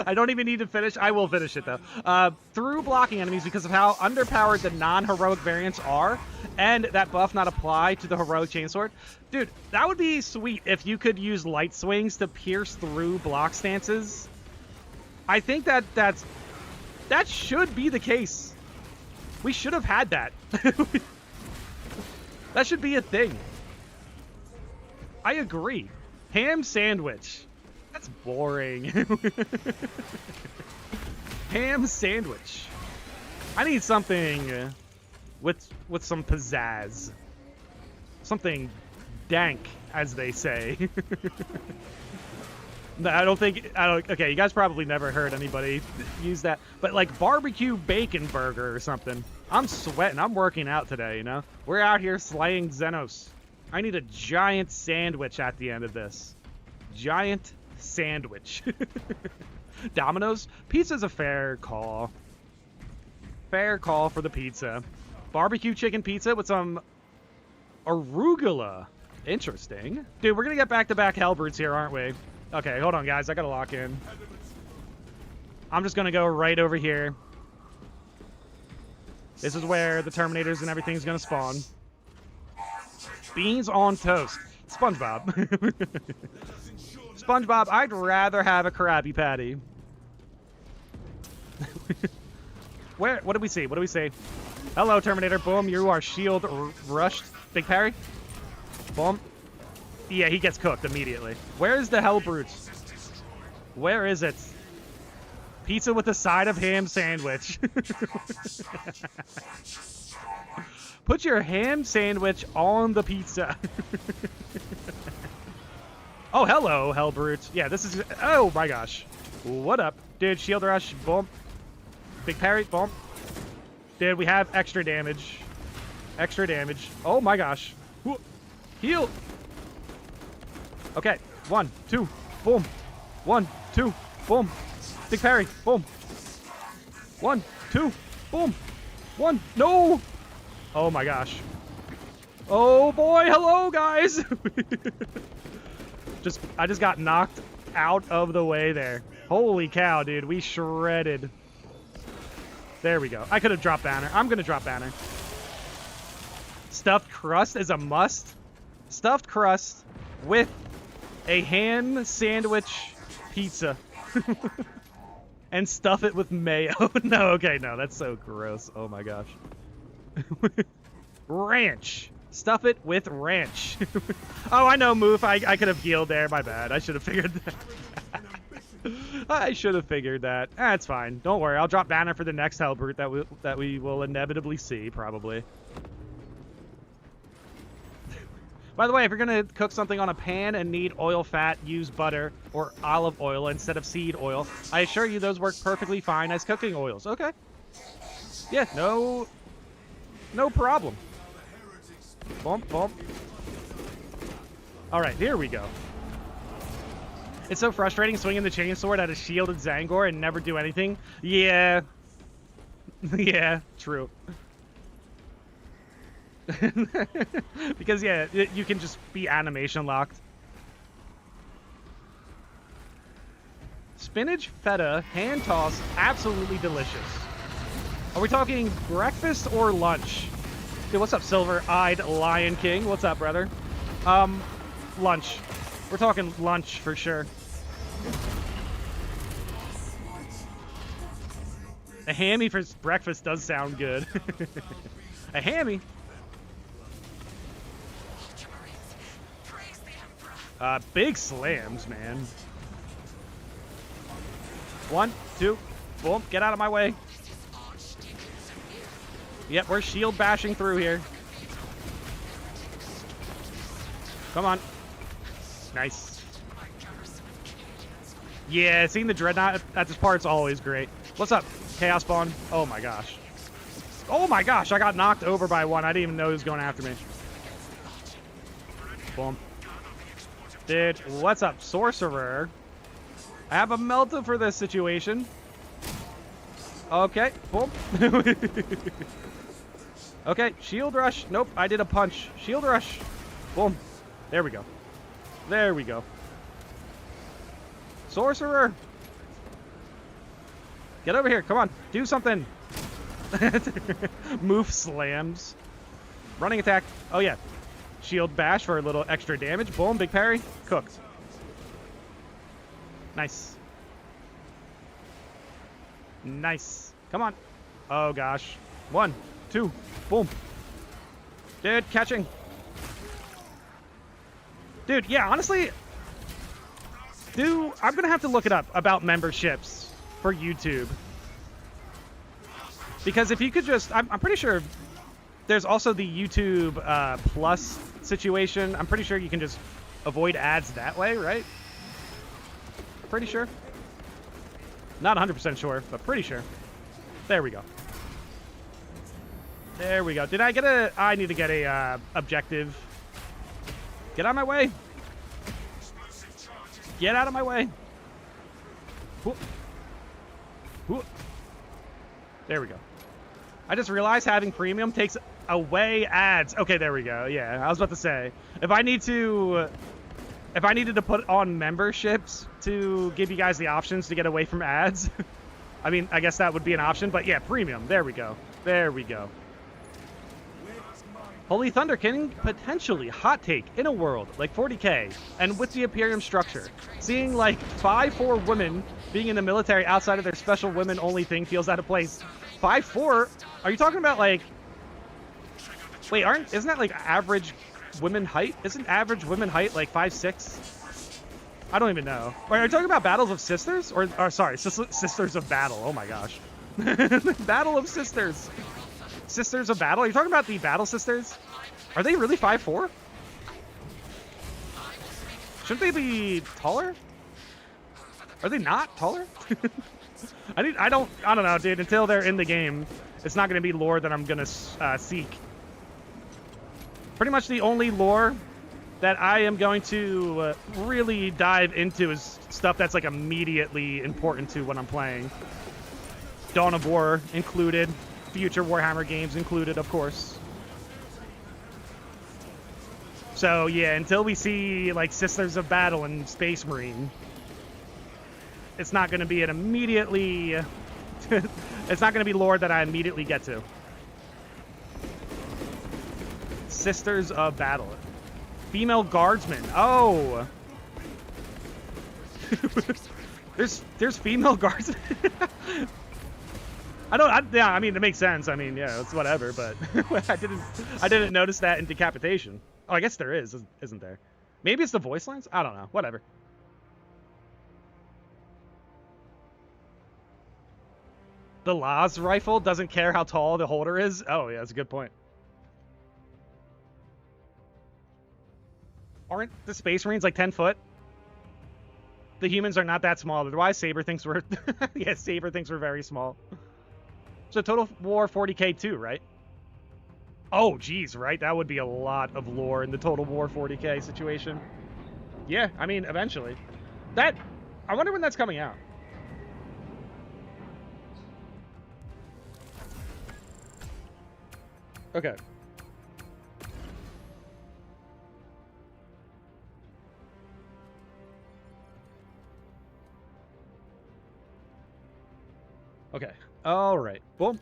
I don't even need to finish. I will finish it, though. Through blocking enemies because of how underpowered the non-heroic variants are, and that buff not apply to the heroic Chainsword. Dude, that would be sweet if you could use light swings to pierce through block stances. I think that should be the case. We should have had that. That should be a thing. I agree. Ham sandwich. That's boring. Ham sandwich. I need something with some pizzazz. Something dank, as they say. Okay, you guys probably never heard anybody use that. But like barbecue bacon burger or something. I'm sweating. I'm working out today, you know? We're out here slaying Xenos. I need a giant sandwich at the end of this. Giant sandwich. Domino's? Pizza's a fair call. Fair call for the pizza. Barbecue chicken pizza with some arugula. Interesting. Dude, we're gonna get back-to-back Hellbrutes here, aren't we? Okay, hold on, guys. I gotta lock in. I'm just gonna go right over here. This is where the Terminators and everything's gonna spawn. Beans on toast. SpongeBob. SpongeBob, I'd rather have a Krabby Patty. What do we see? What do we see? Hello, Terminator. Boom, you are shield rushed. Big parry. Boom. Yeah, he gets cooked immediately. Where is the hell brutes? Where is it? Pizza with a side of ham sandwich. Put your ham sandwich on the pizza. Oh, hello, hell brutes. Yeah, this is... Oh, my gosh. What up? Dude, shield rush. Boom. Big parry. Boom. Dude, we have extra damage. Extra damage. Oh, my gosh. Heal. Okay. 1, 2. Boom. 1, 2. Boom. Big parry. Boom. 1, 2. Boom. 1. No. Oh, my gosh. Oh, boy. Hello, guys. I just got knocked out of the way there. Holy cow, dude. We shredded. There we go. I could have dropped banner. I'm going to drop banner. Stuffed crust is a must. Stuffed crust with a ham sandwich pizza. And stuff it with mayo. No, okay, no. That's so gross. Oh, my gosh. Ranch. Stuff it with ranch. Oh, I know, Moof. I could have healed there. My bad. I should have figured that. I should have figured that. It's fine. Don't worry. I'll drop banner for the next Hellbrute that we will inevitably see, probably. By the way, if you're going to cook something on a pan and need oil fat, use butter or olive oil instead of seed oil. I assure you those work perfectly fine as cooking oils. Okay. Yeah, no problem. Bump, bump. All right, here we go. It's so frustrating swinging the chainsword at a shielded Zangor and never do anything. Yeah. Yeah, true. Because, yeah, you can just be animation locked. Spinach feta hand toss, absolutely delicious. Are we talking breakfast or lunch? Dude, what's up, silver-eyed Lion King? What's up, brother? Lunch. We're talking lunch for sure. A hammy for breakfast does sound good. A hammy? Big slams, man. 1, 2, boom, get out of my way. Yep, we're shield bashing through here. Come on. Nice. Yeah, seeing the Dreadnought at this part's always great. What's up, Chaos Spawn? Oh my gosh. Oh my gosh, I got knocked over by one. I didn't even know he was going after me. Boom. Dude, what's up, Sorcerer? I have a Melta for this situation. Okay, boom. Okay, shield rush. Nope, I did a punch. Shield rush. Boom. There we go. There we go. Sorcerer. Get over here. Come on. Do something. Move slams. Running attack. Oh, yeah. Shield bash for a little extra damage. Boom. Big parry. Cooked. Nice. Nice. Come on. Oh, gosh. 1, 2. Boom. Dude, catching. Dude, yeah, honestly, I'm going to have to look it up about memberships for YouTube. Because if you could just, I'm pretty sure there's also the YouTube Plus situation. I'm pretty sure you can just avoid ads that way, right? Pretty sure. Not 100% sure, but pretty sure. There we go. There we go. Did I get a... I need to get a objective. Get out of my way. Get out of my way. There we go. I just realized having premium takes away ads. Okay, there we go. Yeah, I was about to say. If I needed to put on memberships to give you guys the options to get away from ads, I mean, I guess that would be an option. But yeah, premium. There we go. There we go. Holy Thunder King, potentially hot take in a world like 40k and with the Imperium structure. Seeing like 5'4" women being in the military outside of their special women only thing feels out of place. 5'4"? Are you talking about like... Wait, isn't that like average women height? Isn't average women height like 5'6"? I don't even know. Wait, are you talking about Battles of Sisters? Or sorry, Sisters of Battle. Oh my gosh. Battle of Sisters. Sisters of Battle? Are you talking about the Battle Sisters? Are they really 5'4"? Shouldn't they be taller? Are they not taller? I don't know, dude. Until they're in the game, it's not going to be lore that I'm going to seek. Pretty much the only lore that I am going to really dive into is stuff that's like immediately important to what I'm playing. Dawn of War included, future Warhammer games included, of course. So yeah, until we see like Sisters of Battle and Space Marine, it's not going to be an immediately it's not going to be lore that I immediately get to. Sisters of Battle. Female guardsmen. Oh. there's female guardsmen. Yeah, I mean, it makes sense. I mean, yeah, it's whatever, but I didn't notice that in Decapitation. Oh, I guess there is, isn't there? Maybe it's the voice lines? I don't know. Whatever. The Laz rifle doesn't care how tall the holder is? Oh, yeah, that's a good point. Aren't the Space Marines like 10 foot? The humans are not that small. Otherwise, Saber thinks we're... yeah, Saber thinks we're very small. So Total War 40k too, right? Oh, geez, right? That would be a lot of lore in the Total War 40k situation. Yeah, I mean, eventually. I wonder when that's coming out. Okay. Okay. All right. Boom.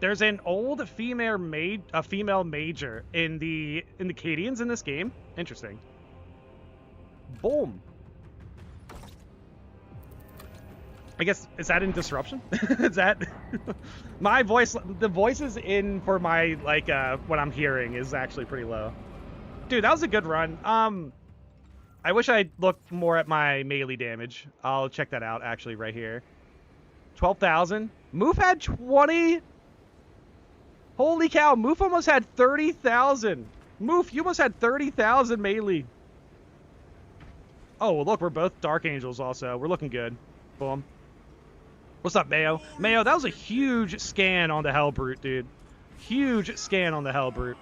There's an old female major in the Cadians in this game. Interesting. Boom. I guess, is that in Disruption? Is that my voice? The voices in for my like what I'm hearing is actually pretty low. Dude, that was a good run. I wish I looked more at my melee damage. I'll check that out actually right here. 12,000. Moof had 20. Holy cow, Moof almost had 30,000. Moof, you almost had 30,000 melee. Oh, well, look, we're both Dark Angels also. We're looking good. Boom. What's up, Mayo? Mayo, that was a huge scan on the Hellbrute, dude. Huge scan on the Hellbrute.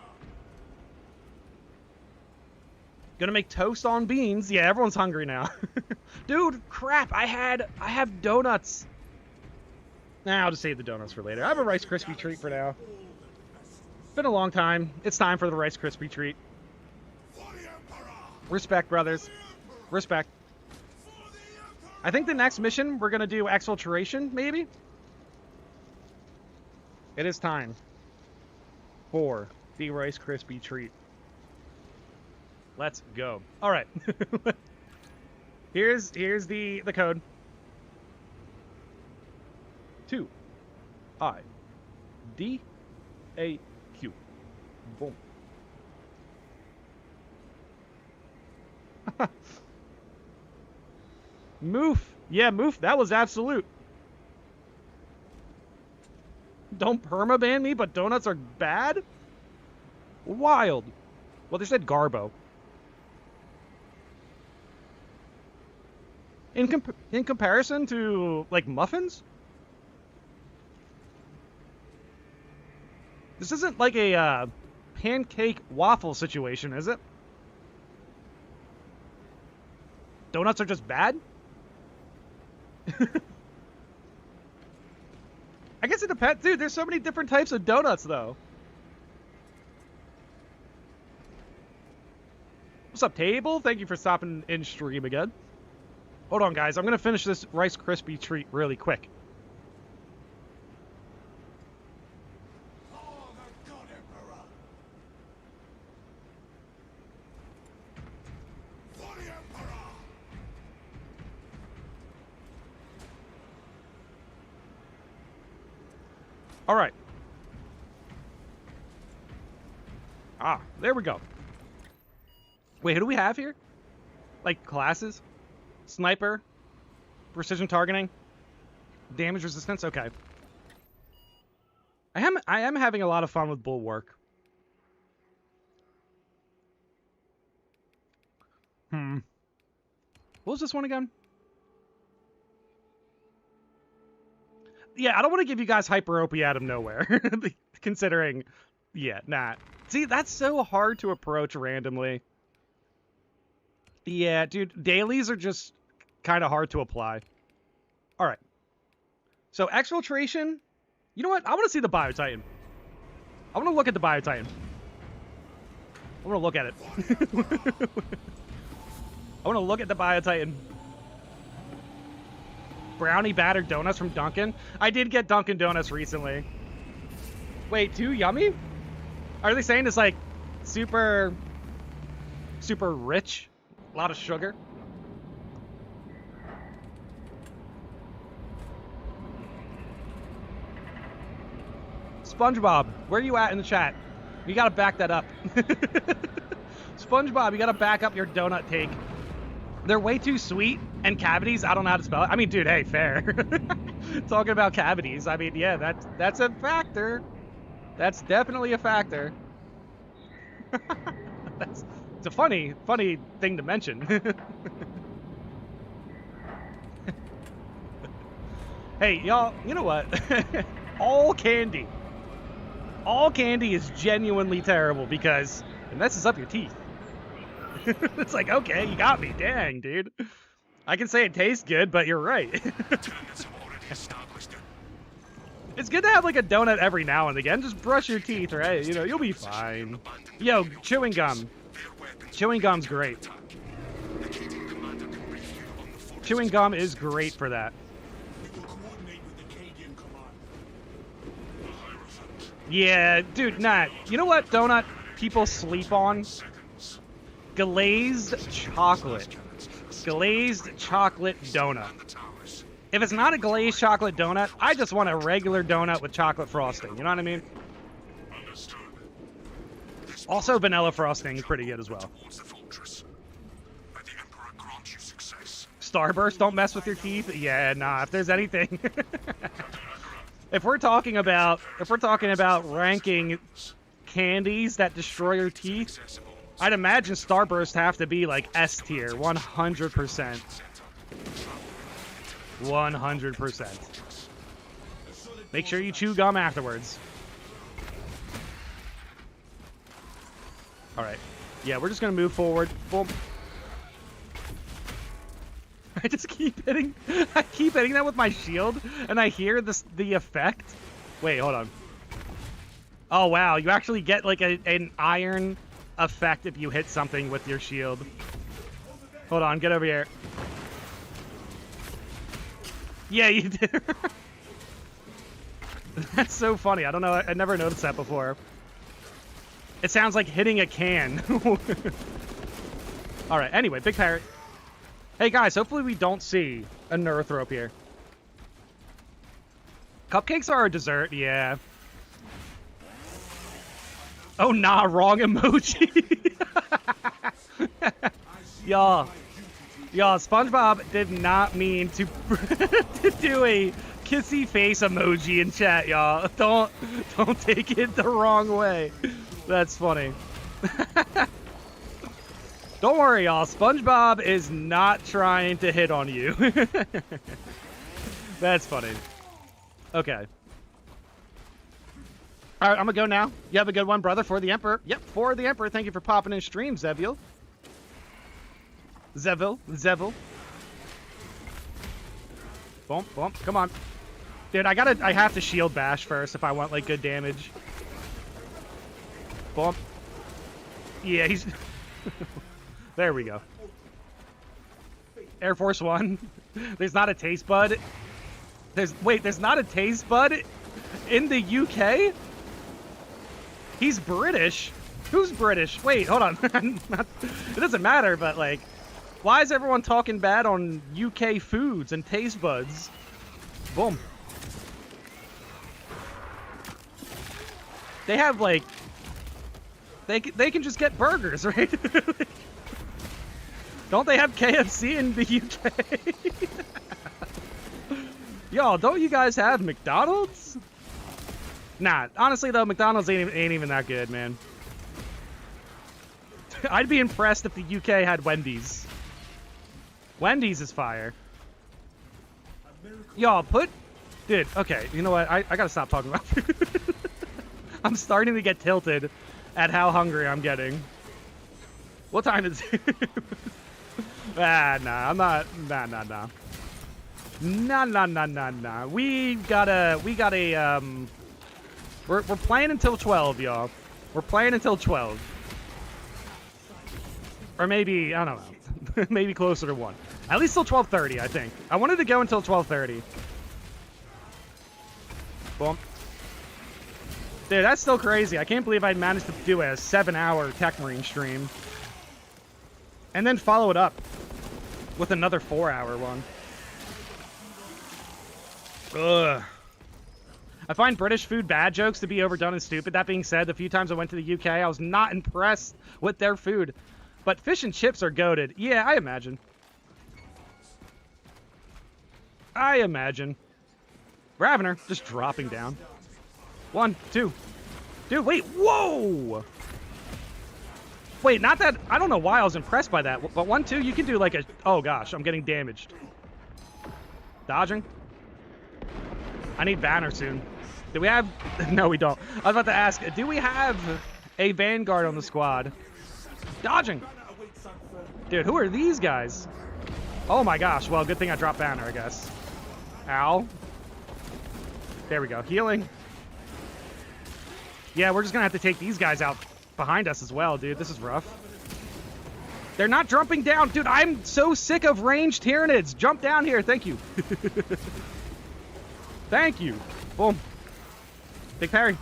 Gonna make toast on beans. Yeah, everyone's hungry now. Dude, crap, I have donuts. Nah, I'll just save the donuts for later. I have a Rice Krispie treat for now. Been a long time. It's time for the Rice Krispie treat. Respect, brothers. Respect. I think the next mission, we're gonna do Exfiltration, maybe? It is time for the Rice Krispie treat. Let's go. All right. here's the code. 2 I D A Q. Boom. Moof. Yeah, Moof. That was absolute. Don't permaban me, but donuts are bad? Wild. Well, they said Garbo. In comparison to, like, muffins? This isn't like a pancake waffle situation, is it? Donuts are just bad? I guess it depends. Dude, there's so many different types of donuts, though. What's up, Table? Thank you for stopping in stream again. Hold on, guys. I'm going to finish this Rice Krispie treat really quick. All right. Ah, there we go. Wait, who do we have here? Like, classes? Sniper? Precision targeting? Damage resistance? Okay. I am having a lot of fun with Bulwark. What was this one again? Yeah, I don't want to give you guys hyper OP out of nowhere. Considering, yeah, nah. See, that's so hard to approach randomly. Yeah, dude, dailies are just kind of hard to apply. All right. So, exfiltration. You know what? I want to see the Biotitan. I want to look at the Biotitan. I want to look at it. I want to look at the Biotitan. Brownie battered donuts from Dunkin'. I did get Dunkin' Donuts recently. Wait, too yummy? Are they saying it's like super rich? A lot of sugar? SpongeBob, where are you at in the chat? You gotta back that up. SpongeBob, you gotta back up your donut take. They're way too sweet, and cavities, I don't know how to spell it. I mean, dude, hey, fair. Talking about cavities, I mean, yeah, that's a factor. That's definitely a factor. It's a funny thing to mention. Hey, y'all, you know what? All candy is genuinely terrible because it messes up your teeth. It's like, okay, you got me. Dang, dude. I can say it tastes good, but you're right. It's good to have like a donut every now and again. Just brush your teeth, right? You know, you'll be fine. Yo, chewing gum. Chewing gum's great. Chewing gum is great for that. Yeah, dude, nah. You know what donut people sleep on? Glazed chocolate. Glazed chocolate donut. If it's not a glazed chocolate donut, I just want a regular donut with chocolate frosting. You know what I mean? Also, vanilla frosting is pretty good as well. Starburst, don't mess with your teeth. Yeah, nah. If there's anything, if we're talking about ranking candies that destroy your teeth, I'd imagine Starburst have to be like S tier, 100%. 100%. Make sure you chew gum afterwards. All right. Yeah, we're just gonna move forward. Boom. I just keep hitting. I keep hitting that with my shield, and I hear the effect. Wait, hold on. Oh wow, you actually get like an iron effect if you hit something with your shield. Hold on, get over here. Yeah, you did. That's so funny. I don't know. I never noticed that before. It sounds like hitting a can. All right. Anyway, big parrot. Hey guys, hopefully we don't see a Neurthrope here. Cupcakes are a dessert, yeah. Oh nah, wrong emoji. Y'all, SpongeBob did not mean to to do a kissy face emoji in chat, y'all. Don't take it the wrong way. That's funny. Don't worry, y'all. SpongeBob is not trying to hit on you. That's funny. Okay. All right, I'm gonna go now. You have a good one, brother. For the Emperor. Yep, for the Emperor. Thank you for popping in stream, Zevil. Zevil. Boom, boom. Come on. Dude, I have to shield bash first if I want, like, good damage. Boom. Yeah, he's... There we go. Air Force One. There's not a taste bud. There's not a taste bud in the UK? He's British? Who's British? Wait, hold on. It doesn't matter, but like, why is everyone talking bad on UK foods and taste buds? Boom. They have like, They can just get burgers, right? Don't they have KFC in the UK? Y'all, don't you guys have McDonald's? Nah, honestly though, McDonald's ain't even that good, man. I'd be impressed if the UK had Wendy's. Wendy's is fire. Y'all, dude, okay, you know what? I gotta stop talking about food. I'm starting to get tilted at how hungry I'm getting. What time is it? Nah, I'm not. Nah. Nah. We got a, we're playing until 12, y'all. We're playing until 12. Or maybe, I don't know. Maybe closer to 1. At least till 12:30, I think. I wanted to go until 12:30. Boom. Dude, that's still crazy. I can't believe I managed to do a 7-hour Tech Marine stream. And then follow it up with another 4-hour one. Ugh. I find British food bad jokes to be overdone and stupid. That being said, the few times I went to the UK, I was not impressed with their food. But fish and chips are goated. Yeah, I imagine. Ravener, just dropping down. 1, 2. Dude, wait, whoa! Wait, not that, I don't know why I was impressed by that, but 1, 2, you can do like a, oh gosh, I'm getting damaged. Dodging. I need banner soon. Do we have, no we don't. I was about to ask, do we have a Vanguard on the squad? Dodging. Dude, who are these guys? Oh my gosh, well, good thing I dropped banner, I guess. Ow. There we go, healing. Yeah, we're just gonna have to take these guys out behind us as well, dude. This is rough. They're not jumping down. Dude, I'm so sick of ranged Tyranids. Jump down here. Thank you. Thank you. Boom. Big parry.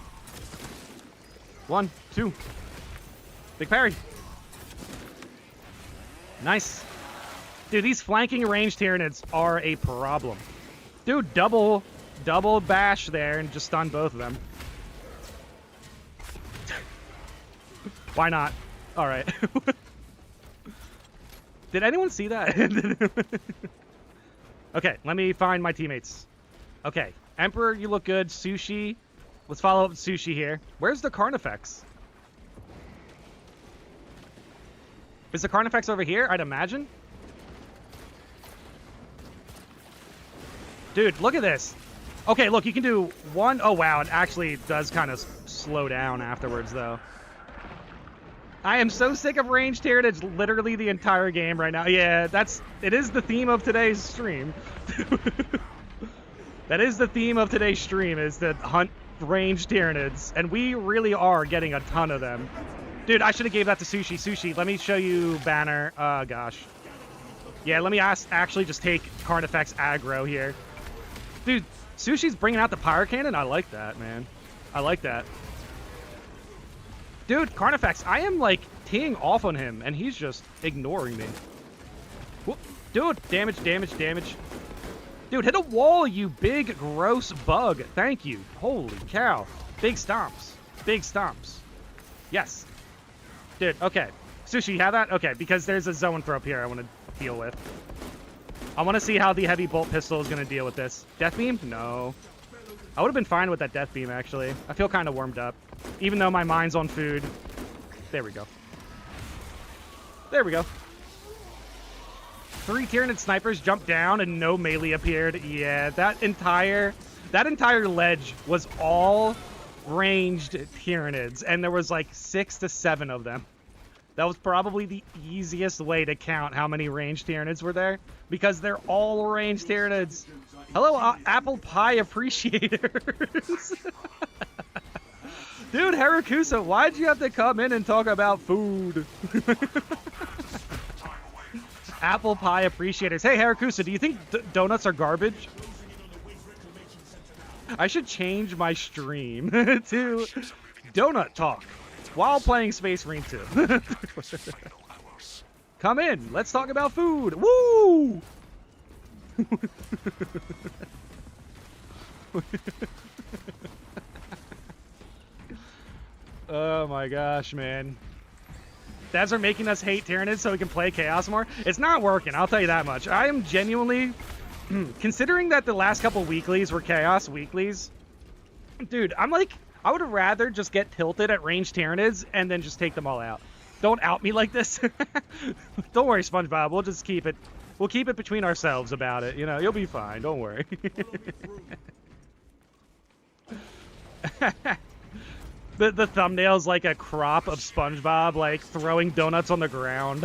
1, 2. Big parry. Nice. Dude, these flanking ranged Tyranids are a problem. Dude, double bash there and just stun both of them. Why not? All right. Did anyone see that? Okay, let me find my teammates. Okay, Emperor, you look good. Sushi. Let's follow up with Sushi here. Where's the Carnifex? Is the Carnifex over here? I'd imagine. Dude, look at this. Okay, look, you can do 1. Oh, wow, it actually does kind of slow down afterwards, though. I am so sick of ranged Tyranids literally the entire game right now. Yeah, it is the theme of today's stream. That is the theme of today's stream, is to hunt ranged Tyranids. And we really are getting a ton of them. Dude, I should have gave that to Sushi. Sushi, let me show you banner. Oh, gosh. Yeah, let me actually just take Carnifex aggro here. Dude, Sushi's bringing out the Pyro Cannon. I like that, man. I like that. Dude, Carnifex, I am, like, teeing off on him, and he's just ignoring me. Whoop. Dude, damage. Dude, hit a wall, you big, gross bug. Thank you. Holy cow. Big stomps. Yes. Dude, okay. Sushi, you have that? Okay, because there's a zone throw up here I want to deal with. I want to see how the heavy bolt pistol is going to deal with this. Death beam? No. I would have been fine with that death beam, actually. I feel kind of warmed up. Even though my mind's on food. There we go. 3 Tyranid snipers jumped down and no melee appeared. Yeah, that entire ledge was all ranged Tyranids, and there was like 6 to 7 of them. That was probably the easiest way to count how many ranged Tyranids were there, because they're all ranged Tyranids. Hello, apple pie appreciators. Dude, Harakusa, why'd you have to come in and talk about food? Apple pie appreciators. Hey, Harakusa, do you think donuts are garbage? I should change my stream to donut talk while playing Space Marine 2. Come in, let's talk about food. Woo! Oh my gosh, man. Devs are making us hate Tyranids so we can play Chaos more. It's not working, I'll tell you that much. I am genuinely... considering that the last couple weeklies were Chaos weeklies, dude, I'm like... I would rather just get tilted at ranged Tyranids and then just take them all out. Don't out me like this. Don't worry, SpongeBob. We'll just keep it... We'll keep it between ourselves about it. You know, you'll be fine. Don't worry. The thumbnail's like a crop of SpongeBob, like, throwing donuts on the ground.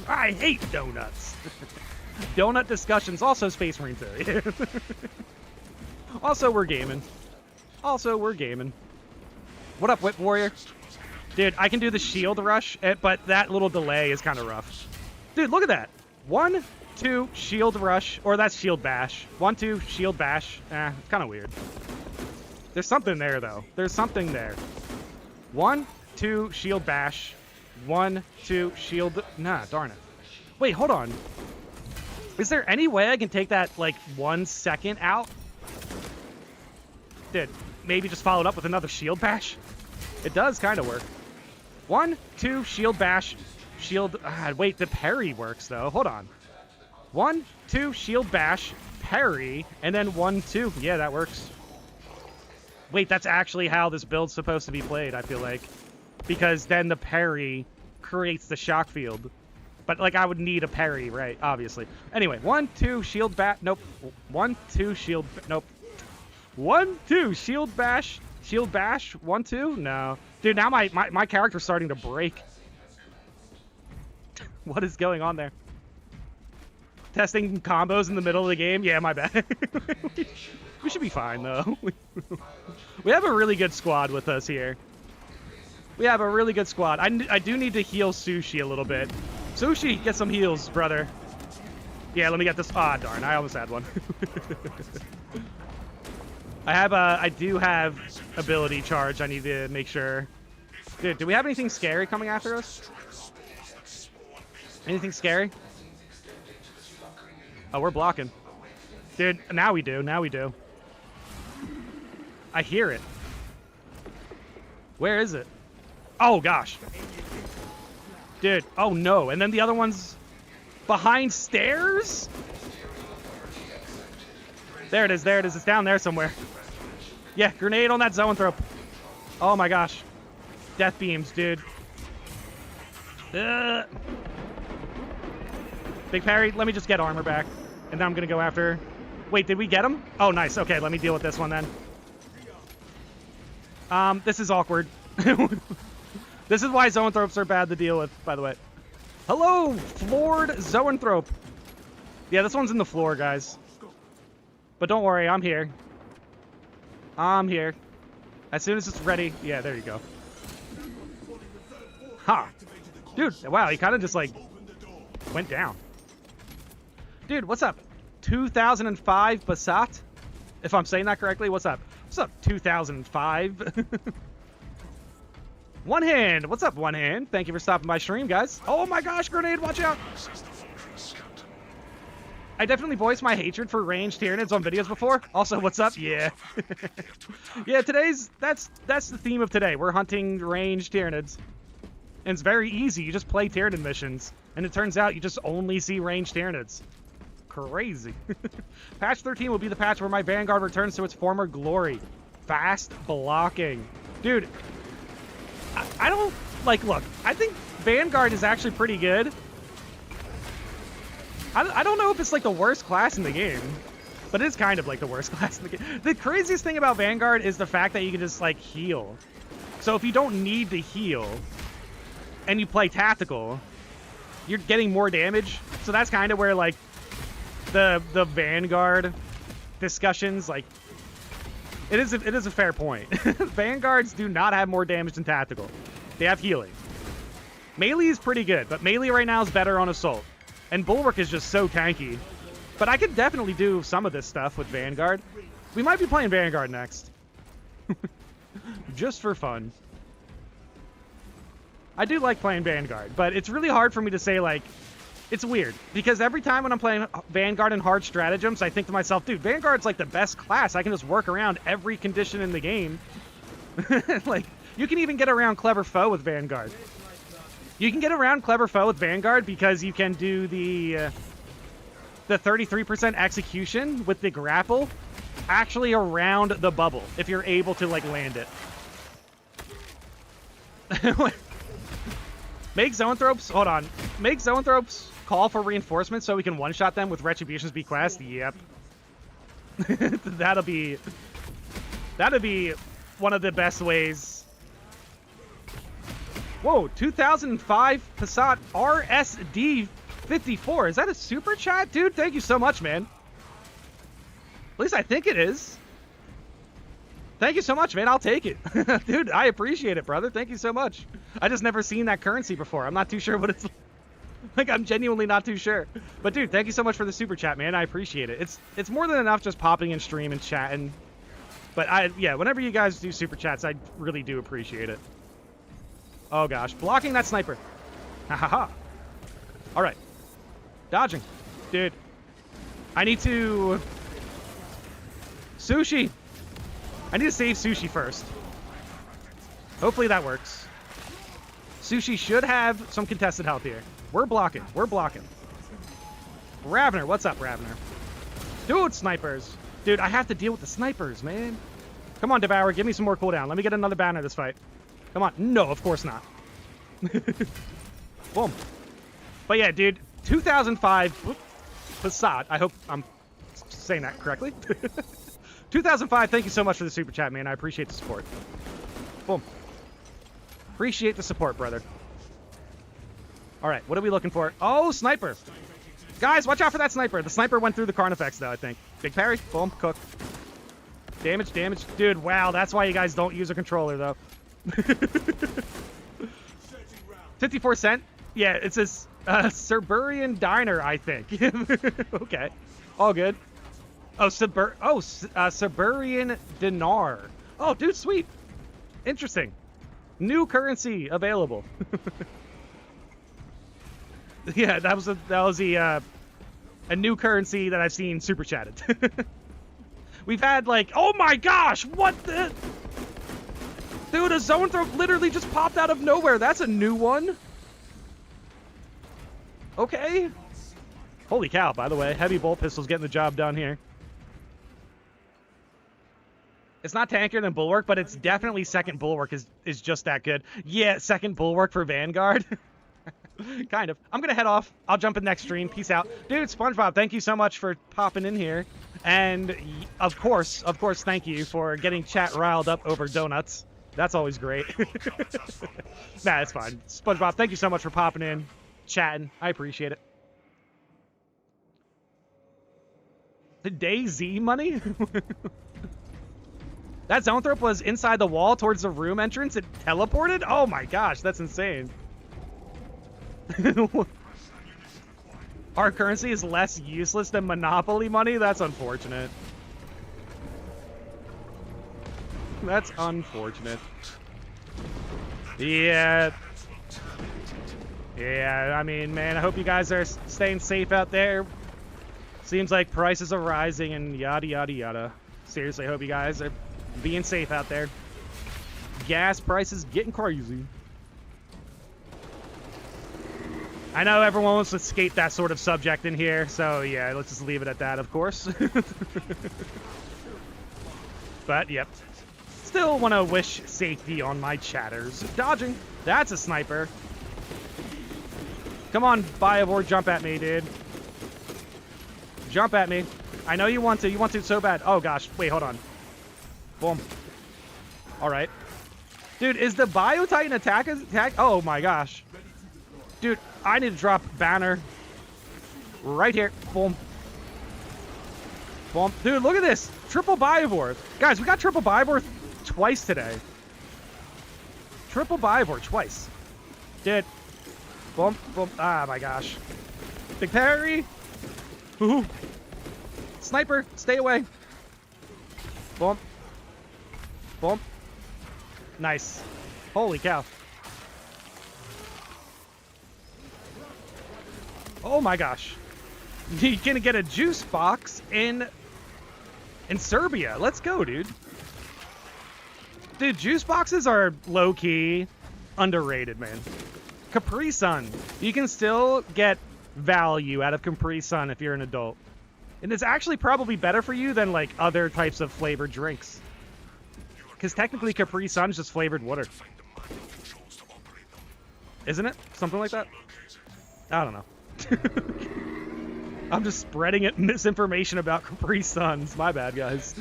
I hate donuts. Donut discussions, also Space Marine 2. Also, we're gaming. What up, Whip Warrior? Dude, I can do the shield rush, but that little delay is kind of rough. Dude, look at that. 1, 2, shield rush, or that's shield bash. 1, 2, shield bash. It's kind of weird. There's something there, though. There's something there. 1, 2, shield bash. 1, 2, shield... Nah, darn it. Wait, hold on. Is there any way I can take that, like, 1 second out? Dude, maybe just follow it up with another shield bash? It does kind of work. 1, 2, shield bash. Shield... wait, the parry works, though. Hold on. 1, 2, shield bash, parry, and then 1, 2. Yeah, that works. Wait, that's actually how this build's supposed to be played, I feel like. Because then the parry creates the shock field. But, like, I would need a parry, right? Obviously. Anyway, 1, 2, shield bash. Nope. 1, 2, shield... Nope. 1, 2, shield bash. Shield bash. 1, 2? No. Dude, now my character's starting to break. What is going on there? Testing combos in the middle of the game? Yeah, my bad. We should be fine, though. We have a really good squad with us here. We have a really good squad. I do need to heal Sushi a little bit. Sushi, get some heals, brother. Yeah, let me get this. Ah, darn. I almost had one. I do have ability charge. I need to make sure. Dude, do we have anything scary coming after us? Anything scary? Oh, we're blocking. Dude, now we do. Now we do. I hear it. Where is it? Oh, gosh. Dude, oh no. And then the other one's behind stairs? There it is, there it is. It's down there somewhere. Yeah, grenade on that zoanthrope. Oh my gosh. Death beams, dude. Big parry, let me just get armor back. And then I'm gonna go after... Wait, did we get him? Oh, nice. Okay, let me deal with this one then. This is awkward. This is why zoanthropes are bad to deal with, by the way. Hello, floored zoanthrope. Yeah, this one's in the floor, guys. But don't worry, I'm here. I'm here. As soon as it's ready. Yeah, there you go. Ha! Dude, wow, he kind of just, like, went down. Dude, what's up? 2005 Basat? If I'm saying that correctly, what's up? What's up, 2005? One Hand! What's up, One Hand? Thank you for stopping by stream, guys. Oh my gosh, grenade, watch out! I definitely voiced my hatred for ranged Tyranids on videos before. Also, what's up? Yeah. Yeah, that's the theme of today. We're hunting ranged Tyranids. And it's very easy. You just play Tyranid missions. And it turns out you just only see ranged Tyranids. Crazy. Patch 13 will be the patch where my Vanguard returns to its former glory. Fast blocking. Dude, I don't, like, look, I think Vanguard is actually pretty good. I don't know if it's, like, the worst class in the game, but it is kind of, like, the worst class in the game. The craziest thing about Vanguard is the fact that you can just, like, heal. So if you don't need to heal, and you play tactical, you're getting more damage. So that's kind of where, like, the Vanguard discussions, like, it is a fair point. Vanguards do not have more damage than tactical. They have healing. Melee is pretty good, but melee right now is better on assault. And Bulwark is just so tanky. But I could definitely do some of this stuff with Vanguard. We might be playing Vanguard next. Just for fun. I do like playing Vanguard, but it's really hard for me to say, like, it's weird. Because every time when I'm playing Vanguard and hard stratagems, I think to myself, dude, Vanguard's like the best class. I can just work around every condition in the game. Like, You can even get around Clever Foe with Vanguard. You can get around Clever Foe with Vanguard because you can do the 33% execution with the grapple actually around the bubble if you're able to, like, land it. Make Zoanthropes, hold on. Make Zoanthropes call for reinforcements so we can one-shot them with Retribution's Bequest? Yep. That'll be one of the best ways. Whoa, 2005 Passat RSD 54. Is that a super chat? Dude, thank you so much, man. At least I think it is. Thank you so much, man. I'll take it. Dude, I appreciate it, brother. Thank you so much. I just never seen that currency before. I'm not too sure what it's like. I'm genuinely not too sure. But dude, thank you so much for the super chat, man. I appreciate it. It's more than enough just popping in stream and chatting. But yeah, whenever you guys do super chats, I really do appreciate it. Oh gosh, blocking that sniper. Ha ha ha. All right. Dodging. Dude. I need to... Sushi. I need to save Sushi first. Hopefully that works. Sushi should have some contested health here. We're blocking. We're blocking. Ravener. What's up, Ravener? Dude, snipers. Dude, I have to deal with the snipers, man. Come on, Devour. Give me some more cooldown. Let me get another banner this fight. Come on. No, of course not. Boom. But yeah, dude. 2005 Passat. I hope I'm saying that correctly. 2005, thank you so much for the super chat, man. I appreciate the support. Boom. Appreciate the support, brother. All right, what are we looking for? Oh, sniper. Guys, watch out for that sniper. The sniper went through the Carnifex, though, I think. Big parry. Boom. Cook. Damage, damage. Dude, wow, that's why you guys don't use a controller, though. 54 cent? Yeah, it says Cerberian Diner, I think. Okay. All good. Oh, Cerberian Dinar. Oh, dude, sweet. Interesting. New currency available. Yeah, that was a new currency that I've seen super chatted. We've had like, oh my gosh, what the? Dude, a Zoanthrope literally just popped out of nowhere. That's a new one. Okay. Holy cow, by the way. Heavy bolt pistols getting the job done here. It's not tankier than Bulwark, but it's definitely second Bulwark is just that good. Yeah, second Bulwark for Vanguard. Kind of. I'm going to head off. I'll jump in next stream. Peace out. Dude, SpongeBob, thank you so much for popping in here. And of course, thank you for getting chat riled up over donuts. That's always great. Nah, it's fine. SpongeBob, thank you so much for popping in, chatting. I appreciate it. The DayZ money? That Zoanthrope was inside the wall towards the room entrance. It teleported? Oh my gosh, that's insane. Our currency is less useless than Monopoly money? That's unfortunate. That's unfortunate. Yeah. Yeah, I mean, man, I hope you guys are staying safe out there. Seems like prices are rising and yada, yada, yada. Seriously, I hope you guys are being safe out there. Gas prices getting crazy. I know everyone wants to skate that sort of subject in here, so yeah, let's just leave it at that, of course. But, yep. Still want to wish safety on my chatters. Dodging. That's a sniper. Come on, Biovore, jump at me, dude. Jump at me. I know you want to. You want to so bad. Oh, gosh. Wait, hold on. Boom. All right. Dude, is the Bio Titan attack? Oh, my gosh. Dude, I need to drop banner. Right here. Boom. Boom. Dude, look at this. Triple Biovore. Guys, we got triple Biovore twice today. Triple Biovore twice. Dude. Boom. Boom. Ah, my gosh. Big parry. Ooh. Sniper, stay away. Boom. Boom. Nice. Holy cow. Oh my gosh. You're gonna get a juice box in Serbia. Let's go, dude. Dude, juice boxes are low-key underrated, man. Capri Sun. You can still get value out of Capri Sun if you're an adult. And it's actually probably better for you than, like, other types of flavored drinks. Because technically Capri Sun is just flavored water. Isn't it? Something like that? I don't know. I'm just spreading misinformation about Capri Suns. My bad, guys.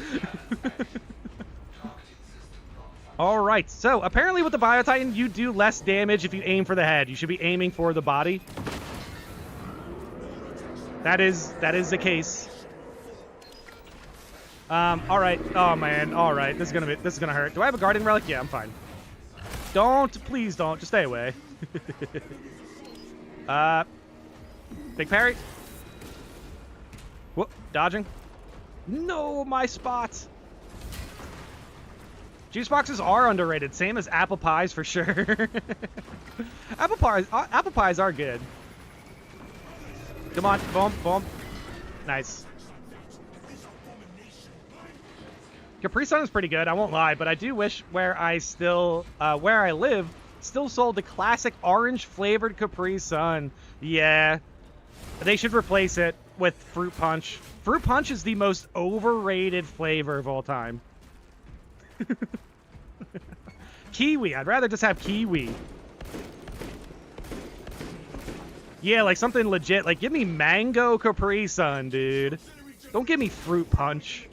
Alright, so apparently with the Biotitan, you do less damage if you aim for the head. You should be aiming for the body. That is the case. Alright. Oh man, alright. This is gonna hurt. Do I have a Guardian Relic? Yeah, I'm fine. Please don't. Just stay away. Big parry. Whoop, dodging. No, my spots. Juice boxes are underrated, same as apple pies for sure. Apple pies are good. Come on, boom, boom. Nice. Capri Sun is pretty good, I won't lie, but I do wish where I live still sold the classic orange flavored Capri Sun. Yeah. They should replace it with Fruit Punch. Fruit Punch is the most overrated flavor of all time. Kiwi. I'd rather just have kiwi. Yeah, like something legit. Like, give me mango Capri Sun, dude. Don't give me Fruit Punch.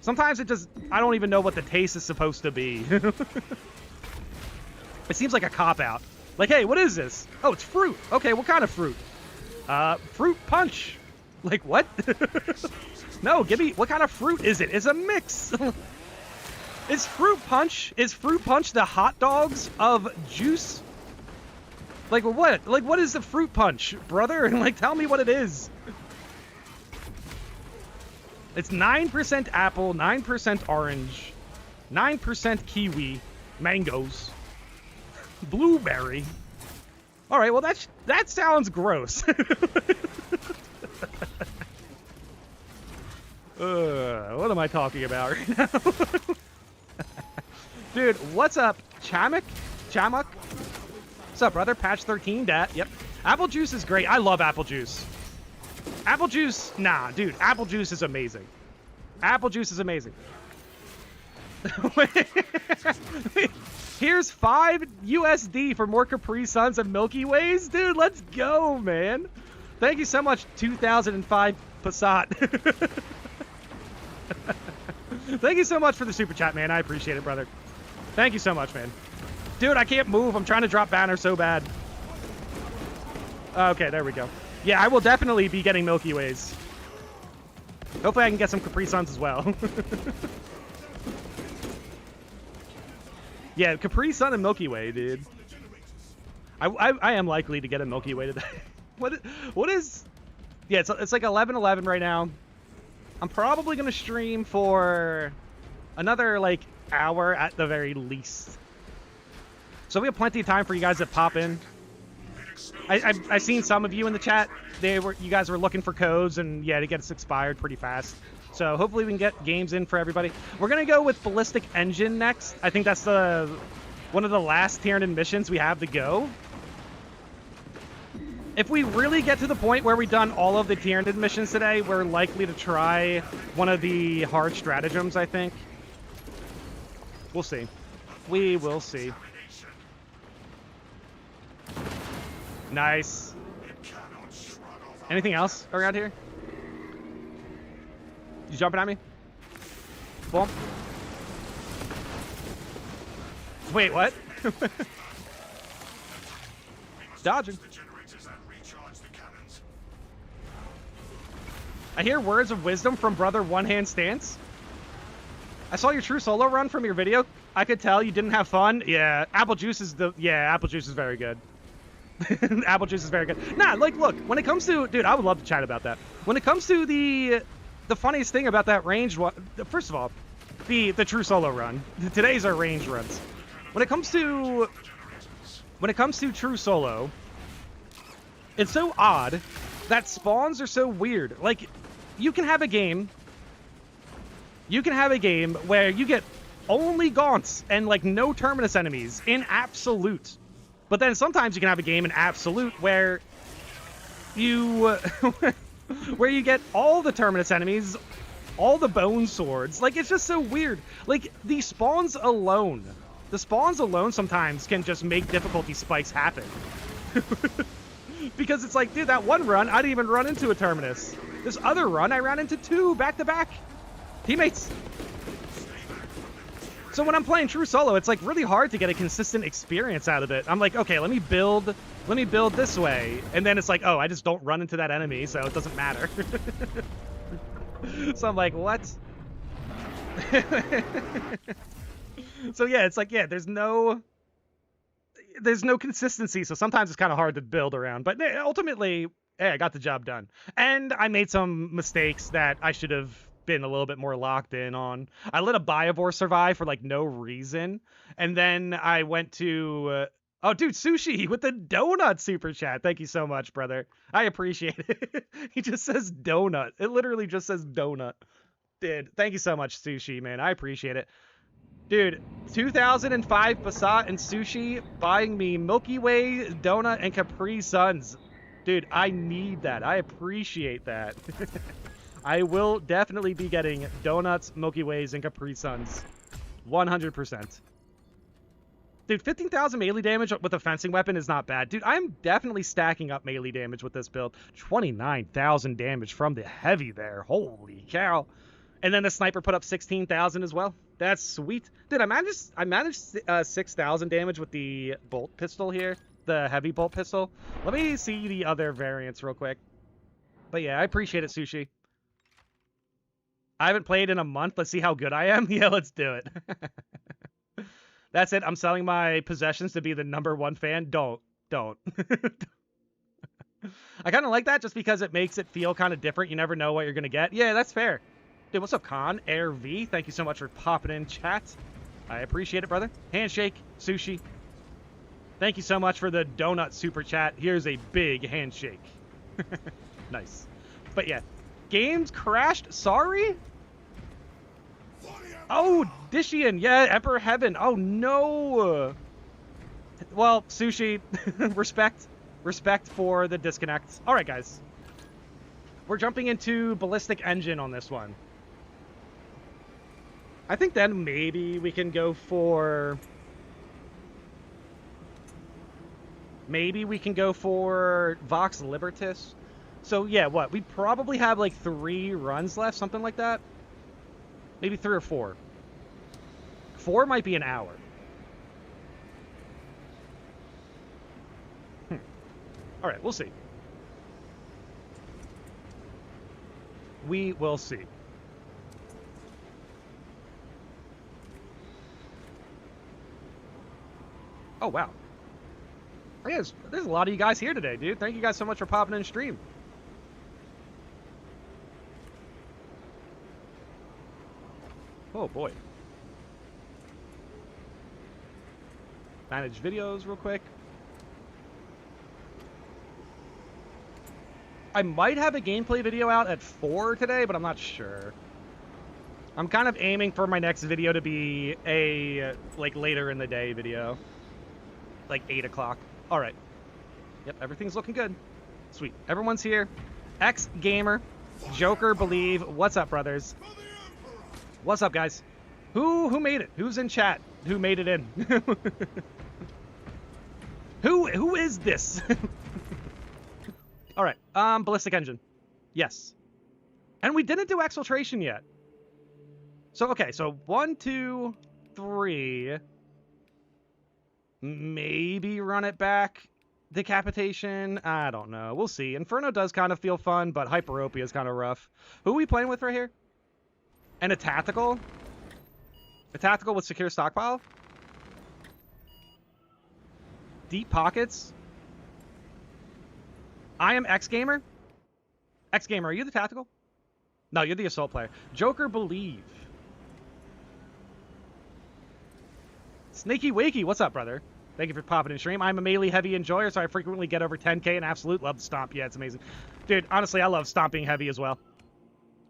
Sometimes it just... I don't even know what the taste is supposed to be. It seems like a cop-out. Like, hey, what is this? Oh, it's fruit. Okay, what kind of fruit? Fruit Punch. Like, what? No, give me... What kind of fruit is it? It's a mix. Is Fruit Punch the hot dogs of juice? Like, what? Like, what is the Fruit Punch, brother? Like, tell me what it is. It's 9% apple, 9% orange, 9% kiwi, mangoes, blueberry. All right, well, that sounds gross. What am I talking about right now? Dude, what's up, Chamuk? What's up, brother? Patch 13, dat. Yep. Apple juice is great. I love apple juice. Apple juice, nah, dude. Apple juice is amazing. Apple juice is amazing. Here's 5 USD for more Capri Suns and Milky Ways, dude. Let's go, man. Thank you so much, 2005 Passat. Thank you so much for the super chat, man. I appreciate it, brother. Thank you so much, man. Dude, I can't move. I'm trying to drop banner so bad. Okay, there we go. Yeah, I will definitely be getting Milky Ways. Hopefully I can get some Capri Suns as well. Yeah, Capri Sun and Milky Way, dude. I am likely to get a Milky Way today. What is... Yeah, it's like 11:11 right now. I'm probably going to stream for another, like, hour at the very least. So we have plenty of time for you guys to pop in. I seen some of you in the chat. You guys were looking for codes, and yeah, to get us expired pretty fast. So hopefully we can get games in for everybody. We're gonna go with Ballistic Engine next. I think that's one of the last Tyranid missions we have to go. If we really get to the point where we've done all of the Tyranid missions today, we're likely to try one of the hard stratagems, I think. We'll see. We will see. Nice. Anything else around here? You jumping at me? Boom. Wait, what? Dodging. I hear words of wisdom from brother One Hand Stance. I saw your true solo run from your video. I could tell you didn't have fun. Yeah, apple juice is apple juice is very good. Apple juice is very good. Nah, like, look, when it comes to... Dude, I would love to chat about that. When it comes to the funniest thing about that range... First of all, the true solo run. Today's our range runs. When it comes to true solo, it's so odd that spawns are so weird. Like, you can have a game where you get only gaunts and like no terminus enemies in absolute. But then sometimes you can have a game in absolute where you where you get all the terminus enemies, all the bone swords. Like, it's just so weird. Like, the spawns alone sometimes can just make difficulty spikes happen. Because it's like, dude, that one run, I didn't even run into a terminus. This other run, I ran into 2 back-to-back teammates. So when I'm playing true solo, it's like really hard to get a consistent experience out of it. I'm like, okay, let me build this way. And then it's like, oh, I just don't run into that enemy, so it doesn't matter. So I'm like, what? So yeah, it's like, yeah, there's no consistency, so sometimes it's kind of hard to build around. But ultimately, hey, I got the job done. And I made some mistakes that I should have been a little bit more locked in on. I let a Biovore survive for like no reason. And then I went to... oh, dude, Sushi with the donut super chat. Thank you so much, brother. I appreciate it. He just says donut. It literally just says donut. Dude, thank you so much, Sushi, man. I appreciate it. Dude, 2005 Passat and Sushi buying me Milky Way, donut, and Capri Suns. Dude, I need that. I appreciate that. I will definitely be getting donuts, Milky Ways, and Capri Suns. 100%. Dude, 15,000 melee damage with a fencing weapon is not bad. Dude, I'm definitely stacking up melee damage with this build. 29,000 damage from the heavy there. Holy cow. And then the sniper put up 16,000 as well. That's sweet. Dude, I managed 6,000 damage with the bolt pistol here. The heavy bolt pistol. Let me see the other variants real quick. But yeah, I appreciate it, Sushi. I haven't played in a month. Let's see how good I am. Yeah, let's do it. That's it. I'm selling my possessions to be the #1 fan. Don't. I kind of like that just because it makes it feel kind of different. You never know what you're going to get. Yeah, that's fair. Dude, what's up, Khan? Air V, thank you so much for popping in chat. I appreciate it, brother. Handshake, Sushi. Thank you so much for the donut super chat. Here's a big handshake. Nice. But yeah, games crashed. Sorry? Oh, Dishian. Yeah, Emperor Heaven. Oh, no. Well, Sushi, respect for the disconnect. All right, guys. We're jumping into Ballistic Engine on this one. I think then maybe we can go for... Maybe we can go for Vox Libertas. So, yeah, what? We probably have, like, 3 runs left, something like that. Maybe 3 or 4. 4 might be an hour. All right, we'll see. We will see. Oh, wow. There's a lot of you guys here today, dude. Thank you guys so much for popping in stream. Oh, boy. Manage videos real quick. I might have a gameplay video out at 4 today, but I'm not sure. I'm kind of aiming for my next video to be a, like, later in the day video. Like 8 o'clock. All right. Yep, everything's looking good. Sweet. Everyone's here. X-Gamer. Joker Believe. What's up, brothers? What's up, guys? Who made it? Who's in chat? Who made it in? Who is this? All right. Ballistic Engine. Yes. And we didn't do exfiltration yet. So, okay. So 1, 2, 3. Maybe run it back. Decapitation. I don't know. We'll see. Inferno does kind of feel fun, but Hyperopia is kind of rough. Who are we playing with right here? And a tactical? A tactical with secure stockpile? Deep pockets? I am X-Gamer? X-Gamer, are you the tactical? No, you're the assault player. Joker Believe. Snaky Wakey, what's up, brother? Thank you for popping in stream. I'm a melee heavy enjoyer, so I frequently get over 10k in absolute. Love to stomp. Yeah, it's amazing. Dude, honestly, I love stomping heavy as well.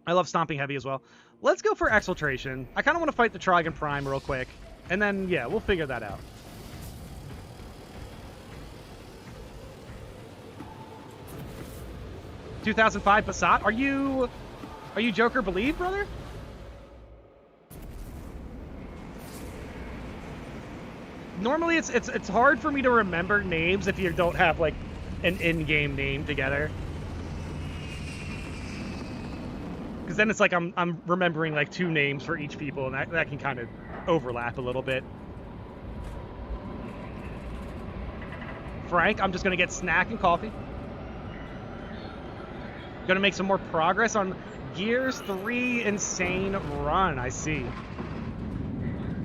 I love stomping heavy as well. Let's go for exfiltration. I kind of want to fight the Trigon Prime real quick. And then, yeah, we'll figure that out. $2005 Passat. Are you Joker Believe, brother? Normally it's hard for me to remember names if you don't have like an in-game name together. Because then it's like I'm remembering like 2 names for each people, and that can kind of overlap a little bit. Frank, I'm just gonna get snack and coffee. Gonna make some more progress on Gears 3 Insane Run, I see.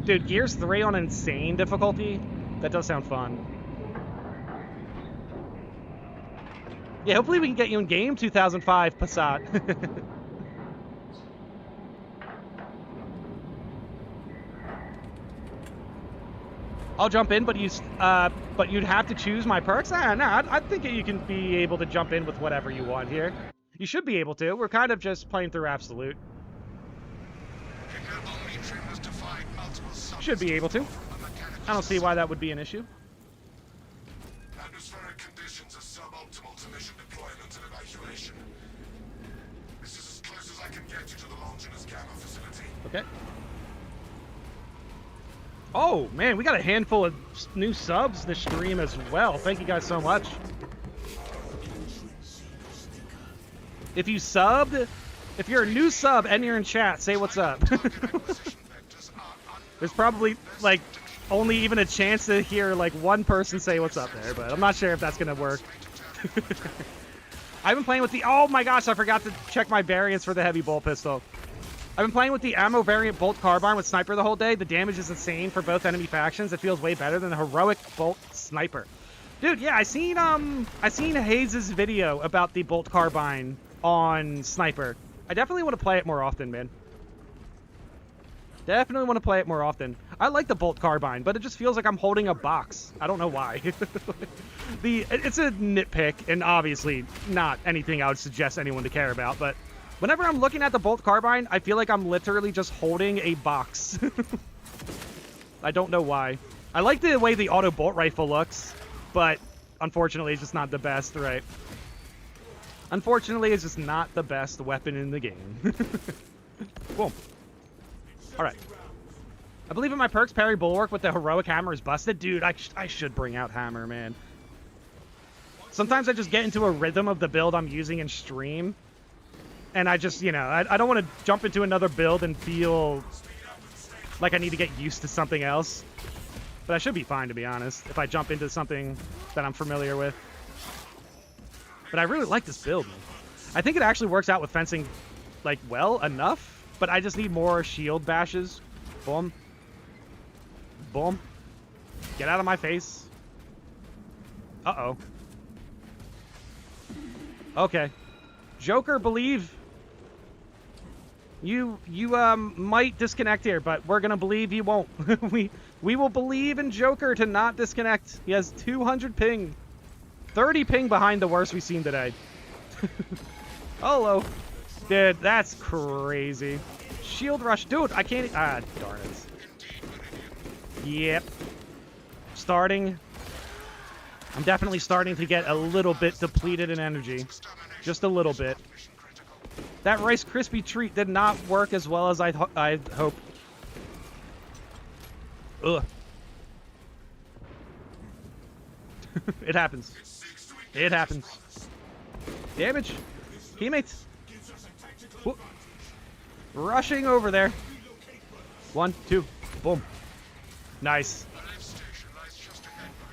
Dude, Gears 3 on Insane difficulty? That does sound fun. Yeah, hopefully we can get you in game 2005 Passat. I'll jump in, but you'd have to choose my perks? No, I think you can be able to jump in with whatever you want here. You should be able to. We're kind of just playing through Absolute. Should be able to. I don't see why that would be an issue. Atmospheric conditions are suboptimal to mission deployment and evacuation. This is as close as I can get you to the Longinus Gamma facility. Okay. Oh, man, we got a handful of new subs this stream as well. Thank you guys so much. If you subbed, if you're a new sub and you're in chat, say what's up. There's probably, like, only even a chance to hear, like, one person say what's up there, but I'm not sure if that's going to work. I've been playing with the... Oh, my gosh, I forgot to check my variants for the heavy bolt pistol. I've been playing with the ammo variant bolt carbine with sniper the whole day. The damage is insane for both enemy factions. It feels way better than the heroic bolt sniper. Dude, yeah, I seen Hayes' video about the bolt carbine on sniper. I definitely want to play it more often, man. Definitely want to play it more often. I like the bolt carbine, but it just feels like I'm holding a box. I don't know why. It's a nitpick, and obviously not anything I would suggest anyone to care about, but whenever I'm looking at the bolt carbine, I feel like I'm literally just holding a box. I don't know why. I like the way the auto bolt rifle looks, but unfortunately it's just not the best, right? Unfortunately, it's just not the best weapon in the game. Boom. Alright. I believe in my perks, parry bulwark with the heroic hammer is busted. Dude, I should bring out hammer, man. Sometimes I just get into a rhythm of the build I'm using in stream. And I just, you know, I don't want to jump into another build and feel like I need to get used to something else. But I should be fine, to be honest, if I jump into something that I'm familiar with. But I really like this build, man. I think it actually works out with fencing, like, well enough. But I just need more shield bashes. Boom. Boom. Get out of my face. Uh-oh. Okay. Joker, believe. You might disconnect here, but we're gonna believe you won't. we will believe in Joker to not disconnect. He has 200 ping. 30 ping behind the worst we've seen today. Hello. Dude, that's crazy. Shield rush. Dude, I can't... Ah, darn it. Yep. Starting. I'm definitely starting to get a little bit depleted in energy. Just a little bit. That Rice Krispie treat did not work as well as I'd hoped. Ugh. It happens. It happens. Damage. Teammates. Whoop. Rushing over there. 1, 2. Boom. Nice.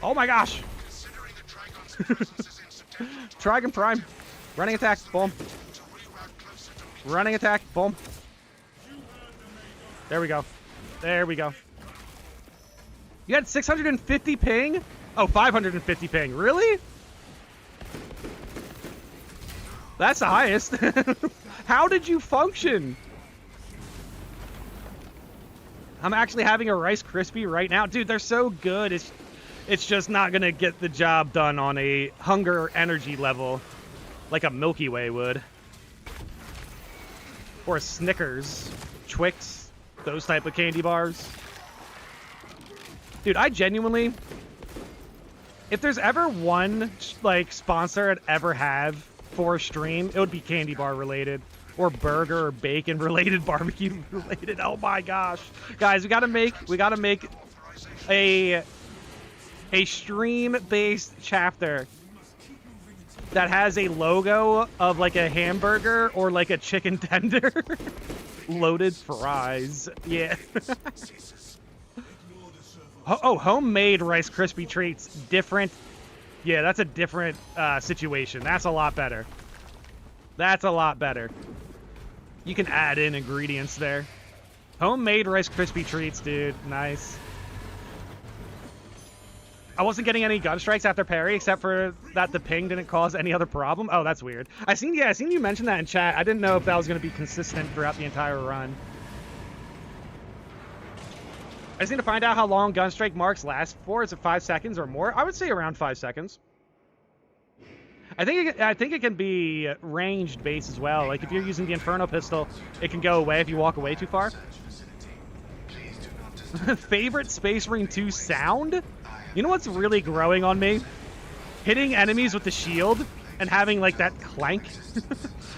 Oh my gosh. Trigon Prime. Running attack. Boom. Running attack. Boom. There we go. There we go. You had 650 ping? Oh, 550 ping. Really? That's the highest. How did you function? I'm actually having a Rice Krispie right now. Dude, they're so good. It's just not going to get the job done on a hunger energy level like a Milky Way would. Or a Snickers, Twix, those type of candy bars. Dude, I genuinely, if there's ever one like sponsor I'd ever have for a stream, it would be candy bar related or burger or bacon related, barbecue related. Oh my gosh, guys, we gotta make a stream based chapter that has a logo of like a hamburger or like a chicken tender. Loaded fries. Yeah. Oh, homemade Rice Krispie treats. Different. Yeah, that's a different situation. That's a lot better. That's a lot better. You can add in ingredients there. Homemade Rice Krispie treats, dude. Nice. I wasn't getting any gun strikes after parry, except for that the ping didn't cause any other problem. Oh, that's weird. I seen you mention that in chat. I didn't know if that was going to be consistent throughout the entire run. I just need to find out how long gun strike marks last for. Is it 5 seconds or more? I would say around 5 seconds. I think it can be ranged base as well. Like if you're using the Inferno pistol, it can go away if you walk away too far. Favorite Space Marine 2 sound? You know what's really growing on me? Hitting enemies with the shield and having like that clank.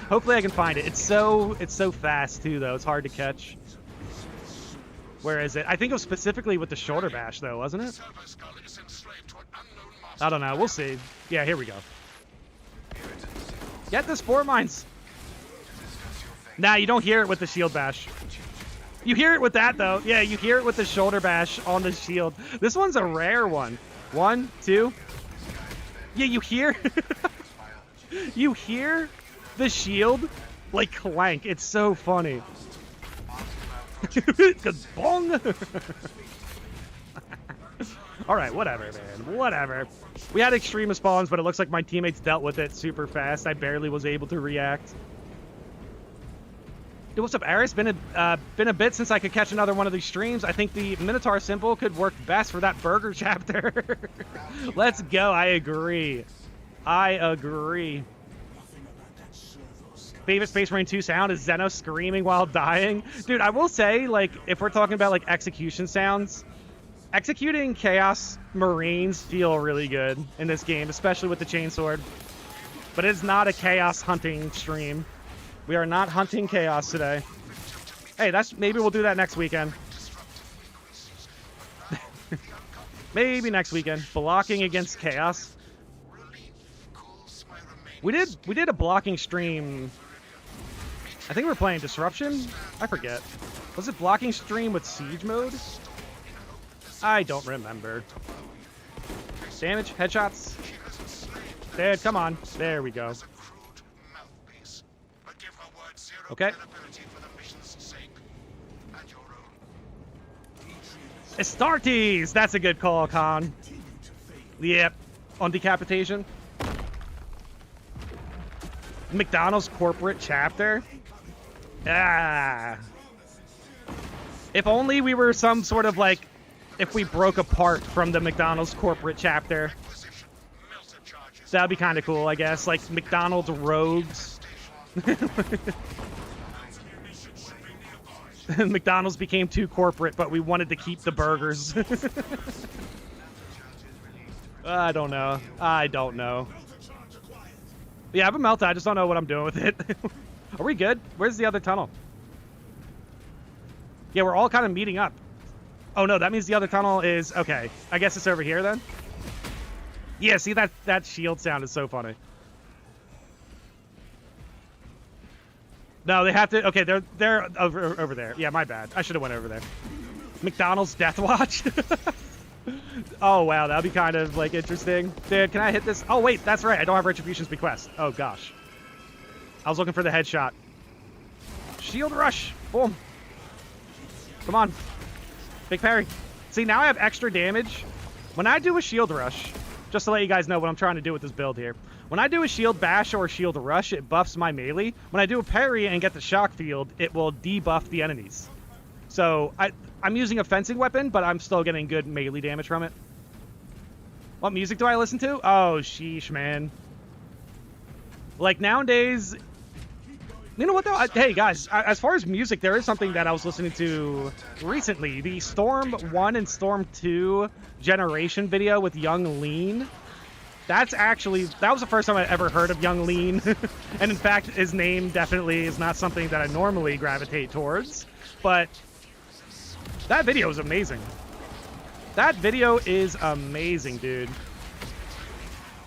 Hopefully I can find it. It's so fast too though. It's hard to catch. Where is it? I think it was specifically with the shoulder bash though, wasn't it? I don't know. We'll see. Yeah, here we go. Get the spore mines. Nah, you don't hear it with the shield bash. You hear it with that, though. Yeah, you hear it with the shoulder bash on the shield. This one's a rare one. 1, 2. Yeah, you hear... you hear the shield, like, clank. It's so funny. Bong! Alright, whatever, man. Whatever. We had extreme spawns, but it looks like my teammates dealt with it super fast. I barely was able to react. Dude, what's up, Aris? Been a bit since I could catch another one of these streams. I think the Minotaur symbol could work best for that burger chapter. Let's go. I agree. I agree. Favorite Space Marine 2 sound is Zeno screaming while dying. Dude, I will say, like, if we're talking about, like, execution sounds, executing Chaos Marines feel really good in this game, especially with the chainsword. But it's not a Chaos hunting stream. We are not hunting Chaos today. Hey, maybe we'll do that next weekend. Maybe next weekend. Blocking against Chaos. We did a blocking stream. I think we were playing Disruption. I forget. Was it blocking stream with Siege mode? I don't remember. Damage, headshots. Dude, come on. There we go. Okay. Astartes! That's a good call, Khan. Yep. On decapitation. McDonald's corporate chapter. Ah. If only we were some sort of like, if we broke apart from the McDonald's corporate chapter. That'd be kind of cool, I guess. Like McDonald's rogues. McDonald's became too corporate, but we wanted to keep the burgers. I don't know. I don't know. Yeah, I have a melta. I just don't know what I'm doing with it. Are we good? Where's the other tunnel? Yeah, we're all kind of meeting up. Oh, no, that means the other tunnel is... Okay, I guess it's over here, then? Yeah, see, that shield sound is so funny. No, they have to... Okay, they're over there. Yeah, my bad. I should have went over there. McDonald's Death Watch? Oh, wow, that'd be kind of, like, interesting. Dude, can I hit this? Oh, wait, that's right. I don't have Retribution's Bequest. Oh, gosh. I was looking for the headshot. Shield rush. Boom. Come on. Big parry. See, now I have extra damage. When I do a shield rush, just to let you guys know what I'm trying to do with this build here. When I do a shield bash or a shield rush, it buffs my melee. When I do a parry and get the shock field, it will debuff the enemies. So I'm using a fencing weapon, but I'm still getting good melee damage from it. What music do I listen to? Oh, sheesh, man. Like nowadays, You know what though? Hey guys, as far as music, there is something that I was listening to recently. The Storm 1 and Storm 2 generation video with Young Lean. That was the first time I ever heard of Young Lean. And in fact, his name definitely is not something that I normally gravitate towards. But that video is amazing. That video is amazing, dude.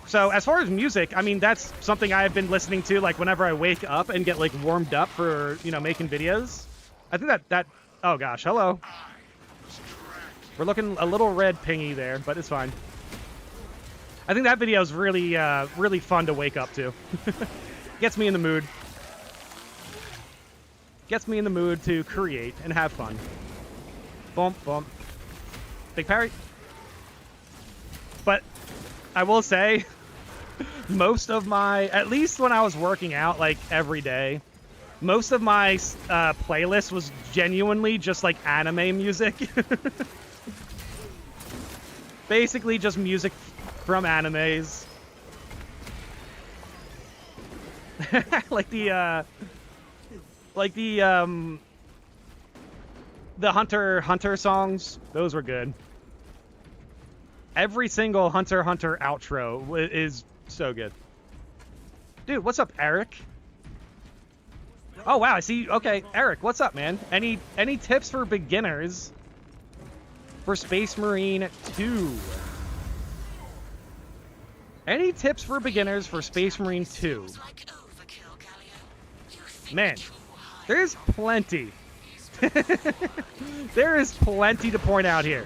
So as far as music, I mean, that's something I've been listening to, like, whenever I wake up and get, like, warmed up for, you know, making videos. I think that, oh gosh, hello. We're looking a little red pingy there, but it's fine. I think that video is really, really fun to wake up to. Gets me in the mood. Gets me in the mood to create and have fun. Bump, bump. Big parry. But I will say, most of my, at least when I was working out, like, every day, most of my playlist was genuinely just, like, anime music. Basically just music from animes. like the Hunter songs, those were good. Every single Hunter outro is so good. Dude, what's up, Eric? Oh wow, I see. Okay, Eric, what's up, man? Any tips for beginners for Space Marine 2? Any tips for beginners for Space Marine 2? Man, there's plenty. There is plenty to point out here.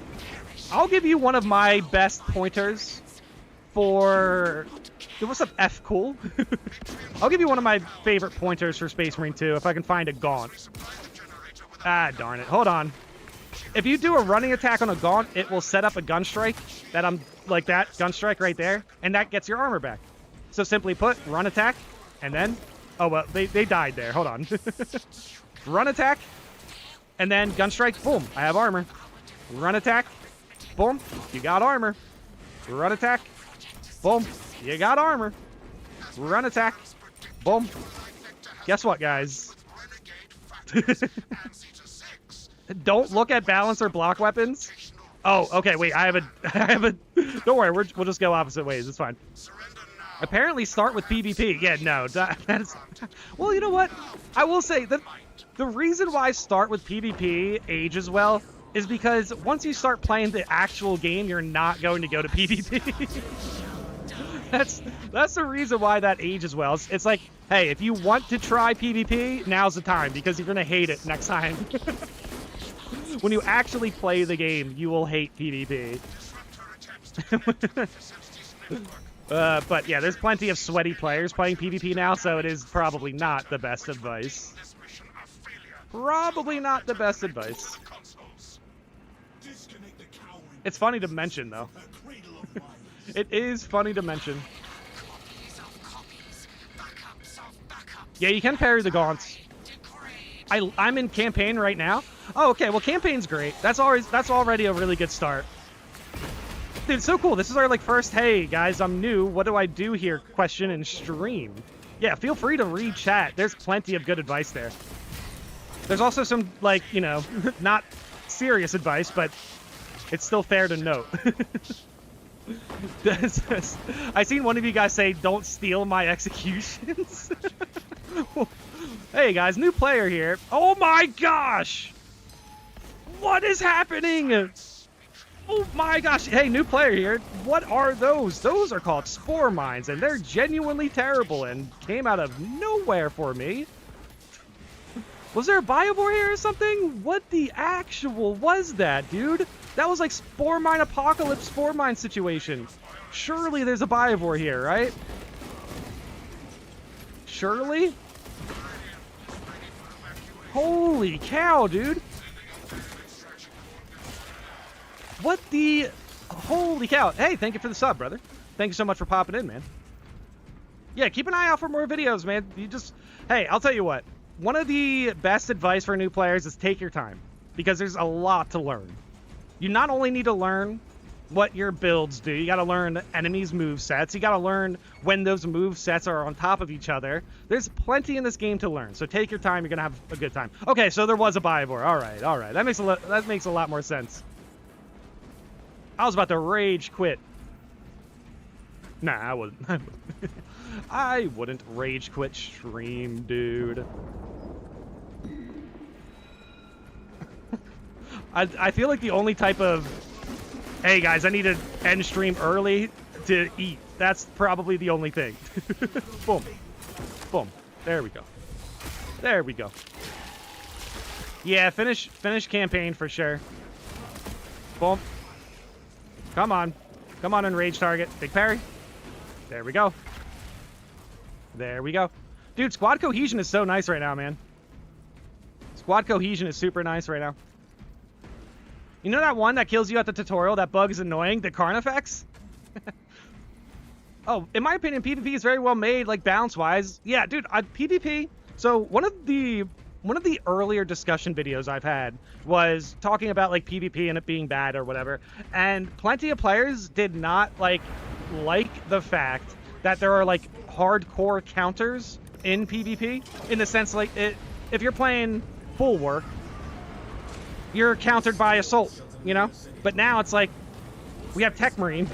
I'll give you one of my best pointers for... What's up, F Cool? I'll give you one of my favorite pointers for Space Marine 2 if I can find a Gaunt. Ah, darn it. Hold on. If you do a running attack on a Gaunt, it will set up a gun strike like that gun strike right there, and that gets your armor back. So simply put, run attack, and then... Oh, well, they died there. Hold on. Run attack, and then gun strike, boom, I have armor. Run attack, boom, you got armor. Run attack, boom, you got armor. Run attack, boom. Guess what, guys? Don't look at balance or block weapons. Oh, okay, wait, I have a, don't worry, we'll just go opposite ways, it's fine. Apparently start with PvP. Yeah, no, that's, well, you know what? I will say that the reason why start with PvP ages well is because once you start playing the actual game, you're not going to go to PvP. That's the reason why that ages well. It's like, hey, if you want to try PvP, now's the time, because you're going to hate it next time. When you actually play the game, you will hate PvP. But yeah, there's plenty of sweaty players playing PvP now, so it is probably not the best advice. Probably not the best advice. It's funny to mention, though. It is funny to mention. Yeah, you can parry the Gaunts. I'm in campaign right now. Oh, okay. Well, campaign's great. That's already a really good start. Dude, it's so cool. This is our, like, first, hey, guys, I'm new. What do I do here? Question and stream. Yeah, feel free to read chat. There's plenty of good advice there. There's also some, like, you know, not serious advice, but it's still fair to note. I seen one of you guys say, don't steal my executions. Hey, guys, new player here. Oh, my gosh! What is happening? Oh my gosh, hey, new player here. What are those? Those are called spore mines, and they're genuinely terrible and came out of nowhere for me. Was there a Biobore here or something? What the actual was that, dude? That was like spore mine apocalypse spore mine situation. Surely there's a Biobore here, right? Surely? Holy cow, dude. What the... Holy cow. Hey, thank you for the sub, brother. Thank you so much for popping in, man. Yeah, keep an eye out for more videos, man. You just... Hey, I'll tell you what. One of the best advice for new players is take your time. Because there's a lot to learn. You not only need to learn what your builds do. You got to learn enemies' move sets. You got to learn when those move sets are on top of each other. There's plenty in this game to learn, so take your time. You're gonna have a good time. Okay, so there was a Bivor. All right. That makes a lot more sense. I was about to rage quit. Nah, I wouldn't. I wouldn't rage quit stream, dude. I feel like the only type of, hey guys, I need to end stream early to eat. That's probably the only thing. Boom. Boom. There we go. There we go. Yeah, finish campaign for sure. Boom. Come on. Come on, enrage target. Big parry. There we go. There we go. Dude, squad cohesion is so nice right now, man. Squad cohesion is super nice right now. You know that one that kills you at the tutorial? That bug is annoying? The Carnifex? Oh, in my opinion, PvP is very well made, like, balance-wise. Yeah, dude, PvP... So, one of the earlier discussion videos I've had was talking about, like, PvP and it being bad or whatever. And plenty of players did not, like the fact that there are, like, hardcore counters in PvP. In the sense, like, if you're playing Bulwark, you're countered by Assault, you know? But now it's like, we have Tech Marine,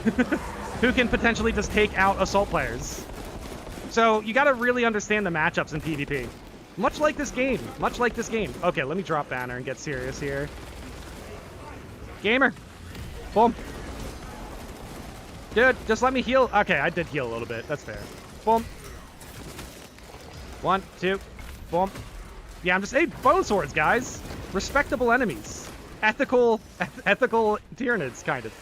who can potentially just take out Assault players. So, you gotta really understand the matchups in PvP. Much like this game. Much like this game. Okay, let me drop banner and get serious here. Gamer. Boom. Dude, just let me heal. Okay, I did heal a little bit. That's fair. Boom. 1, 2. Boom. Yeah, I'm just... Hey, bone swords, guys. Respectable enemies. Ethical Tyranids, kind of.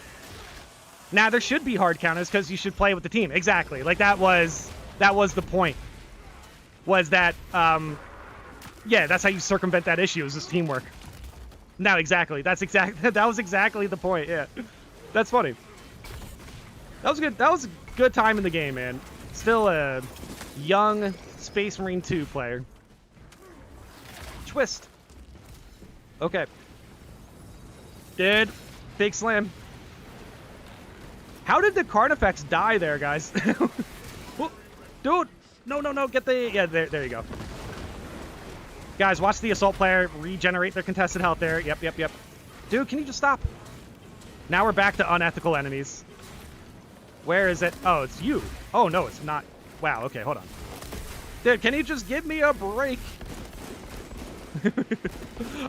Now, there should be hard counters because you should play with the team. Exactly. Like, that was the point. Was that, yeah, that's how you circumvent that issue, is just teamwork. No, exactly. That was exactly the point, yeah. That's funny. That was good. That was a good time in the game, man. Still a young Space Marine 2 player. Twist. Okay. Dude, big slam. How did the Carnifex die there, guys? Dude, no, get the... Yeah, there you go. Guys, watch the Assault player regenerate their contested health there. Yep. Dude, can you just stop? Now we're back to unethical enemies. Where is it? Oh, it's you. Oh, no, it's not. Wow, okay, hold on. Dude, can you just give me a break?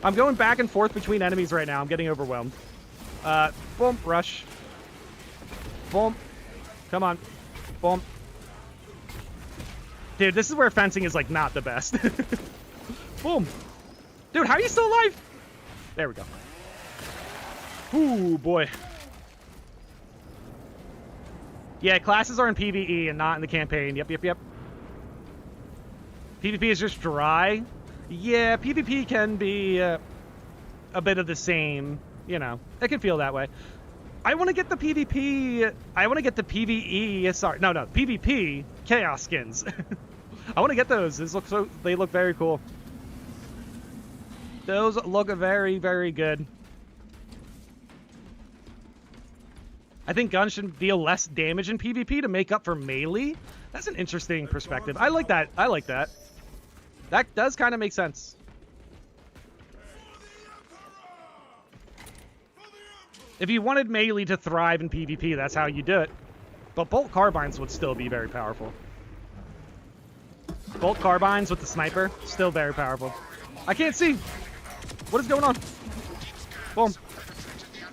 I'm going back and forth between enemies right now. I'm getting overwhelmed. Boom, rush. Boom. Come on. Boom. Dude, this is where fencing is, like, not the best. Boom. Dude, how are you still alive? There we go. Ooh, boy. Yeah, classes are in PvE and not in the campaign. Yep. PvP is just dry. Yeah, PvP can be a bit of the same. You know, it can feel that way. I want to get the PvP... I want to get the PvE... Sorry, no, PvP Chaos skins. I want to get those. They look very cool. Those look very, very good. I think guns should deal less damage in PvP to make up for melee. That's an interesting perspective. I like that. That does kind of make sense. If you wanted melee to thrive in PvP, that's how you do it. But bolt carbines would still be very powerful. Bolt carbines with the sniper, still very powerful. I can't see. What is going on? Boom.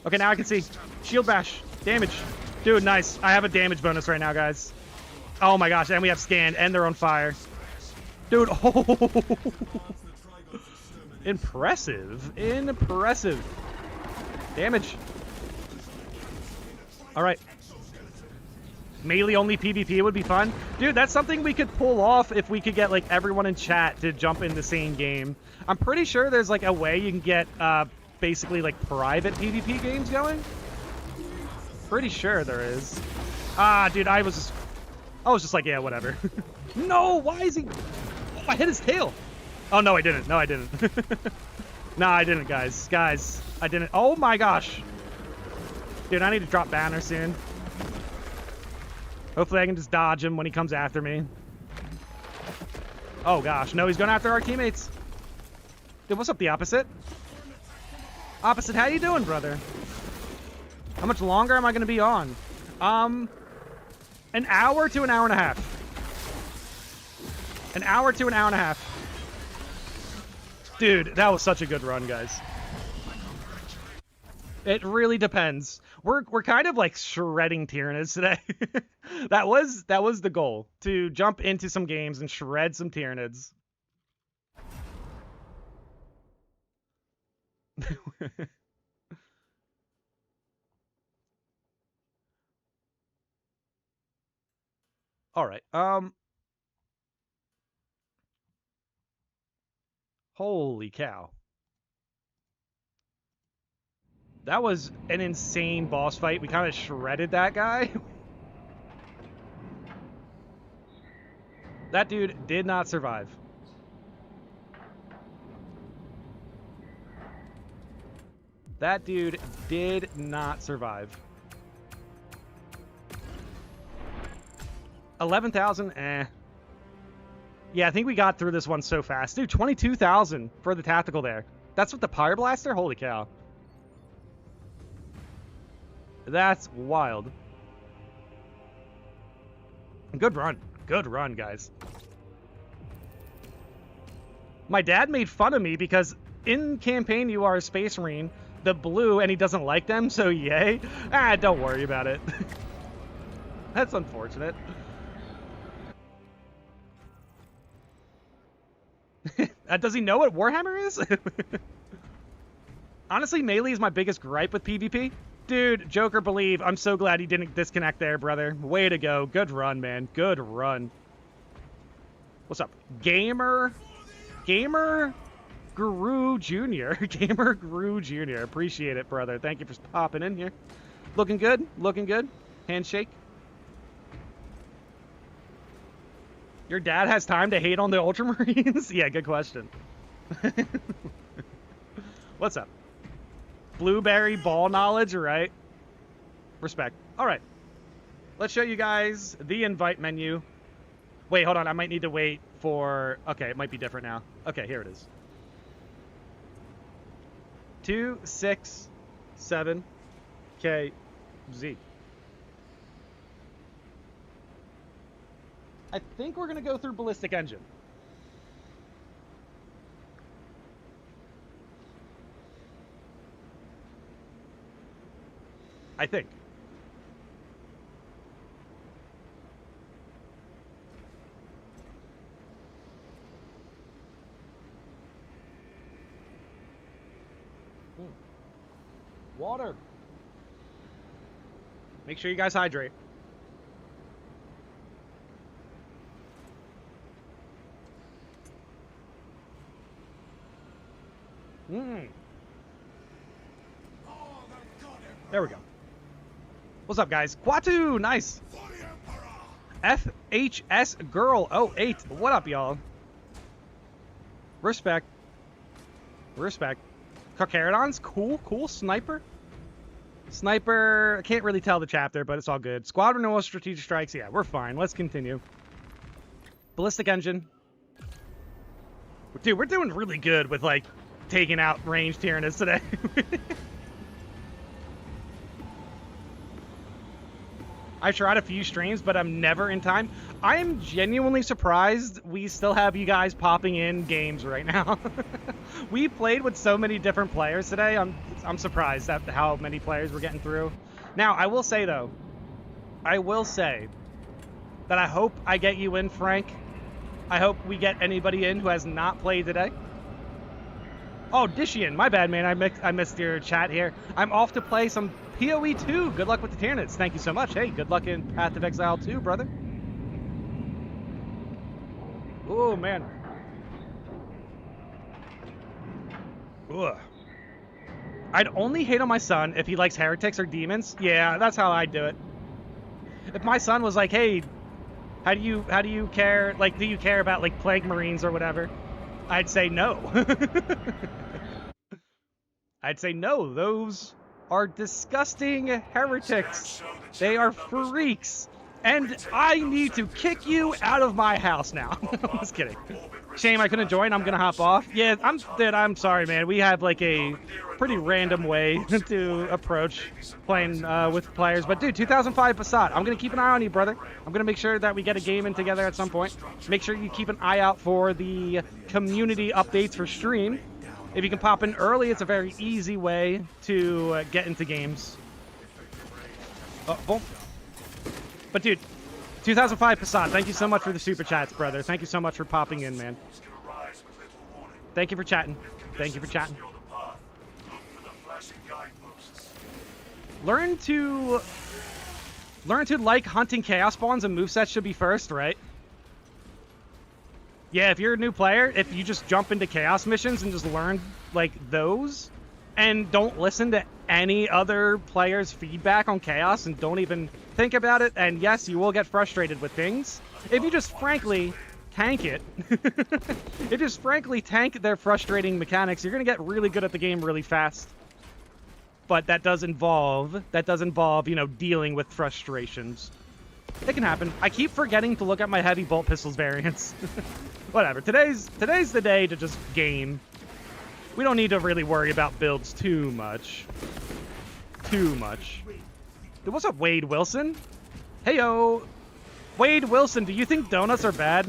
Okay, now I can see. Shield bash. Damage. Dude, nice. I have a damage bonus right now, guys. Oh my gosh, and we have scanned, and they're on fire. Dude, oh. Impressive. Damage. Alright. Melee only PvP would be fun. Dude, that's something we could pull off if we could get, like, everyone in chat to jump in the same game. I'm pretty sure there's, like, a way you can get, basically, like, private PvP games going. Pretty sure there is. Ah, dude, I was just like, yeah, whatever. No, why is he... Oh, I hit his tail. Oh, no, I didn't. No, I didn't. No, I didn't, guys. Guys, I didn't. Oh, my gosh. Dude, I need to drop banner soon. Hopefully I can just dodge him when he comes after me. Oh gosh, no, he's going after our teammates. Dude, what's up, the opposite? Opposite, how you doing, brother? How much longer am I going to be on? An hour to an hour and a half. An hour to an hour and a half. Dude, that was such a good run, guys. It really depends. We're kind of like shredding Tyranids today. that was the goal, to jump into some games and shred some Tyranids. All right. Holy cow. That was an insane boss fight. We kind of shredded that guy. That dude did not survive. That dude did not survive. 11,000, eh. Yeah, I think we got through this one so fast. Dude, 22,000 for the tactical there. That's with the Pyre Blaster? Holy cow. That's wild. Good run. Good run, guys. My dad made fun of me because in campaign you are a Space Marine, the blue, and he doesn't like them, so yay. Ah, don't worry about it. That's unfortunate. Does he know what Warhammer is? Honestly, melee is my biggest gripe with PvP. Dude, Joker believe. I'm so glad he didn't disconnect there, brother. Way to go. Good run, man. Good run. What's up? Gamer Guru Jr. Gamer Guru Jr. Appreciate it, brother. Thank you for popping in here. Looking good. Looking good. Handshake. Your dad has time to hate on the Ultramarines? Yeah, good question. What's up? Blueberry ball knowledge, right? Respect. All right. Let's show you guys the invite menu. Wait, hold on. I might need to wait for... Okay, it might be different now. Okay, here it is. 2, 6, 7, K, Z. I think we're going to go through Ballistic Engine. I think. Water. Make sure you guys hydrate. There we go. What's up, guys? Quatu, nice. FHS Girl 08. What up, y'all? Respect. Respect. Carcharodons, cool. Sniper. I can't really tell the chapter, but it's all good. Squad renewal, strategic strikes. Yeah, we're fine. Let's continue. Ballistic Engine. Dude, we're doing really good with, like, taking out ranged Tyranids today. I've tried a few streams, but I'm never in time. I am genuinely surprised we still have you guys popping in games right now. We played with so many different players today. I'm surprised at how many players we're getting through. Now, I will say, though, that I hope I get you in, Frank. I hope we get anybody in who has not played today. Oh, Dishian, my bad, man. I missed your chat here. I'm off to play some PoE 2. Good luck with the Tyranids. Thank you so much. Hey, good luck in Path of Exile 2, brother. Oh, man. Ugh. I'd only hate on my son if he likes heretics or demons. Yeah, that's how I'd do it. If my son was like, hey, how do you care? Like, do you care about, like, Plague Marines or whatever? I'd say no. I'd say no. are disgusting heretics. They are freaks. And I need to kick you out of my house now. I'm just kidding. Shame I couldn't join. I'm gonna hop off. Yeah, I'm sorry, man. We have like a pretty random way to approach playing with players. But dude, 2005 Passat. I'm gonna keep an eye on you, brother. I'm gonna make sure that we get a game in together at some point. Make sure you keep an eye out for the community updates for stream. If you can pop in early, it's a very easy way to get into games. Oh, boom. But dude, 2005 Passat, thank you so much for the super chats, brother. Thank you so much for popping in, man. Thank you for chatting. Thank you for chatting. Learn to like hunting chaos spawns and movesets should be first, right? Yeah, if you're a new player, if you just jump into chaos missions and just learn like those and don't listen to any other player's feedback on chaos and don't even think about it, and yes, you will get frustrated with things. If you just frankly tank it, if you just frankly tank their frustrating mechanics, you're gonna get really good at the game really fast. But that does involve, you know, dealing with frustrations. It can happen. I keep forgetting to look at my heavy bolt pistols variants. Whatever. Today's the day to just game. We don't need to really worry about builds too much. What's up, Wade Wilson? Heyo! Wade Wilson, do you think donuts are bad?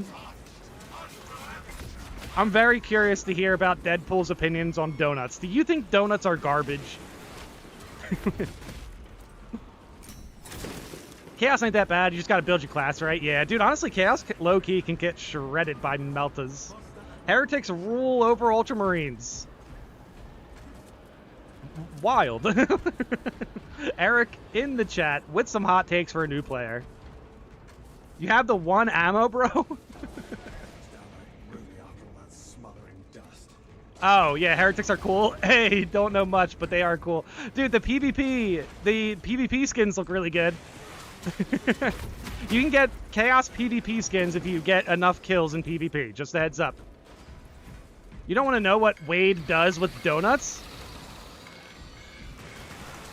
I'm very curious to hear about Deadpool's opinions on donuts. Do you think donuts are garbage? Chaos ain't that bad. You just gotta build your class, right? Yeah, dude, honestly, Chaos low-key can get shredded by Meltas. Heretics rule over Ultramarines. Wild. Eric in the chat with some hot takes for a new player. You have the one ammo, bro? Oh, yeah, heretics are cool. Hey, don't know much, but they are cool. Dude, the PvP skins look really good. You can get Chaos PvP skins if you get enough kills in PvP. Just a heads up. You don't want to know what Wade does with donuts?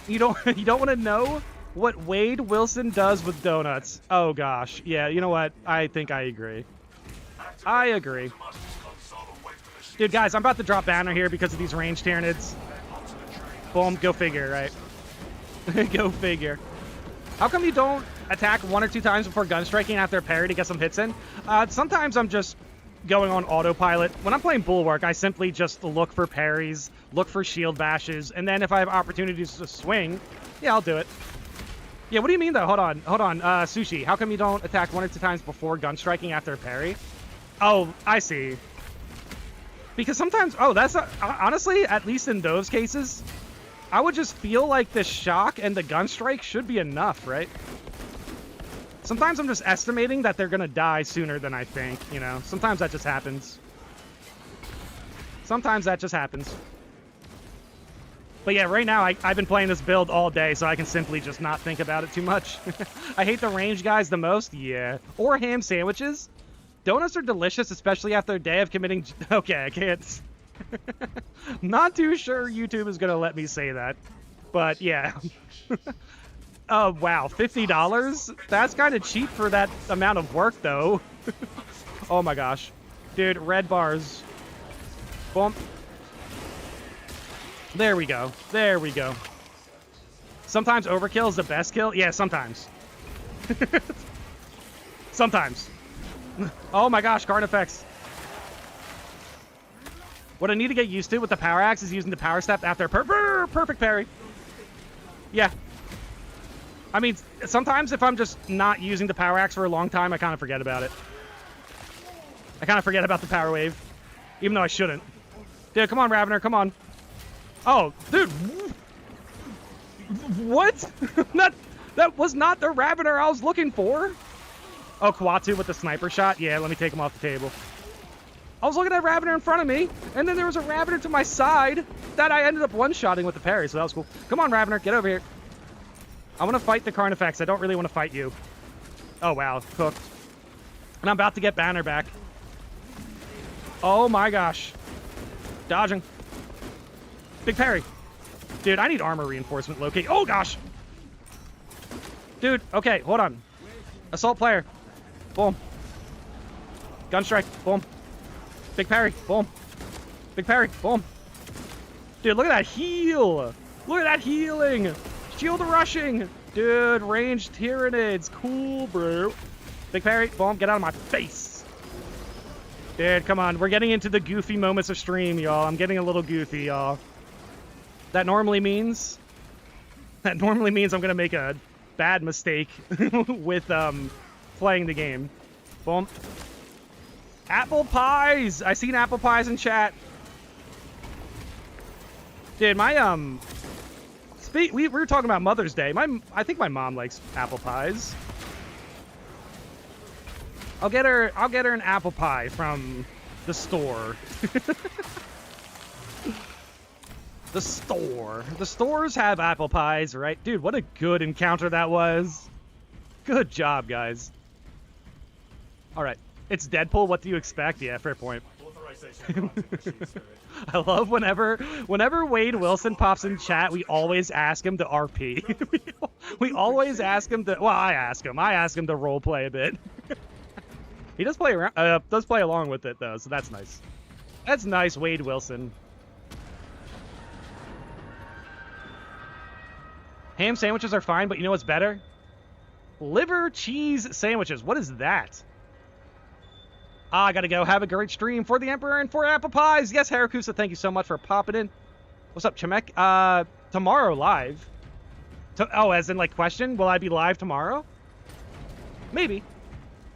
You don't want to know what Wade Wilson does with donuts? Oh gosh, yeah. You know what? I think I agree. I agree. Dude, guys, I'm about to drop banner here because of these ranged Tyranids. Boom, go figure, right? Go figure. How come you don't attack 1 or 2 times before gun striking after a parry to get some hits in? Sometimes I'm just going on autopilot. When I'm playing Bulwark, I simply just look for parries, look for shield bashes, and then if I have opportunities to swing, yeah, I'll do it. Yeah, what do you mean though? Hold on, Sushi. How come you don't attack 1 or 2 times before gun striking after a parry? Oh, I see. Because sometimes, honestly, at least in those cases, I would just feel like the shock and the gun strike should be enough, right? Sometimes I'm just estimating that they're gonna die sooner than I think, you know? Sometimes that just happens. But yeah, right now, I've been playing this build all day, so I can simply just not think about it too much. I hate the range guys the most, yeah. Or ham sandwiches. Donuts are delicious, especially after a day of committing... Okay, I can't... Not too sure YouTube is gonna let me say that. But yeah. Oh, wow. $50? That's kind of cheap for that amount of work, though. Oh my gosh. Dude, red bars. Boom. There we go. There we go. Sometimes overkill is the best kill? Yeah, sometimes. Sometimes. Oh my gosh, card effects. What I need to get used to with the power axe is using the power step after a perfect parry. Yeah. I mean, sometimes if I'm just not using the power axe for a long time, I kind of forget about it. I kind of forget about the power wave. Even though I shouldn't. Dude, come on, Ravener, come on. Oh, dude. What? That was not the Ravener I was looking for. Oh, Kuatu with the sniper shot? Yeah, let me take him off the table. I was looking at Ravener in front of me, and then there was a Ravener to my side that I ended up one-shotting with the parry, so that was cool. Come on, Ravener, get over here. I want to fight the Carnifex. I don't really want to fight you. Oh, wow, cooked. And I'm about to get Banner back. Oh, my gosh. Dodging. Big parry. Dude, I need armor reinforcement locate. Oh, gosh. Dude, okay, hold on. Assault player. Boom. Gun strike. Boom. Big parry. Boom. Big parry. Boom. Dude, look at that heal. Look at that healing. Shield rushing. Dude, ranged Tyranids. Cool, bro. Big parry. Boom. Get out of my face. Dude, come on. We're getting into the goofy moments of stream, y'all. I'm getting a little goofy, y'all. That normally means I'm going to make a bad mistake with playing the game. Boom. Apple pies. I seen apple pies in chat. Dude, my we were talking about Mother's Day. I think my mom likes apple pies. I'll get her an apple pie from the store. The store. The stores have apple pies, right? Dude, what a good encounter that was. Good job, guys. All right. It's Deadpool. What do you expect? Yeah, fair point. I love whenever Wade Wilson pops in chat, we always ask him to RP. we always ask him to, well, I ask him to role play a bit. He does play around, does play along with it though, so that's nice. That's nice, Wade Wilson. Ham sandwiches are fine, but you know what's better? Liver cheese sandwiches. What is that? I gotta go. Have a great stream for the Emperor and for apple pies. Yes, Harakusa, thank you so much for popping in. What's up, Chemek? Tomorrow live. Oh, as in like question, will I be live tomorrow? Maybe.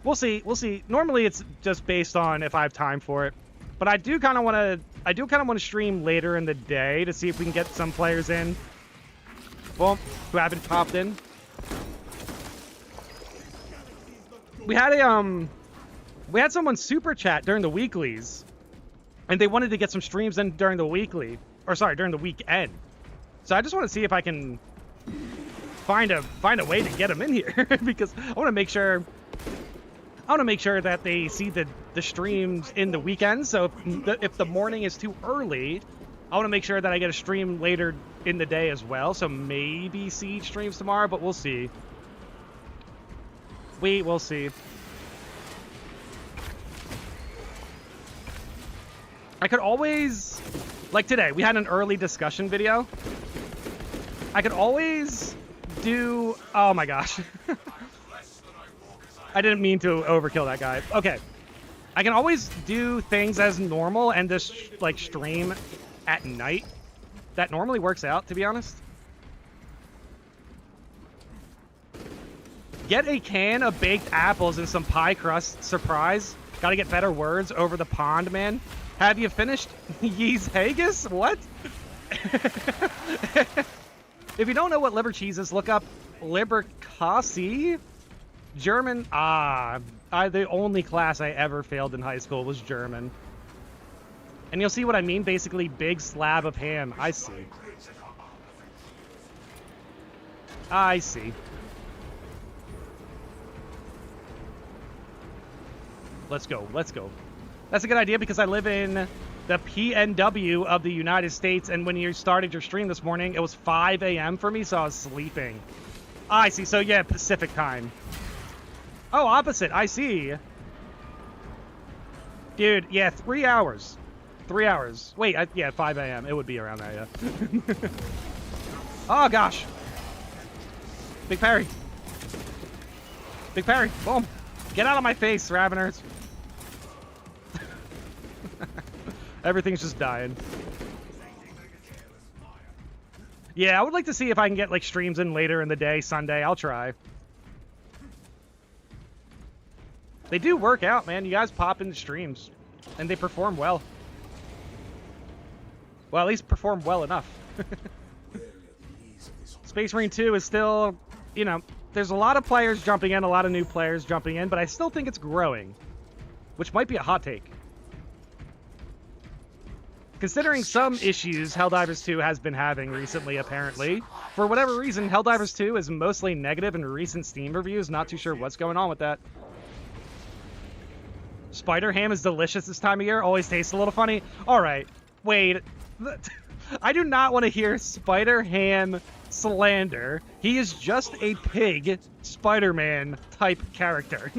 We'll see. We'll see. Normally it's just based on if I have time for it. But I do kind of want to stream later in the day to see if we can get some players in. Well, who haven't popped in. We had someone super chat during the weeklies, and they wanted to get some streams in during the weekly, or sorry, during the weekend. So I just want to see if I can find a way to get them in here because I want to make sure that they see the streams in the weekend. So if the morning is too early, I want to make sure that I get a stream later in the day as well. So maybe Siege streams tomorrow, but we'll see. We will see. I could always, like today, we had an early discussion video. I could always do, oh my gosh. I didn't mean to overkill that guy. Okay. I can always do things as normal and just like stream at night. That normally works out, to be honest. Get a can of baked apples and some pie crust. Surprise. Gotta get better words over the pond, man. Have you finished Yeez Haggis? What? If you don't know what liver cheese is, look up Leberkäse. German. The only class I ever failed in high school was German. And you'll see what I mean. Basically, big slab of ham. I see. I see. Let's go. Let's go. That's a good idea because I live in the PNW of the United States, and when you started your stream this morning, it was 5 a.m. for me, so I was sleeping. I see. So, yeah, Pacific time. Oh, opposite. I see. Dude, yeah, 3 hours. 3 hours. Wait, yeah, 5 a.m. It would be around there, yeah. Oh, gosh. Big parry. Big parry. Boom. Get out of my face, Raveners. Everything's just dying. Yeah, I would like to see if I can get like streams in later in the day, Sunday. I'll try. They do work out, man. You guys pop into streams, and they perform well. Well, at least perform well enough. Space Marine 2 is still, you know, there's a lot of players jumping in, a lot of new players jumping in, but I still think it's growing, which might be a hot take. Considering some issues Helldivers 2 has been having recently, apparently. For whatever reason, Helldivers 2 is mostly negative in recent Steam reviews. Not too sure what's going on with that. Spider ham is delicious this time of year. Always tastes a little funny. All right. Wait. I do not want to hear Spider-Ham slander. He is just a pig Spider-Man type character.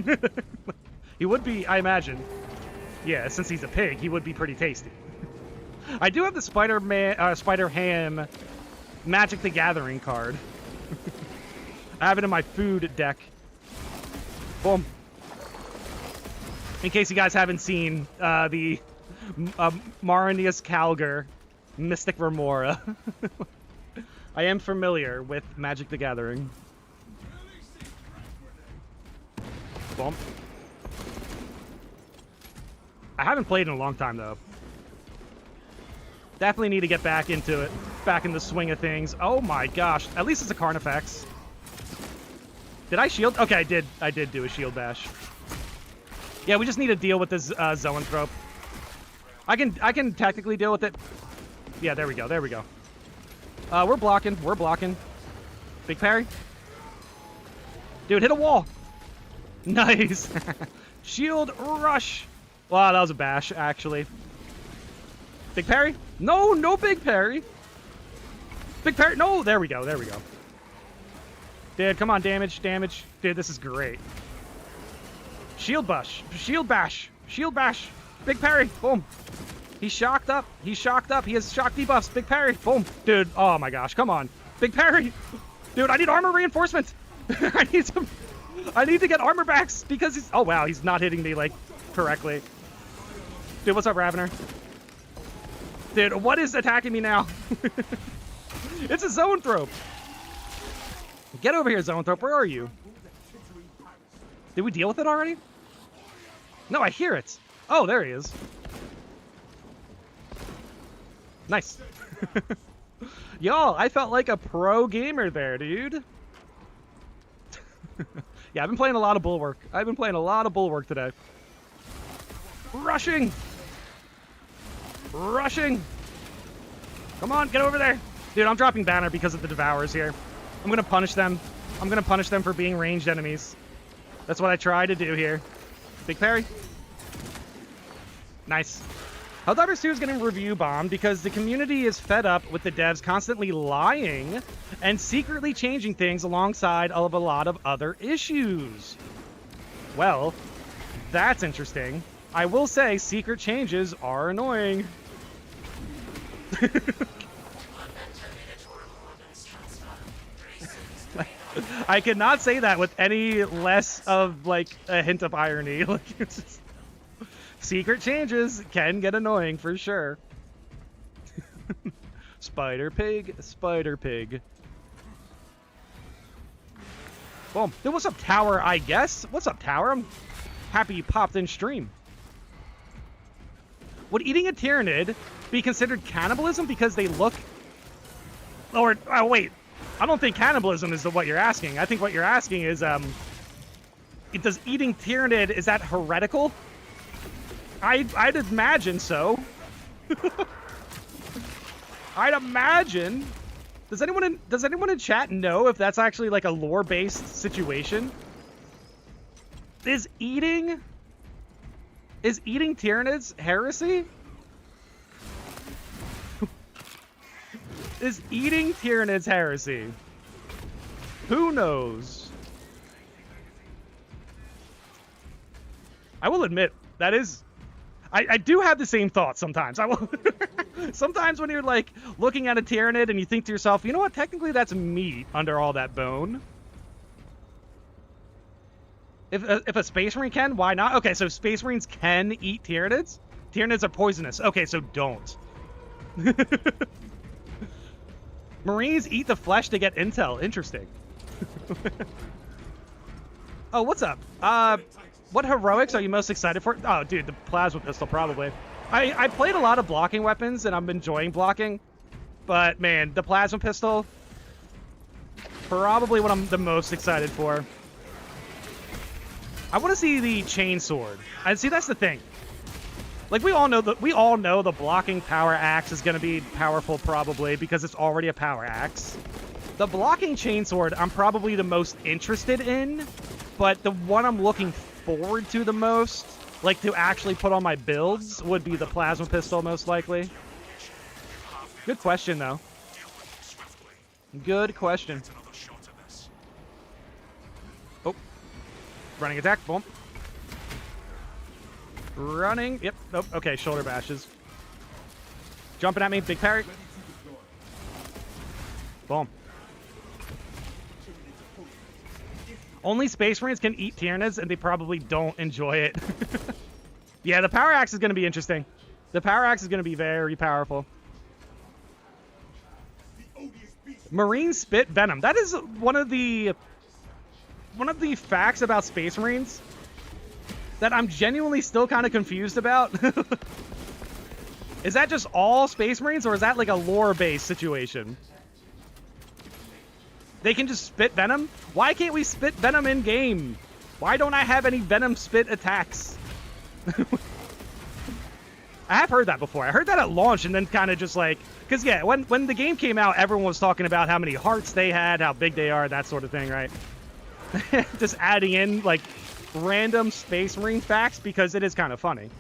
He would be, I imagine. Yeah, since he's a pig, he would be pretty tasty. I do have the Spider-Ham Magic the Gathering card. I have it in my food deck. Boom. In case you guys haven't seen the Marinius Calgar Mystic Remora. I am familiar with Magic the Gathering. Boom. I haven't played in a long time, though. Definitely need to get back into it. Back in the swing of things. Oh my gosh. At least it's a Carnifex. Did I shield? Okay, I did do a shield bash. Yeah, we just need to deal with this Zoanthrope. I can technically deal with it. Yeah, there we go. There we go. We're blocking. We're blocking. Big parry. Dude, hit a wall. Nice. Shield rush. Wow, that was a bash, actually. Big parry? No, no big parry. Big parry. No, there we go. There we go. Dude, come on, damage, damage. Dude, this is great. Shield bash. Shield bash. Shield bash. Big parry. Boom. He's shocked up. He's shocked up. He has shock debuffs. Big parry. Boom. Dude, oh my gosh. Come on. Big parry. Dude, I need armor reinforcement. I need to get armor backs because he's... Oh, wow. He's not hitting me, like, correctly. Dude, what's up, Ravener? Dude, what is attacking me now? It's a Zoanthrope. Get over here, Zoanthrope. Where are you? Did we deal with it already? No, I hear it. Oh, there he is. Nice. Y'all, I felt like a pro gamer there, dude. Yeah, I've been playing a lot of Bulwark. I've been playing a lot of Bulwark today. Rushing! Rushing! Come on, get over there! Dude, I'm dropping banner because of the Devourers here. I'm gonna punish them. I'm gonna punish them for being ranged enemies. That's what I try to do here. Big parry. Nice. Helldivers 2 is getting review bombed because the community is fed up with the devs constantly lying and secretly changing things alongside of a lot of other issues. Well, that's interesting. I will say secret changes are annoying. I cannot say that with any less of, like, a hint of irony. Like, it's just... Secret changes can get annoying for sure. Spider pig, spider pig. Boom. Dude, what's up, Tower, I guess? What's up, Tower? I'm happy you popped in stream. Would eating a Tyranid be considered cannibalism because they look... Or, oh, wait. I don't think cannibalism is what you're asking. I think what you're asking is, does eating Tyranid, is that heretical? I'd imagine so. I'd imagine. Does anyone in chat know if that's actually like a lore-based situation? Is eating Tyranids heresy? Is eating Tyranids heresy? Who knows? I will admit that is. I do have the same thoughts sometimes. I will. Sometimes when you're like looking at a Tyranid and you think to yourself, you know what? Technically, that's meat under all that bone. If a Space Marine can, why not? Okay, so Space Marines can eat Tyranids. Tyranids are poisonous. Okay, so don't. Marines eat the flesh to get intel. Interesting. Oh, what's up? What heroics are you most excited for? Oh, dude, the plasma pistol, probably. I played a lot of blocking weapons, and I'm enjoying blocking. But, man, the plasma pistol, probably what I'm the most excited for. I want to see the chain sword. And see, that's the thing. Like, we all know the blocking power axe is going to be powerful, probably, because it's already a power axe. The blocking chainsword, I'm probably the most interested in, but the one I'm looking forward to the most, like to actually put on my builds, would be the plasma pistol, most likely. Good question, though. Deal with them swiftly. Good question. Get another shot at this. Oh. Running attack. Boom. Running. Yep. Nope. Okay, shoulder bashes. Jumping at me. Big parry. Boom. Only Space Marines can eat Tyranids, and they probably don't enjoy it. Yeah, the Power Axe is going to be interesting. The Power Axe is going to be very powerful. Marine spit venom. That is one of the facts about Space Marines that I'm genuinely still kind of confused about. Is that just all Space Marines, or is that like a lore-based situation? They can just spit venom? Why can't we spit venom in game? Why don't I have any venom spit attacks? I have heard that before. I heard that at launch and then kind of just like, because yeah, when the game came out, everyone was talking about how many hearts they had, how big they are, that sort of thing, right? Just adding in like random Space Marine facts because it is kind of funny.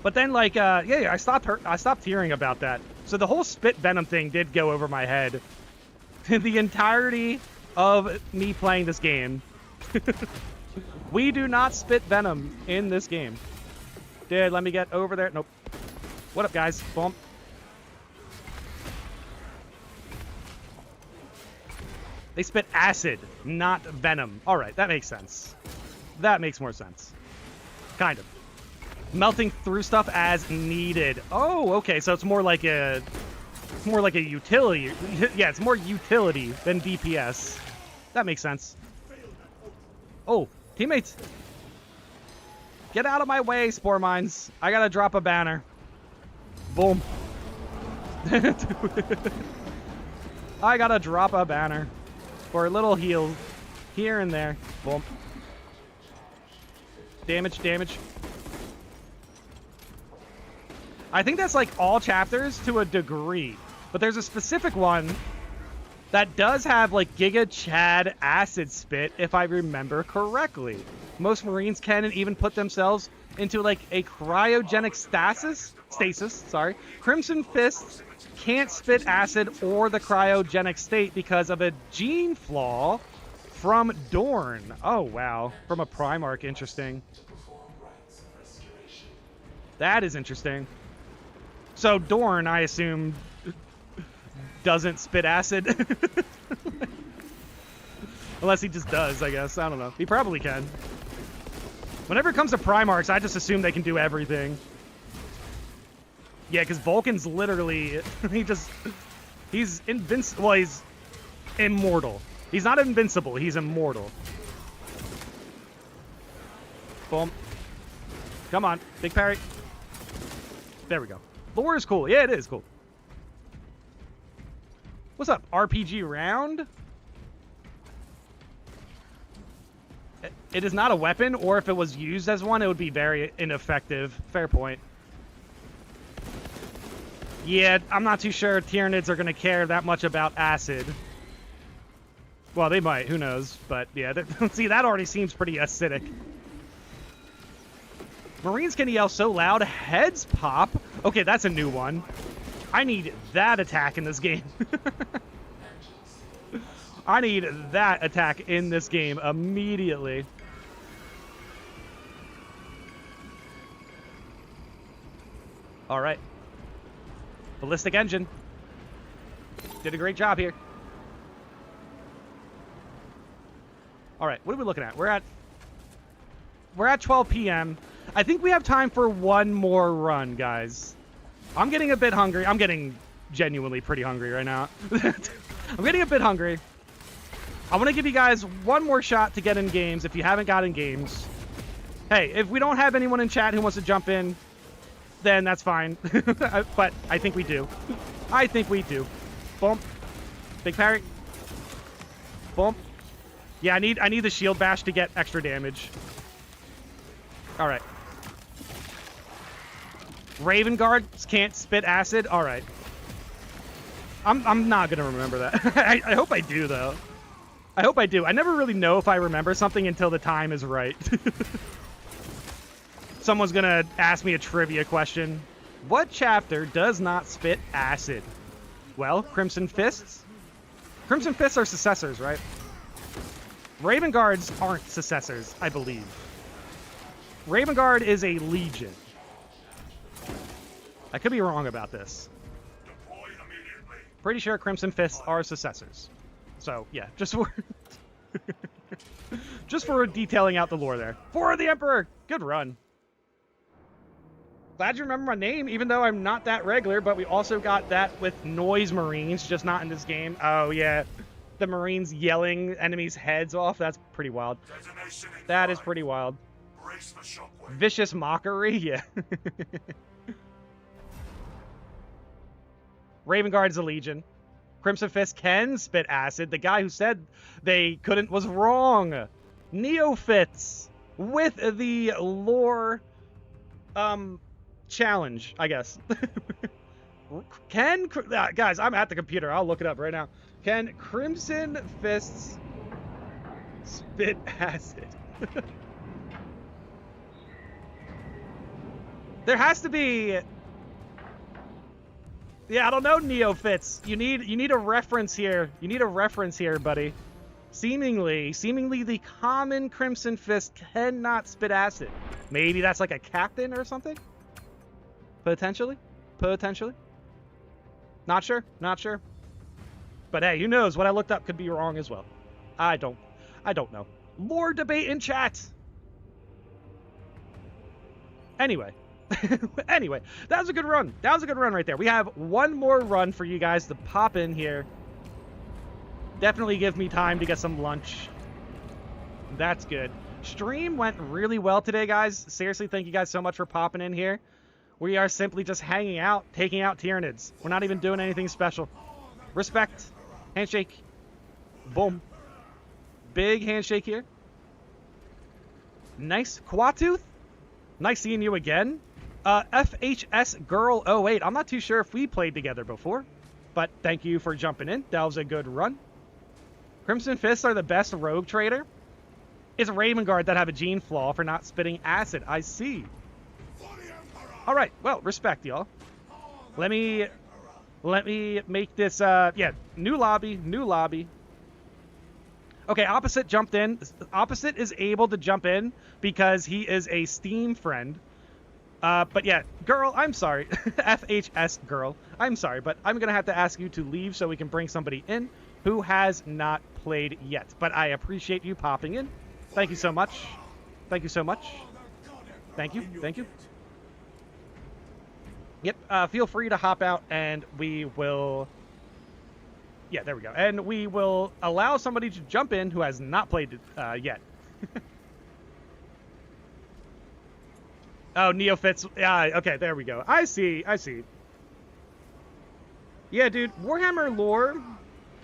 But then like, yeah, I stopped hearing about that. So the whole spit venom thing did go over my head. The entirety of me playing this game. We do not spit venom in this game. Dude, let me get over there. Nope. What up, guys? Boom. They spit acid, not venom. All right, that makes sense. That makes more sense. Kind of. Melting through stuff as needed. Oh, okay. So it's more like a utility. Yeah, it's more utility than DPS. That makes sense. Oh, teammates. Get out of my way, Spore Mines. I gotta drop a banner. Boom. I gotta drop a banner for a little heal here and there. Boom. Damage, damage. I think that's like all chapters to a degree, but there's a specific one that does have like Giga Chad acid spit, if I remember correctly. Most Marines can and even put themselves into like a cryogenic stasis. Crimson Fist can't spit acid or the cryogenic state because of a gene flaw from Dorn. Oh wow, from a Primarch. Interesting. That is interesting. So Dorn, I assume, doesn't spit acid. Unless he just does, I guess. I don't know. He probably can. Whenever it comes to Primarchs, I just assume they can do everything. Yeah, because Vulcan's literally... He's invincible. Well, he's immortal. He's not invincible. He's immortal. Boom. Come on. Big parry. There we go. Lore is cool. Yeah, it is cool. What's up? RPG round? It is not a weapon, or if it was used as one, it would be very ineffective. Fair point. Yeah, I'm not too sure Tyranids are going to care that much about acid. Well, they might. Who knows? But yeah, see, that already seems pretty acidic. Marines can yell so loud, heads pop. Okay, that's a new one. I need that attack in this game. I need that attack in this game immediately. All right. Ballistic engine. Did a great job here. All right, what are we looking at? We're at 12 p.m. I think we have time for one more run, guys. I'm getting a bit hungry. I'm getting genuinely pretty hungry right now. I'm getting a bit hungry. I want to give you guys one more shot to get in games if you haven't got in games. Hey, if we don't have anyone in chat who wants to jump in, then that's fine. But I think we do. I think we do. Boom. Big parry. Boom. Yeah, I need the shield bash to get extra damage. All right. Raven Guards can't spit acid. All right. I'm not gonna remember that. I hope I do though. I hope I do. I never really know if I remember something until the time is right. Someone's gonna ask me a trivia question What chapter does not spit acid? Well, Crimson Fists. Crimson Fists are successors, right? Raven Guards aren't successors, I believe. Raven Guard is a legion. I could be wrong about this. Pretty sure Crimson Fists are successors. So, yeah, just for... just for detailing out the lore there. For the Emperor! Good run. Glad you remember my name, even though I'm not that regular, but we also got that with Noise Marines, just not in this game. Oh, yeah. The Marines yelling enemies' heads off. That's pretty wild. That is pretty wild. Vicious Mockery? Yeah. Raven Guard's a legion. Crimson Fist can spit acid. The guy who said they couldn't was wrong. Neophytes with the lore challenge, I guess. Guys, I'm at the computer. I'll look it up right now. Can Crimson Fists spit acid? There has to be... Yeah, I don't know, Neophytes. You need a reference here. You need a reference here, buddy. Seemingly the common Crimson Fist cannot spit acid. Maybe that's like a captain or something? Potentially? Not sure. But hey, who knows? What I looked up could be wrong as well. I don't know. More debate in chat. Anyway, that was a good run. That was a good run right there. We have one more run for you guys to pop in here. Definitely give me time to get some lunch. That's good. Stream went really well today, guys. Seriously, thank you guys so much for popping in here. We are simply just hanging out, taking out Tyranids. We're not even doing anything special. Respect. Handshake. Boom. Big handshake here. Nice. Quatooth. Nice seeing you again. FHS Girl 08. I'm not too sure if we played together before, but thank you for jumping in. That was a good run. Crimson Fists are the best rogue trader. It's Raven Guard that have a gene flaw for not spitting acid. I see. All right. Well, respect, y'all. Let me make this, yeah, new lobby. Okay, Opposite jumped in. Opposite is able to jump in because he is a Steam friend. But yeah, girl, I'm sorry. FHS girl, I'm sorry, but I'm going to have to ask you to leave so we can bring somebody in who has not played yet. But I appreciate you popping in. Thank you so much. Thank you so much. Thank you. Yep, feel free to hop out and we will... Yeah, there we go. And we will allow somebody to jump in who has not played yet. Oh, Neophytes. Okay, there we go. I see. Yeah, dude, Warhammer lore...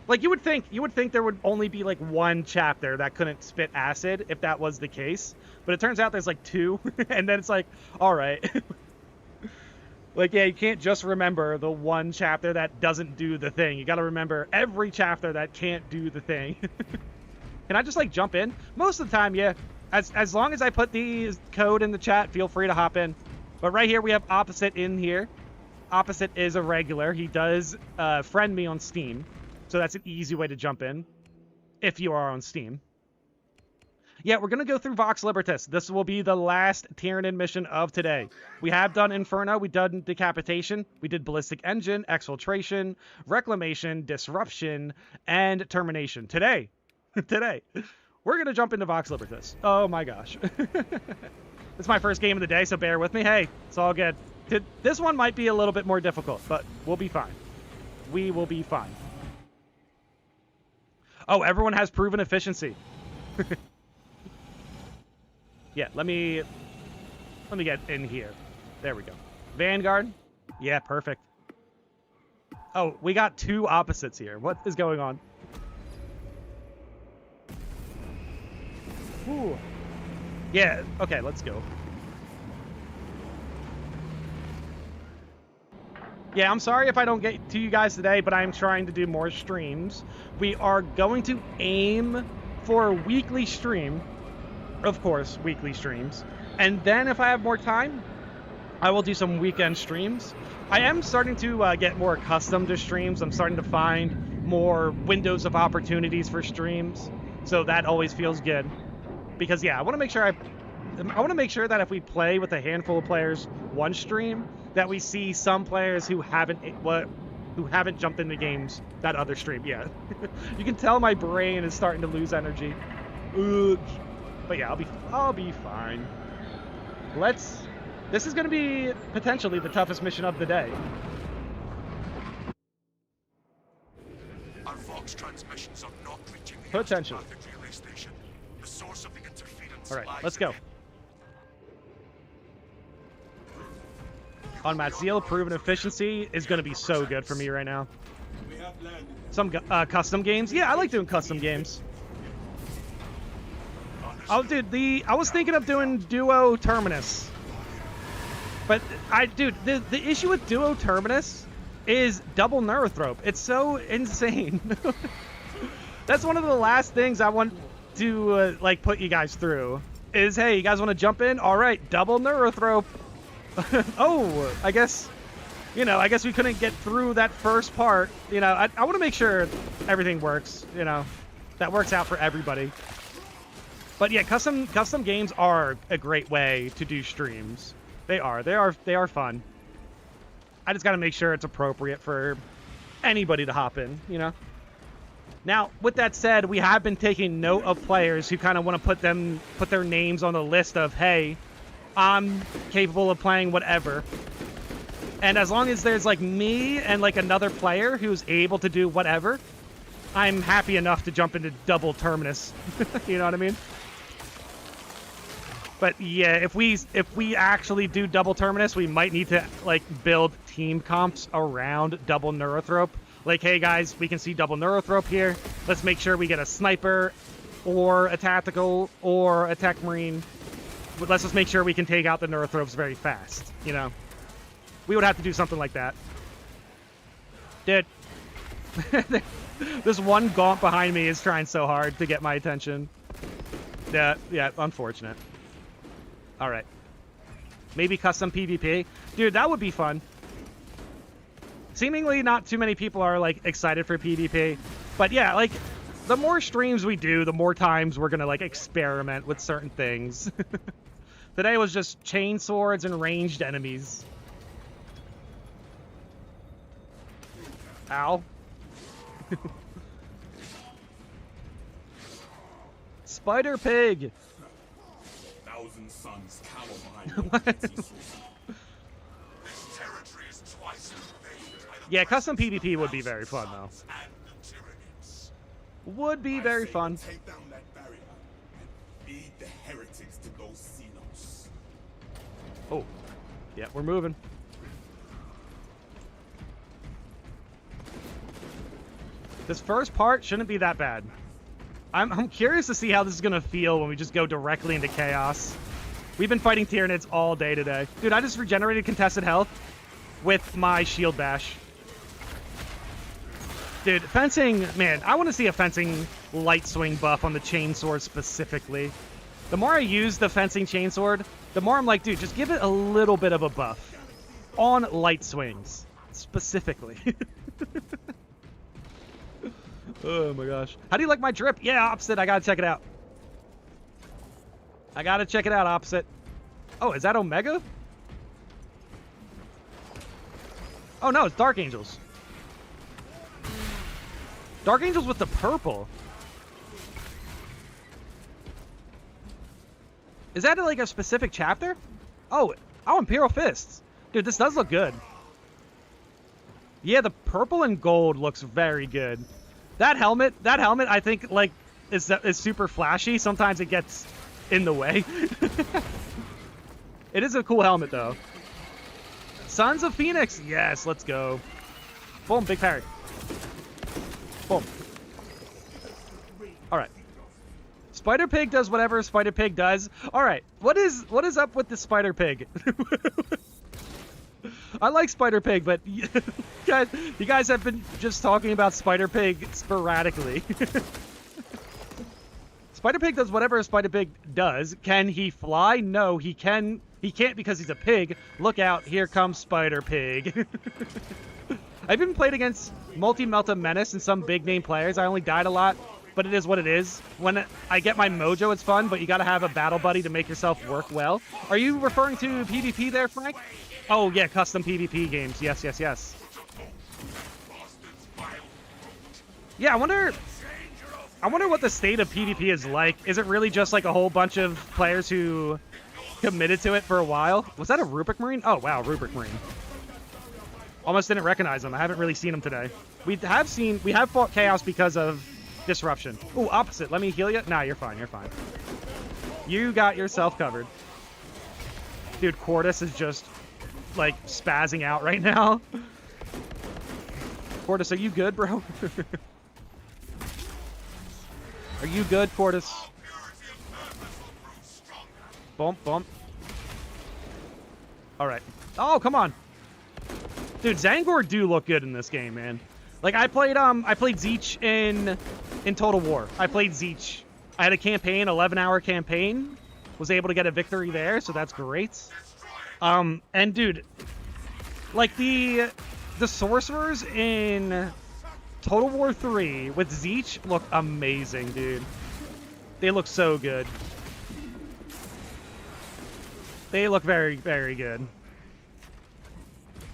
Like, you would think there would only be, like, one chapter that couldn't spit acid if that was the case. But it turns out there's, like, two. And then it's like, alright. Like, yeah, you can't just remember the one chapter that doesn't do the thing. You gotta remember every chapter that can't do the thing. Can I just, like, jump in? Most of the time, yeah. As long as I put the code in the chat, feel free to hop in. But right here, we have Opposite in here. Opposite is a regular. He does friend me on Steam. So that's an easy way to jump in, if you are on Steam. Yeah, we're going to go through Vox Libertas. This will be the last Tyranid mission of today. We have done Inferno, we done Decapitation, we did Ballistic Engine, Exfiltration, Reclamation, Disruption, and Termination. Today, we're going to jump into Vox Libertas. Oh my gosh. It's my first game of the day, so bear with me. Hey, it's all good. This one might be a little bit more difficult, but we'll be fine. We will be fine. Oh, everyone has proven efficiency. Yeah, let me get in here. There we go. Vanguard. Yeah, perfect. Oh, we got two opposites here. What is going on? Ooh. Yeah, okay, let's go. Yeah, I'm sorry if I don't get to you guys today, but I'm trying to do more streams. We are going to aim for a weekly stream. Of course, weekly streams. And then if I have more time, I will do some weekend streams. I am starting to get more accustomed to streams. I'm starting to find more windows of opportunities for streams, so that always feels good. Because yeah, I want to make sure that if we play with a handful of players one stream, that we see some players who haven't jumped into games that other stream yet. You can tell my brain is starting to lose energy. Ugh. But yeah, I'll be fine. This is going to be potentially the toughest mission of the day. Our Vox transmissions are not reaching the Potentially. astropathic relay station. The source of the interference All right, lies let's go. in- On Matt Zeal, proven efficiency is going to be so good for me right now. Some custom games. Yeah, I like doing custom games. Oh, dude, I was thinking of doing Duo Terminus. But, the issue with Duo Terminus is double Neurothrope. It's so insane. That's one of the last things I want to, put you guys through. Is, hey, you guys want to jump in? All right, double Neurothrope. Oh, I guess we couldn't get through that first part. I want to make sure everything works, that works out for everybody. But yeah, custom games are a great way to do streams. They are fun. I just got to make sure it's appropriate for anybody to hop in, Now, with that said, we have been taking note of players who kind of want to put their names on the list of, hey, I'm capable of playing whatever. And as long as there's me and another player who's able to do whatever, I'm happy enough to jump into double Terminus. You know what I mean? But yeah, if we actually do double Terminus, we might need to build team comps around double Neurothrope. Hey guys, we can see double Neurothrope here. Let's make sure we get a sniper or a tactical or a tech marine. But let's just make sure we can take out the Neurothropes very fast, We would have to do something like that. Dude. This one gaunt behind me is trying so hard to get my attention. Yeah, unfortunate. Alright. Maybe custom PvP? Dude, that would be fun. Seemingly not too many people are, excited for PvP. But yeah, the more streams we do, the more times we're gonna, experiment with certain things. Today was just chain swords and ranged enemies. Ow. Spider Pig! Thousand suns cower behind your This territory is twice invaded by the Yeah, custom presence PvP of would be very fun, though. thousands and the Tyranids. Would be very fun. Take down that barrier and feed the heretics to those Xenos. Oh. Yeah, we're moving. This first part shouldn't be that bad. I'm curious to see how this is going to feel when we just go directly into chaos. We've been fighting Tyranids all day today. Dude, I just regenerated contested health with my shield bash. Dude, fencing, man, I want to see a fencing light swing buff on the chainsword specifically. The more I use the fencing chainsword, the more I'm like, dude, just give it a little bit of a buff on light swings specifically. Oh my gosh. How do you like my drip? Yeah, Opposite. I gotta check it out. I gotta check it out, Opposite. Oh, is that Omega? Oh no, it's Dark Angels. Dark Angels with the purple. Is that a specific chapter? Oh, Imperial Fists. Dude, this does look good. Yeah, the purple and gold looks very good. That helmet, I think, is super flashy. Sometimes it gets in the way. It is a cool helmet, though. Sons of Phoenix. Yes, let's go. Boom, big parry. Boom. All right. Spider Pig does whatever Spider Pig does. All right. What is up with the Spider Pig? I like Spider Pig, but you guys have been just talking about Spider Pig sporadically. Spider Pig does whatever Spider Pig does. Can he fly? No, he can He can't because he's a pig. Look out, here comes Spider Pig. I've even played against Multi-Melta Menace and some big-name players. I only died a lot, but it is what it is. When I get my mojo, it's fun, but you gotta have a battle buddy to make yourself work well. Are you referring to PvP there, Frank? Oh, yeah, custom PvP games. Yes, yes, yes. Yeah, I wonder what the state of PvP is like. Is it really just like a whole bunch of players who committed to it for a while? Was that a Rubric Marine? Oh, wow, Rubric Marine. Almost didn't recognize him. I haven't really seen him today. We have fought Chaos because of Disruption. Ooh, opposite. Let me heal you. Nah, you're fine. You're fine. You got yourself covered. Dude, Quartus is just, like, spazzing out right now. Quartus, are you good, bro? Are you good, Quartus? Bump, bump. Alright. Oh, come on. Dude, Zangor do look good in this game, man. Like, I played Zeech in Total War. I played Zeech. I had a campaign, 11-hour campaign. Was able to get a victory there, so that's great. And dude, like the sorcerers in Total War 3 with Zeech look amazing, dude. They look so good. They look very, very good.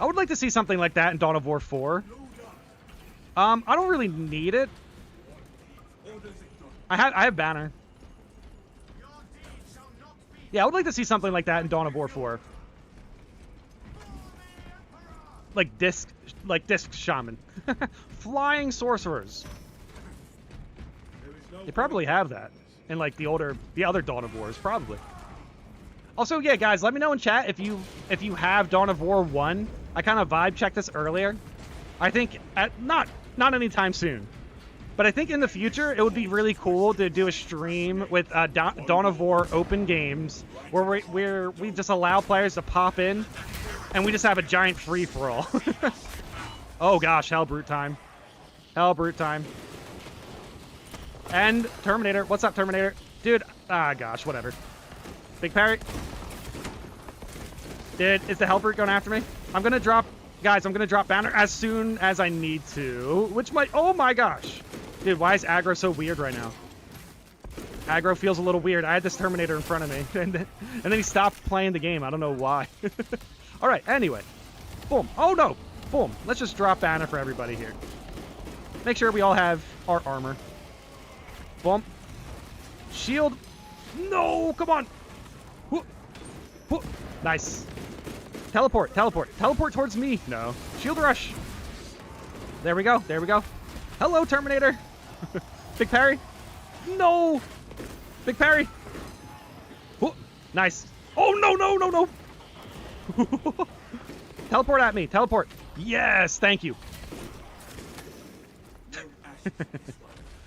I would like to see something like that in Dawn of War 4. I don't really need it. I have Banner. Yeah, I would like to see something like that in Dawn of War 4. Like disc shaman. Flying sorcerers. They probably have that in like the other Dawn of Wars, probably. Also, yeah, guys, let me know in chat if you have Dawn of War 1. I kind of vibe checked this earlier. I think not anytime soon, but I think in the future it would be really cool to do a stream with Dawn of War open games where we just allow players to pop in and we just have a giant free for all. Oh gosh, Hell Brute time. Hell Brute time. And Terminator. What's up, Terminator? Dude, gosh, whatever. Big parry. Dude, is the Hell Brute going after me? I'm gonna drop, guys, I'm gonna drop Banner as soon as I need to, which might, oh my gosh. Dude, why is aggro so weird right now? Aggro feels a little weird. I had this Terminator in front of me, and then he stopped playing the game. I don't know why. All right, anyway. Boom. Oh, no. Boom. Let's just drop Banner for everybody here. Make sure we all have our armor. Boom. Shield. No, come on. Whoop. Whoop. Nice. Teleport, teleport. Teleport towards me. No. Shield rush. There we go. There we go. Hello, Terminator. Big parry. No. Big parry. Whoop. Nice. Oh, no, no, no, no. Teleport at me. Teleport. Yes. Thank you.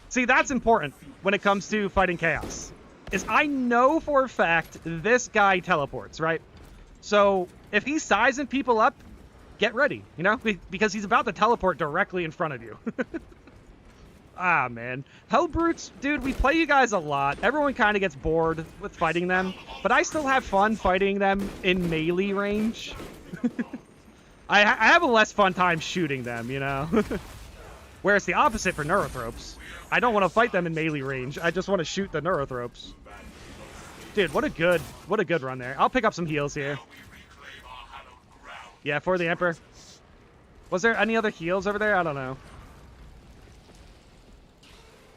See, that's important when it comes to fighting Chaos. Is I know for a fact this guy teleports, right? So if he's sizing people up, get ready, you know? Because he's about to teleport directly in front of you. Ah, man. Hell Brutes, dude, we play you guys a lot. Everyone kind of gets bored with fighting them, but I still have fun fighting them in melee range. I have a less fun time shooting them, you know? Whereas the opposite for Neurothropes. I don't want to fight them in melee range. I just want to shoot the Neurothropes. Dude, what a good run there. I'll pick up some heals here. Yeah, for the Emperor. Was there any other heals over there? I don't know.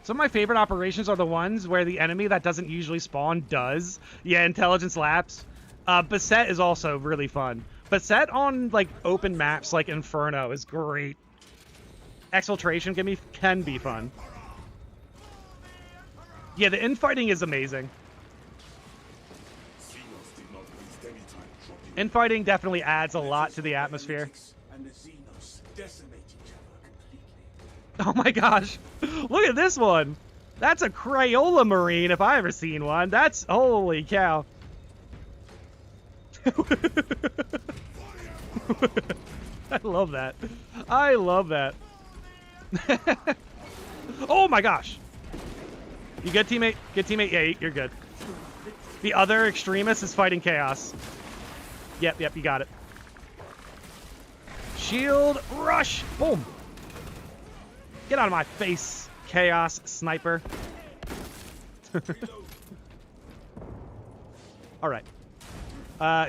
Some of my favorite operations are the ones where the enemy that doesn't usually spawn does. Yeah, intelligence lapse. Beset is also really fun. Beset on like open maps like Inferno is great. Exfiltration can be fun. Yeah, the infighting is amazing. Infighting definitely adds a lot to the atmosphere. Oh my gosh. Look at this one. That's a Crayola Marine if I ever seen one. That's, holy cow. I love that. I love that. Oh my gosh. You good, teammate? Good teammate? Yeah, you're good. The other extremist is fighting Chaos. Yep, you got it. Shield rush. Boom. Get out of my face, Chaos Sniper. All right.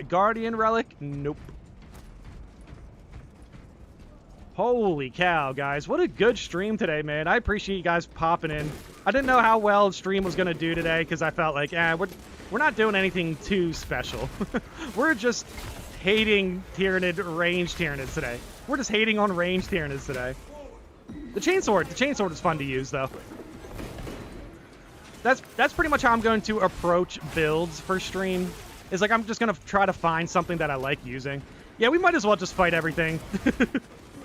Guardian Relic? Nope. Holy cow, guys. What a good stream today, man. I appreciate you guys popping in. I didn't know how well the stream was going to do today because I felt like, we're not doing anything too special. We're just hating range Tyranids today. We're just hating on range Tyranids today. The chainsword is fun to use, though. That's pretty much how I'm going to approach builds for stream. Is like I'm just going to try to find something that I like using. Yeah, we might as well just fight everything.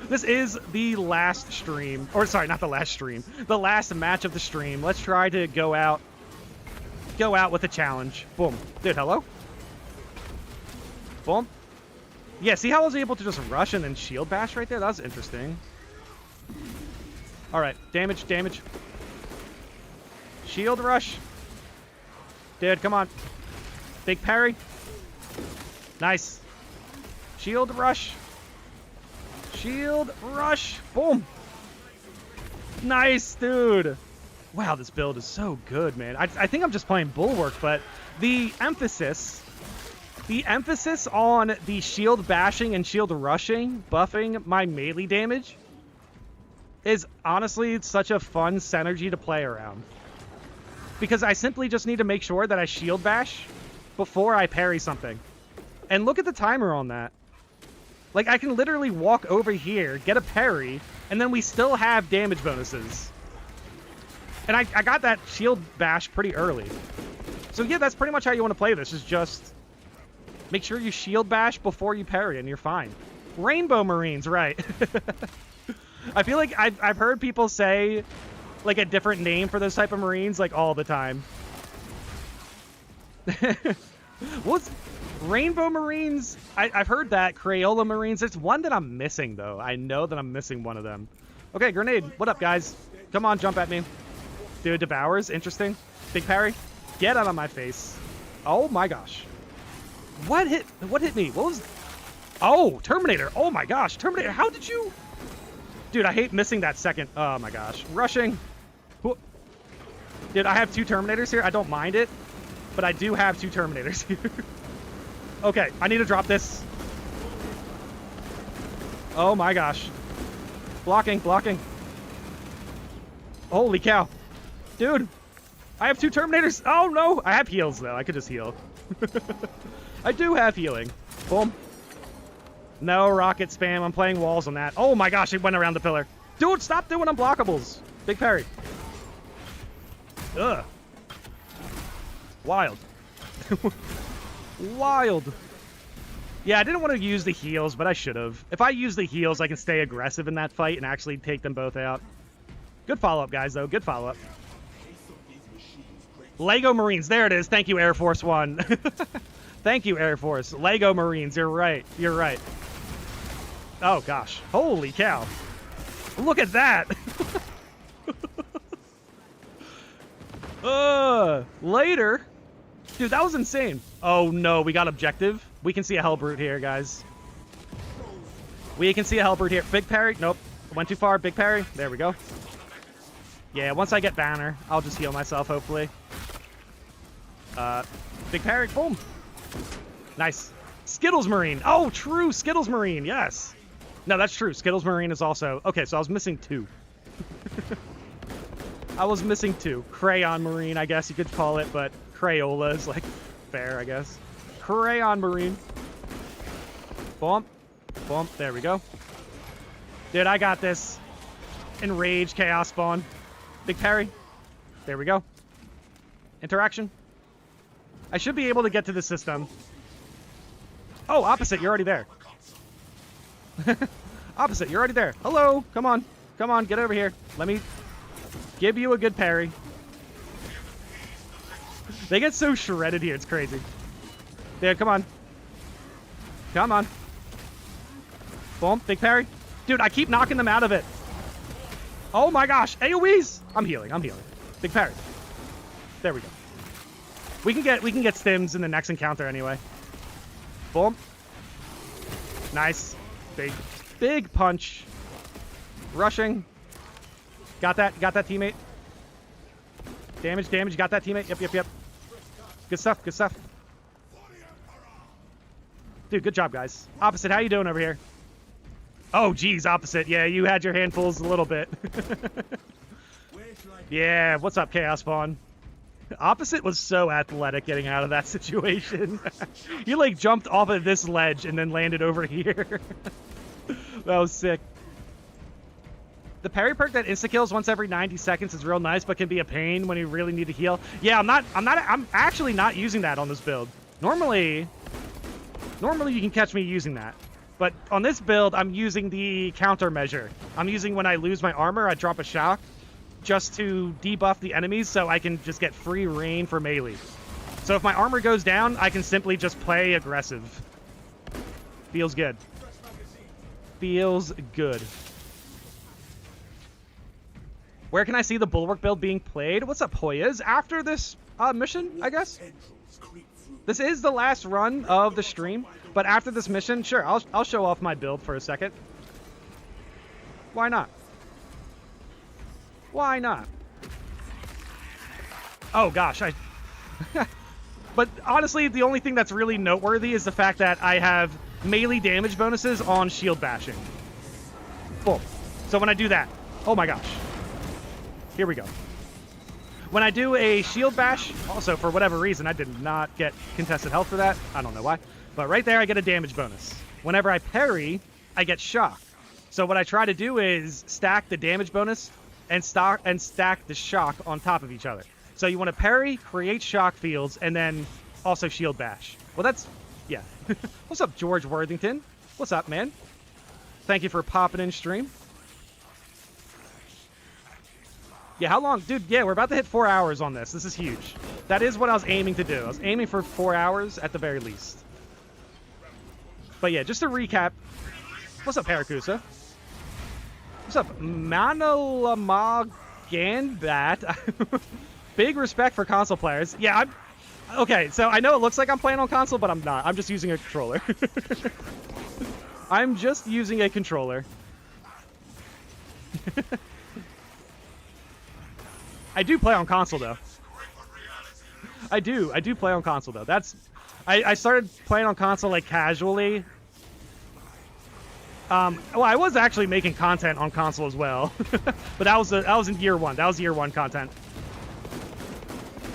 This is the last stream. Or, sorry, not the last stream. The last match of the stream. Let's try to go out with a challenge. Boom. Dude, hello? Boom. Yeah, see how I was able to just rush and then shield bash right there? That was interesting. All right, damage. Shield rush. Dude, come on. Big parry. Nice. Shield rush. Shield rush. Boom. Nice, dude. Wow, this build is so good, man. I think I'm just playing Bulwark, but the emphasis on the shield bashing and shield rushing, buffing my melee damage, is honestly such a fun synergy to play around. Because I simply just need to make sure that I shield bash before I parry something. And look at the timer on that. Like, I can literally walk over here, get a parry, and then we still have damage bonuses. And I got that shield bash pretty early. So yeah, that's pretty much how you want to play this, is just make sure you shield bash before you parry and you're fine. Rainbow Marines, right. I feel like I've heard people say like a different name for those type of Marines like all the time. What's Rainbow Marines? I've heard that. Crayola Marines. There's one that I'm missing though. I know that I'm missing one of them. Okay, grenade. What up, guys? Come on, jump at me. Dude, Devours. Interesting. Big parry. Get out of my face. Oh my gosh. What hit me? What was... Oh, Terminator. Oh my gosh. Terminator, how did you... Dude, I hate missing that second. Oh my gosh. Rushing. Dude, I have 2 Terminators here. I don't mind it, but I do have 2 Terminators here. Okay, I need to drop this. Oh my gosh. Blocking. Holy cow. Dude, I have 2 Terminators. Oh no, I have heals though. I could just heal. I do have healing. Boom. No rocket spam. I'm playing walls on that. Oh my gosh, it went around the pillar. Dude, stop doing unblockables. Big parry. Ugh. Wild. Wild. Yeah, I didn't want to use the heals, but I should have. If I use the heals, I can stay aggressive in that fight and actually take them both out. Good follow-up, guys, though. Good follow-up. Lego Marines. There it is. Thank you, Air Force One. Thank you, Air Force. Lego Marines. You're right. You're right. Oh, gosh. Holy cow. Look at that. Later. Dude, that was insane. Oh, no. We got objective. We can see a Hellbrute here, guys. We can see a Hellbrute here. Big parry. Nope. Went too far. Big parry. There we go. Yeah, once I get banner, I'll just heal myself, hopefully. Big parry. Boom. Nice. Skittles Marine. Oh, true. Skittles Marine. Yes. No, that's true. Skittles Marine is also... Okay, so I was missing 2. I was missing 2. Crayon Marine, I guess you could call it, but Crayola is, like, fair, I guess. Crayon Marine. Bump. Bump. There we go. Dude, I got this. Enrage Chaos Spawn. Big parry. There we go. Interaction. I should be able to get to the system. Oh, opposite. You're already there. Opposite. You're already there. Hello. Come on. Come on. Get over here. Let me give you a good parry. They get so shredded here. It's crazy. Dude, come on. Come on. Boom. Big parry. Dude, I keep knocking them out of it. Oh my gosh. AoEs. I'm healing. Big parry. There we go. We can get stims in the next encounter anyway. Boom. Nice. Big punch. Rushing. Got that teammate. Damage. Got that teammate. Yep. Good stuff. Dude, good job, guys. Opposite, how you doing over here? Oh, geez, Opposite. Yeah, you had your handfuls a little bit. Yeah, what's up, Chaos Spawn? Opposite was so athletic getting out of that situation. He, like, jumped off of this ledge and then landed over here. That was sick. The parry perk that insta-kills once every 90 seconds is real nice, but can be a pain when you really need to heal. Yeah, I'm actually not using that on this build. Normally you can catch me using that. But on this build, I'm using the countermeasure. I'm using when I lose my armor, I drop a shock just to debuff the enemies so I can just get free reign for melee. So if my armor goes down, I can simply just play aggressive. Feels good. Feels good. Where can I see the Bulwark build being played? What's up, Hoyas? After this mission, I guess? This is the last run of the stream, but after this mission, sure, I'll show off my build for a second. Why not? Why not? Oh gosh, but honestly, the only thing that's really noteworthy is the fact that I have melee damage bonuses on shield bashing. Boom. So when I do that, oh my gosh. Here we go. When I do a shield bash, also for whatever reason, I did not get contested health for that. I don't know why. But right there, I get a damage bonus. Whenever I parry, I get shock. So what I try to do is stack the damage bonus and stack the shock on top of each other. So you want to parry, create shock fields, and then also shield bash. Well, that's, yeah. What's up, George Worthington? What's up, man? Thank you for popping in stream. Yeah, how long? Dude, yeah, we're about to hit 4 hours on this. This is huge. That is what I was aiming to do. I was aiming for 4 hours at the very least. But yeah, just to recap. What's up, Paracusa? What's up, Manalamaganbat? Big respect for console players. Yeah, okay, so I know it looks like I'm playing on console, but I'm not. I'm just using a controller. I'm just using a controller. I do play on console, though. I do play on console, though. I started playing on console, like, casually. Well, I was actually making content on console as well. But that was in year one. That was year one content.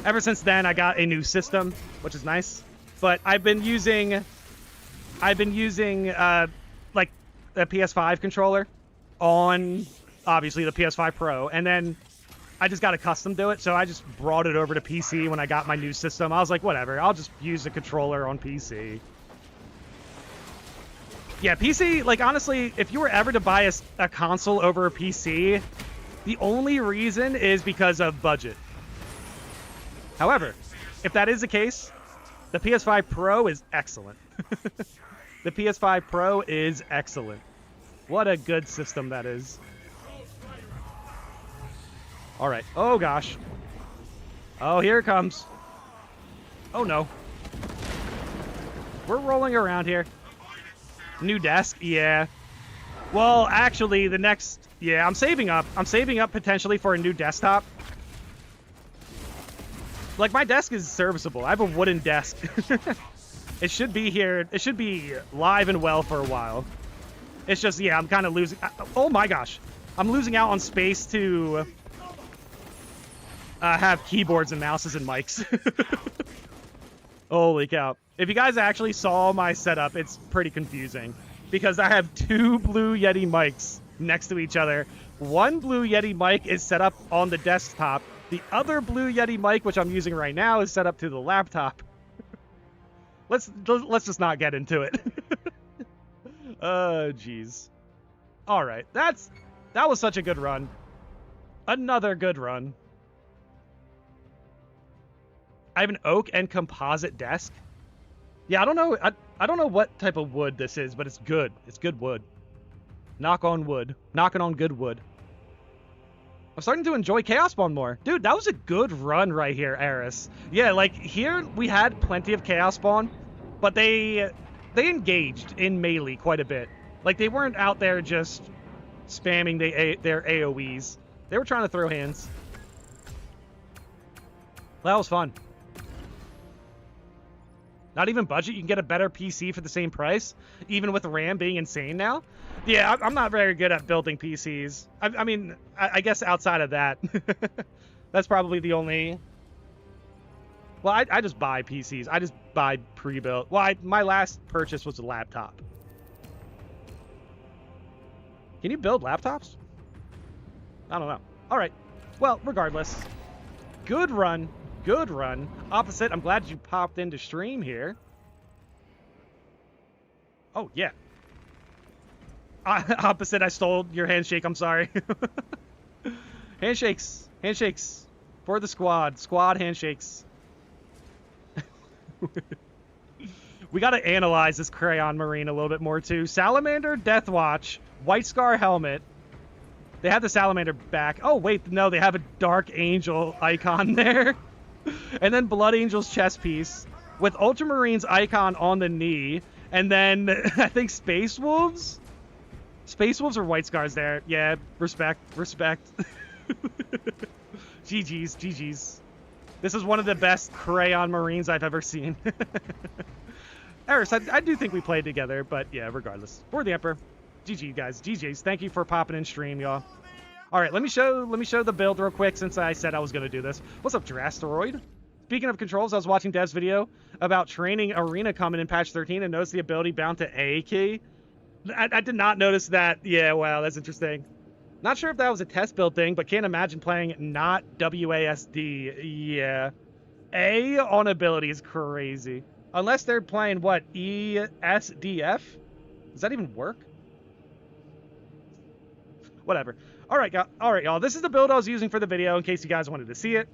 Ever since then, I got a new system, which is nice. But I've been using, like, a PS5 controller on, obviously, the PS5 Pro. And then I just got accustomed to it, so I just brought it over to PC when I got my new system. I was like, whatever, I'll just use the controller on PC. Yeah, PC, like, honestly, if you were ever to buy a console over a PC, the only reason is because of budget. However, if that is the case, the PS5 Pro is excellent. The PS5 Pro is excellent. What a good system that is. All right. Oh, gosh. Oh, here it comes. Oh, no. We're rolling around here. New desk? Yeah. Well, actually, the next... Yeah, I'm saving up. I'm saving up potentially for a new desktop. Like, my desk is serviceable. I have a wooden desk. It should be here. It should be live and well for a while. It's just, yeah, I'm kind of losing... Oh, my gosh. I'm losing out on space to... have keyboards and mouses and mics. Holy cow. If you guys actually saw my setup, it's pretty confusing. Because I have two Blue Yeti mics next to each other. One Blue Yeti mic is set up on the desktop. The other Blue Yeti mic, which I'm using right now, is set up to the laptop. Let's just not get into it. Oh, jeez. Alright, that was such a good run. Another good run. I have an oak and composite desk. Yeah, I don't know. I don't know what type of wood this is, but it's good. It's good wood. Knock on wood. Knocking on good wood. I'm starting to enjoy Chaos Spawn more. Dude, that was a good run right here, Eris. Yeah, like, here we had plenty of Chaos Spawn, but they they engaged in melee quite a bit. Like, they weren't out there just spamming their AoEs. They were trying to throw hands. That was fun. Not even budget, you can get a better PC for the same price, even with RAM being insane now. Yeah, I'm not very good at building PCs. I mean, I guess outside of that, that's probably the only... Well, I just buy PCs. I just buy pre-built. Well, my last purchase was a laptop. Can you build laptops? I don't know. All right. Well, regardless. Good run. Good run. Opposite, I'm glad you popped into stream here. Oh, yeah. Opposite, I stole your handshake. I'm sorry. Handshakes. Handshakes. For the squad. Squad handshakes. We got to analyze this Crayon Marine a little bit more, too. Salamander, Deathwatch, White Scar helmet. They have the Salamander back. Oh, wait. No, they have a Dark Angel icon there. And then Blood Angel's chest piece with Ultramarine's icon on the knee. And then I think Space Wolves? Space Wolves or White Scars there. Yeah, respect. Respect. GG's. GG's. This is one of the best Crayon Marines I've ever seen. Eris, I do think we played together, but yeah, regardless. For the Emperor. GG, guys. GG's. Thank you for popping in stream, y'all. All right, let me show the build real quick since I said I was going to do this. What's up, Drasteroid? Speaking of controls, I was watching Dev's video about training Arena coming in patch 13 and noticed the ability bound to A key. I did not notice that. Yeah, wow, that's interesting. Not sure if that was a test build thing, but can't imagine playing not WASD. Yeah. A on ability is crazy. Unless they're playing, what, ESDF? Does that even work? Whatever. All right, y'all. This is the build I was using for the video in case you guys wanted to see it.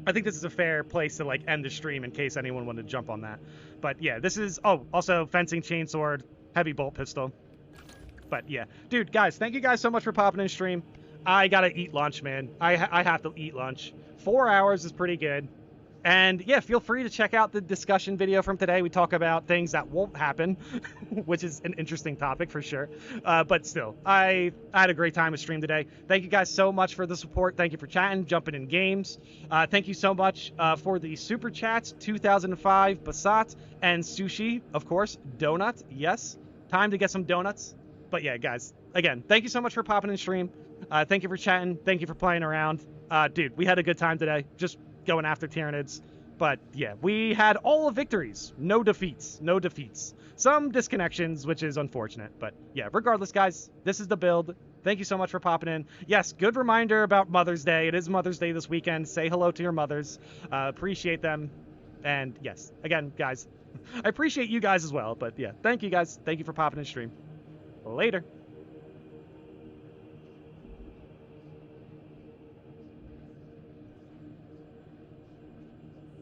I think this is a fair place to, like, end the stream in case anyone wanted to jump on that. But, yeah, this is... Oh, also, fencing chainsword, heavy bolt pistol. But, yeah. Dude, guys, thank you guys so much for popping in stream. I gotta eat lunch, man. I have to eat lunch. 4 hours is pretty good. And, yeah, feel free to check out the discussion video from today. We talk about things that won't happen, which is an interesting topic for sure. But still, I had a great time with stream today. Thank you guys so much for the support. Thank you for chatting, jumping in games. Thank you so much for the super chats, 2005, Basat, and Sushi, of course. Donut, yes. Time to get some donuts. But, yeah, guys, again, thank you so much for popping in stream. Thank you for chatting. Thank you for playing around. Dude, we had a good time today. Just going after Tyranids. But yeah, we had all victories. No defeats. No defeats. Some disconnections, which is unfortunate. But yeah, regardless, guys, this is the build. Thank you so much for popping in. Yes, good reminder about Mother's Day. It is Mother's Day this weekend. Say hello to your mothers. Appreciate them. And yes, again, guys, I appreciate you guys as well. But yeah, thank you guys. Thank you for popping in stream. Later.